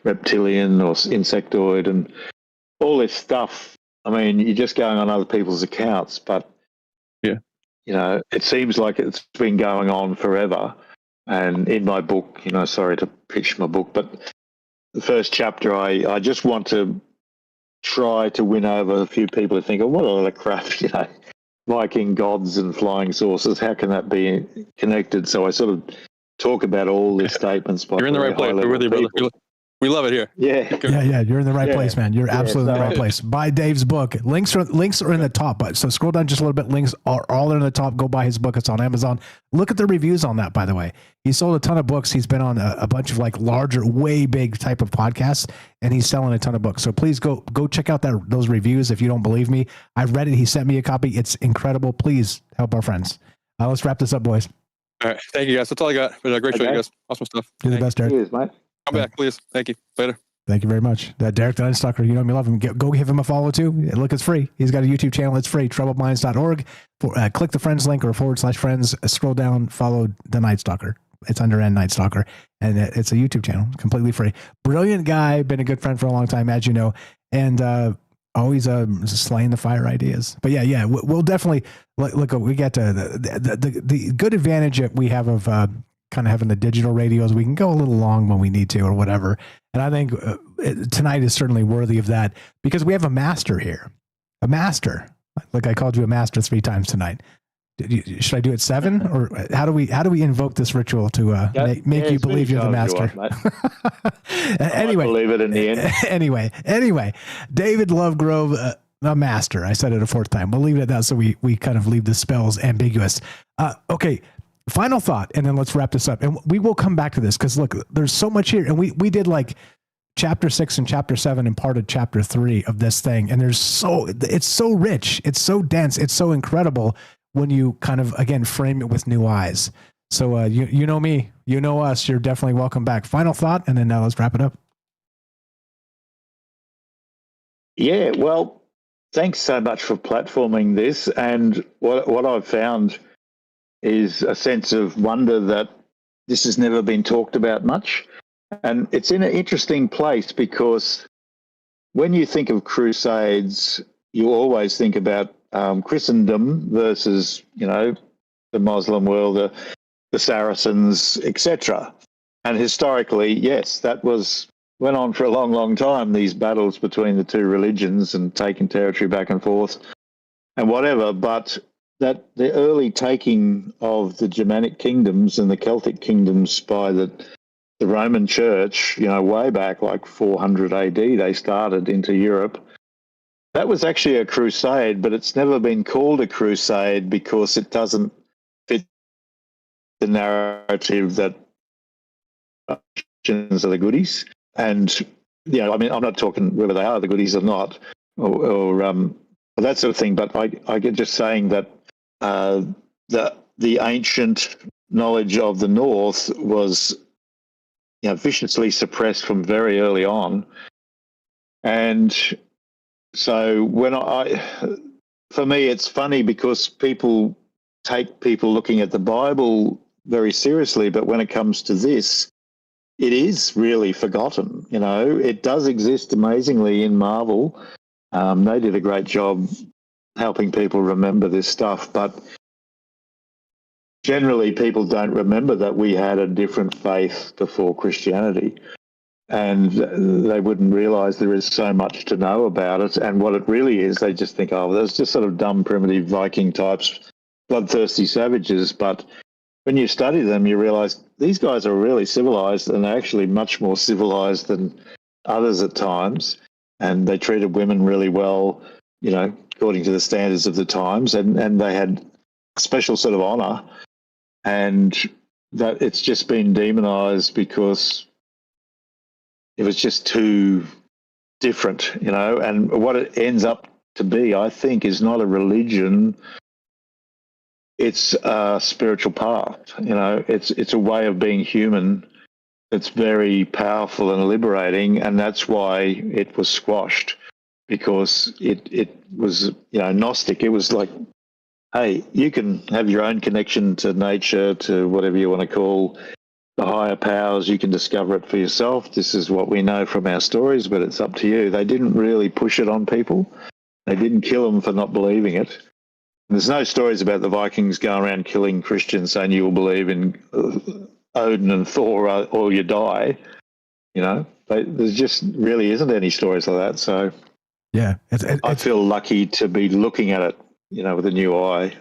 reptilian or insectoid and all this stuff. I mean, you're just going on other people's accounts, but it seems like it's been going on forever. And in my book, sorry to pitch my book, but the first chapter, I just want to try to win over a few people who think, oh, what a lot of crap, Viking gods and flying saucers, how can that be connected? So I sort of talk about all these statements. You're in the right place. We're with you, brother. We love it here. Yeah. Yeah. You're in the right place, man. You're absolutely in the right place. Buy Dave's book. Links are in the top, but so scroll down just a little bit. Links are all in the top. Go buy his book. It's on Amazon. Look at the reviews on that, by the way. He sold a ton of books. He's been on a bunch of like larger, way big type of podcasts, and he's selling a ton of books. So please go check out those reviews if you don't believe me. I've read it. He sent me a copy. It's incredible. Please help our friends. Let's wrap this up, boys. All right. Thank you, guys. That's all I got. But great show, you guys. Awesome stuff. You're the best, Derek. Cheers, mate. Come back, please. Thank you. Later. Thank you very much. Derek the Night Stalker, you know me, love him. Go give him a follow too. Look, it's free. He's got a YouTube channel. It's free. troubledminds.org. Click the friends link or /friends. Scroll down, follow the Night Stalker. It's under N Night Stalker, and it's a YouTube channel, completely free. Brilliant guy, been a good friend for a long time, as you know, and always slaying the fire ideas. But yeah, we'll definitely look. We get to the good advantage that we have of kind of having the digital radios. We can go a little long when we need to, or whatever. And I think tonight is certainly worthy of that because we have a master here, a master. Like I called you a master 3 times tonight. Should I do it 7, or how do we invoke this ritual to make you believe you're the master? Anyway, believe it in the end. Anyway, David Lovegrove, a master. I said it a 4th time. We'll leave it at that, so we kind of leave the spells ambiguous. Okay. Final thought, and then let's wrap this up. And we will come back to this because look, there's so much here, and we did like chapter 6 and chapter 7 and part of chapter 3 of this thing, and it's so rich, it's so dense, it's so incredible when you kind of again frame it with new eyes. So you know me, you know us. You're definitely welcome back. Final thought, and then now let's wrap it up. Yeah, well, thanks so much for platforming this, and what I've found is a sense of wonder that this has never been talked about much. And it's in an interesting place because when you think of crusades, you always think about Christendom versus, the Muslim world, the Saracens, etc. And historically, yes, that went on for a long, long time, these battles between the two religions and taking territory back and forth and whatever. But that the early taking of the Germanic kingdoms and the Celtic kingdoms by the Roman Church, way back like 400 AD, they started into Europe. That was actually a crusade, but it's never been called a crusade because it doesn't fit the narrative that Christians are the goodies. And, I'm not talking whether they are the goodies or not, or that sort of thing, but I get just saying that the ancient knowledge of the North was viciously suppressed from very early on. And so for me, it's funny because people take people looking at the Bible very seriously, but when it comes to this, it is really forgotten. You know, it does exist amazingly in Marvel. They did a great job helping people remember this stuff, but generally people don't remember that we had a different faith before Christianity, and they wouldn't realize there is so much to know about it and what it really is. They just think, oh, there's just sort of dumb, primitive Viking types, bloodthirsty savages. But when you study them, you realize these guys are really civilized, and they're actually much more civilized than others at times. And they treated women really well, you know, according to the standards of the times, and they had a special sort of honor. And that it's just been demonized because it was just too different, you know. And what it ends up to be, I think, is not a religion. It's a spiritual path, you know. It's a way of being human that's very powerful and liberating, and that's why it was squashed, because it was, you know, Gnostic. It was like, hey, you can have your own connection to nature, to whatever you want to call the higher powers. You can discover it for yourself. This is what we know from our stories, but it's up to you. They didn't really push it on people. They didn't kill them for not believing it. And there's no stories about the Vikings going around killing Christians saying you will believe in Odin and Thor or you die. You know, there's just really isn't any stories like that. So yeah, I feel lucky to be looking at it, you know, with a new eye.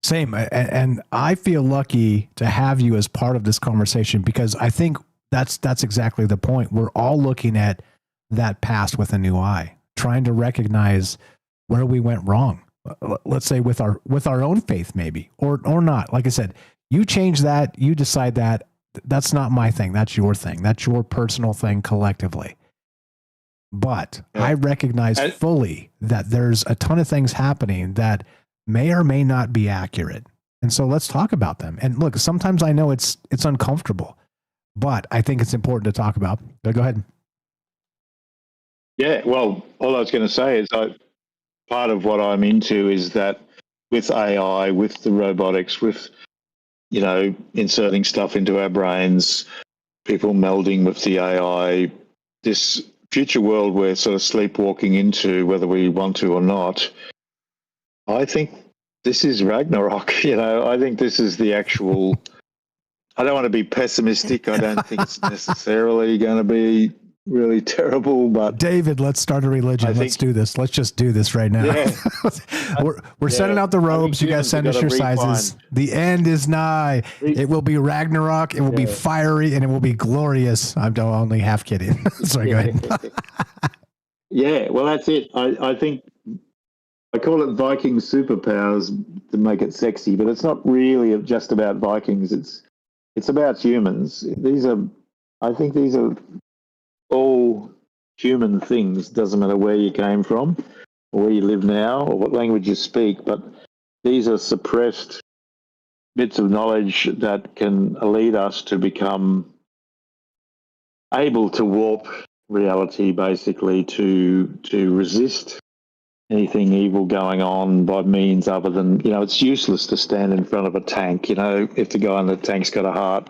Same. And I feel lucky to have you as part of this conversation, because I think that's exactly the point. We're all looking at that past with a new eye, trying to recognize where we went wrong. Let's say with our own faith, maybe, or not. Like I said, you change that, you decide that. That's not my thing. That's your thing. That's your personal thing collectively. But yeah. I recognize fully that there's a ton of things happening that may or may not be accurate. And so let's talk about them. And look, sometimes I know it's uncomfortable, but I think it's important to talk about. Go ahead. Yeah, well, all I was going to say is part of what I'm into is that with AI, with the robotics, with, you know, inserting stuff into our brains, people melding with the AI, this future world we're sort of sleepwalking into, whether we want to or not, I think this is Ragnarok. You know, I think this is the actual, I don't want to be pessimistic. I don't think it's necessarily going to be really terrible, but David, let's start a religion. Let's do this. Let's just do this right now. Yeah. we're sending out the robes. You guys send us your sizes. The end is nigh. It will be Ragnarok. It will be fiery, and it will be glorious. I'm only half kidding. Sorry, go ahead. Yeah, well, that's it. I think I call it Viking superpowers to make it sexy, but it's not really just about Vikings. It's about humans. I think these are all human things. Doesn't matter where you came from or where you live now or what language you speak, but these are suppressed bits of knowledge that can lead us to become able to warp reality, basically to resist anything evil going on by means other than, you know, it's useless to stand in front of a tank. You know, if the guy in the tank's got a heart,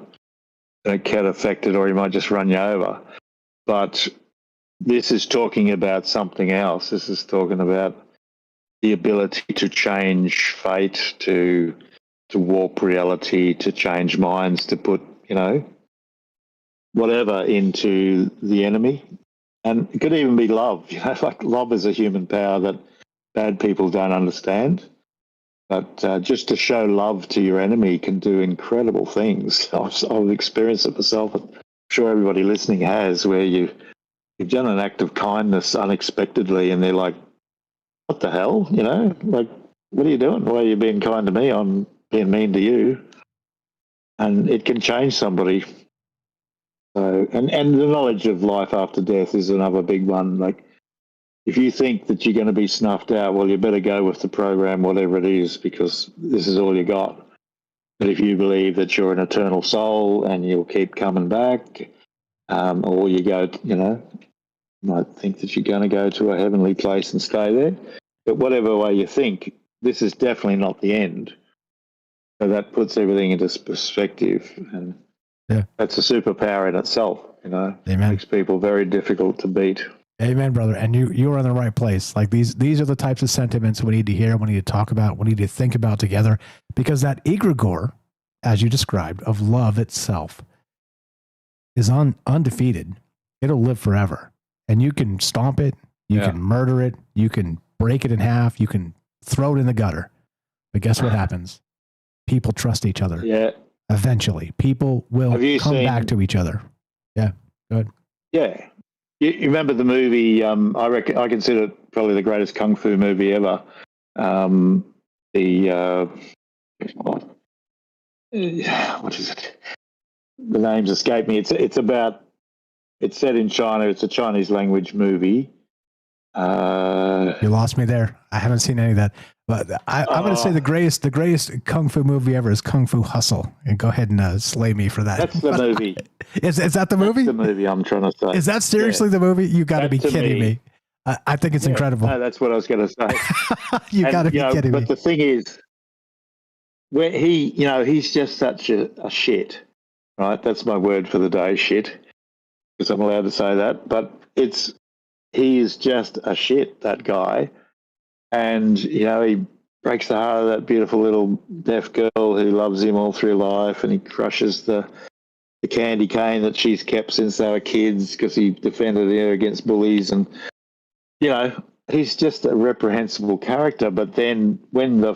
don't get affected, or he might just run you over. But this is talking about something else. This is talking about the ability to change fate, to warp reality, to change minds, to put, you know, whatever into the enemy. And it could even be love. You know, like love is a human power that bad people don't understand. But just to show love to your enemy can do incredible things. I've experienced it myself. I'm sure everybody listening has, where you've done an act of kindness unexpectedly, and they're like, "What the hell?" You know, like, "What are you doing? Why are you being kind to me? I'm being mean to you." And it can change somebody. So, and the knowledge of life after death is another big one. Like, if you think that you're going to be snuffed out, well, you better go with the program, whatever it is, because this is all you got. But if you believe that you're an eternal soul and you'll keep coming back, or you go, you know, you might think that you're going to go to a heavenly place and stay there. But whatever way you think, this is definitely not the end. So that puts everything into perspective. And Yeah. That's a superpower in itself, you know. Amen. Makes people very difficult to beat. Amen, brother. And you're in the right place. Like these are the types of sentiments we need to hear, we need to talk about, we need to think about together, because that egregore, as you described, of love itself is undefeated. It'll live forever. And you can stomp it, you can murder it, you can break it in half, you can throw it in the gutter. But guess what happens? People trust each other. Yeah. Eventually, people will come back to each other. Yeah. Go ahead. Yeah. You remember the movie? I consider it probably the greatest kung fu movie ever. What is it? The names escape me. It's set in China. It's a Chinese language movie. You lost me there. I haven't seen any of that. But I'm going to say the greatest kung fu movie ever is Kung Fu Hustle. And go ahead and slay me for that. That's the movie. Is that the movie? That's the movie I'm trying to say. Is that seriously the movie? You got to be kidding me. I think it's incredible. No, that's what I was going to say. You got to be kidding me. But the thing is, where he's just such a shit, right? That's my word for the day, shit, because I'm allowed to say that. But he is just a shit, that guy. And, he breaks the heart of that beautiful little deaf girl who loves him all through life, and he crushes the candy cane that she's kept since they were kids because he defended her against bullies. And, he's just a reprehensible character. But then when the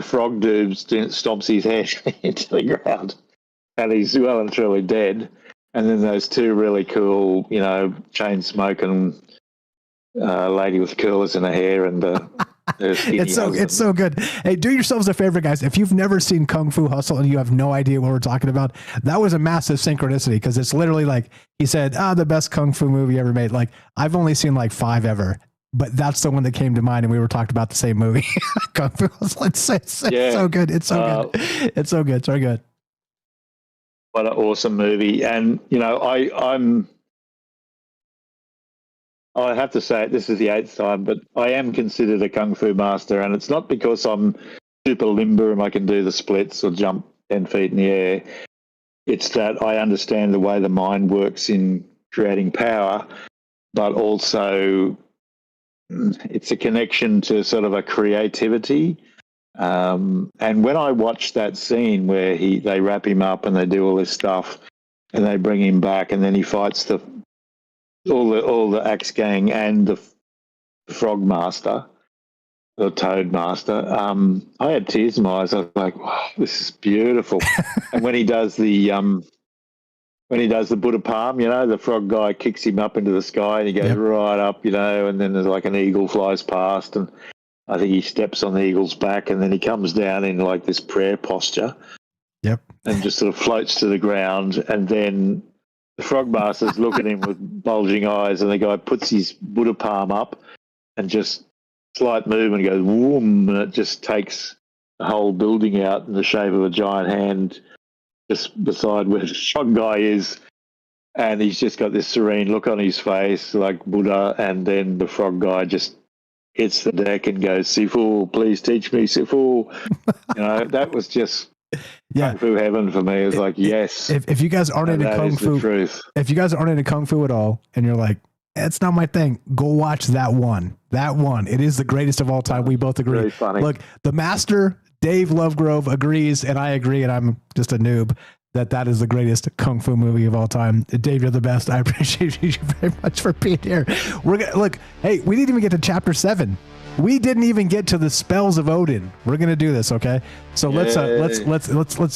frog dude stomps his head into the ground and he's well and truly dead, and then those two really cool, chain smoking lady with curlers in her hair and it's so good. Hey, do yourselves a favor, guys. If you've never seen Kung Fu Hustle and you have no idea what we're talking about, that was a massive synchronicity, because it's literally like he said, the best Kung Fu movie ever made. Like, I've only seen like 5 ever, but that's the one that came to mind, and we were talking about the same movie. Kung Fu Hustle. It's so good. It's so good. It's so good. So good. What an awesome movie. And, I have to say this is the 8th time, but I am considered a Kung Fu master, and it's not because I'm super limber and I can do the splits or jump 10 feet in the air. It's that I understand the way the mind works in creating power, but also it's a connection to sort of a creativity. And when I watch that scene where they wrap him up and they do all this stuff and they bring him back, and then he fights all the axe gang and the frog master, the toad master, I had tears in my eyes. I was like, wow, this is beautiful. And when he does the Buddha palm, the frog guy kicks him up into the sky and he goes right up, and then there's like an eagle flies past, and I think he steps on the eagle's back, and then he comes down in like this prayer posture. Yep. And just sort of floats to the ground, and then the frog masters look at him with bulging eyes, and the guy puts his Buddha palm up and just slight movement goes whoom, and it just takes the whole building out in the shape of a giant hand just beside where the frog guy is. And he's just got this serene look on his face like Buddha, and then the frog guy just hits the deck and goes, Sifu, please teach me, Sifu. That was just Kung Fu heaven for me. It was like, yes. If you guys aren't into Kung Fu, if you guys aren't into Kung Fu at all, and you're like, it's not my thing, go watch that one. That one. It is the greatest of all time. We both agree. Very funny. Look, the master, Dave Lovegrove, agrees, and I agree, and I'm just a noob, that is the greatest Kung Fu movie of all time. Dave, you're the best. I appreciate you very much for being here. We're gonna look. Hey, we didn't even get to chapter 7. We didn't even get to the spells of Odin. We're gonna do this, okay? So let's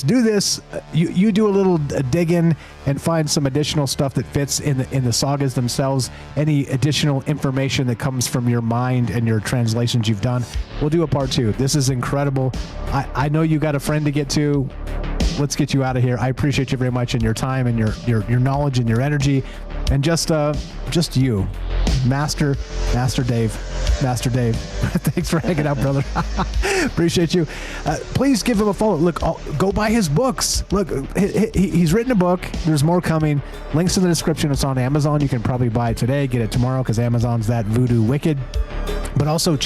do this. You do a little digging and find some additional stuff that fits in the sagas themselves. Any additional information that comes from your mind and your translations you've done. We'll do a part 2. This is incredible. I know you got a friend to get to. Let's get you out of here. I appreciate you very much, and your time and your knowledge and your energy, and just you Master Dave. Thanks for hanging out, brother. Appreciate you. Please give him a follow. Look, go buy his books. Look, he's written a book. There's more coming. Links in the description. It's on Amazon. You can probably buy it today, get it tomorrow, because Amazon's that voodoo wicked. But also,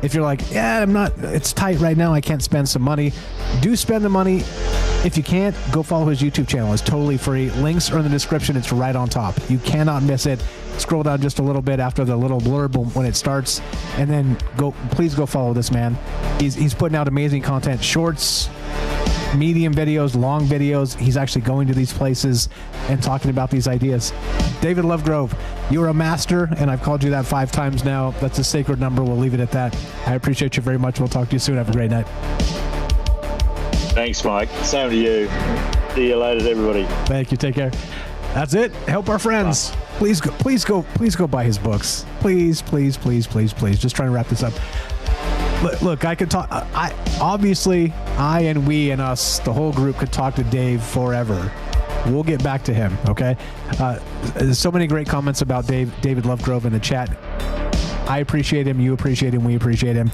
if you're like, yeah, it's tight right now, I can't spend some money, do spend the money. If you can't, go follow his YouTube channel. It's totally free. Links are in the description. It's right on top. You cannot miss it. Scroll down just a little bit after the little blurb when it starts, and then please go follow this man. He's putting out amazing content, shorts, medium videos, long videos. He's actually going to these places and talking about these ideas. David Lovegrove, you're a master, and I've called you that 5 times now. That's a sacred number. We'll leave it at that. I appreciate you very much. We'll talk to you soon. Have a great night. Thanks, Mike. Same to you. See you later, everybody. Thank you. Take care. That's it. Help our friends. Please go buy his books. Please. Just trying to wrap this up. Look, I could talk. I and we and us, the whole group, could talk to Dave forever. We'll get back to him. Okay. There's so many great comments about David Lovegrove in the chat. I appreciate him. You appreciate him. We appreciate him.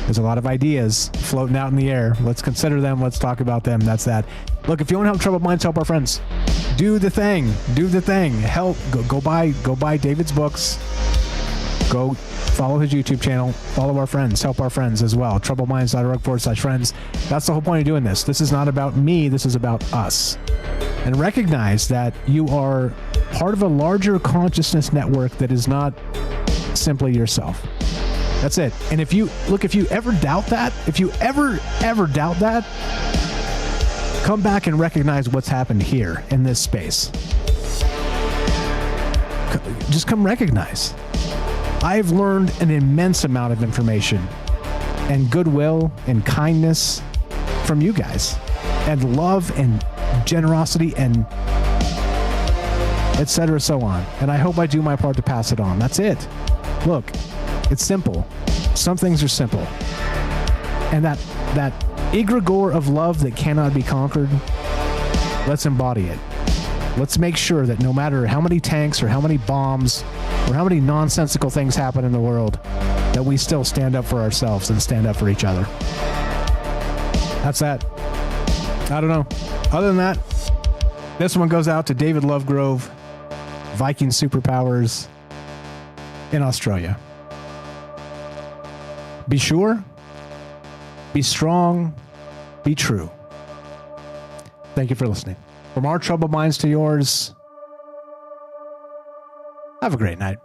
There's a lot of ideas floating out in the air. Let's consider them. Let's talk about them. That's that. Look, if you want to help Troubled Minds, help our friends. Do the thing. Help. Go buy David's books. Go follow his YouTube channel. Follow our friends. Help our friends as well. TroubledMinds.org/friends. That's the whole point of doing this. This is not about me. This is about us. And recognize that you are part of a larger consciousness network that is not simply yourself. That's it. And if you ever doubt that, come back and recognize what's happened here in this space. Just come recognize. I've learned an immense amount of information and goodwill and kindness from you guys, and love and generosity and etc. so on. And I hope I do my part to pass it on. That's it. Look, it's simple. Some things are simple. And that egregore of love that cannot be conquered, let's embody it. Let's make sure that no matter how many tanks or how many bombs or how many nonsensical things happen in the world, that we still stand up for ourselves and stand up for each other. That's that. I don't know. Other than that, this one goes out to David Lovegrove, Viking superpowers in Australia. Be sure, be strong, be true. Thank you for listening. From our troubled minds to yours, have a great night.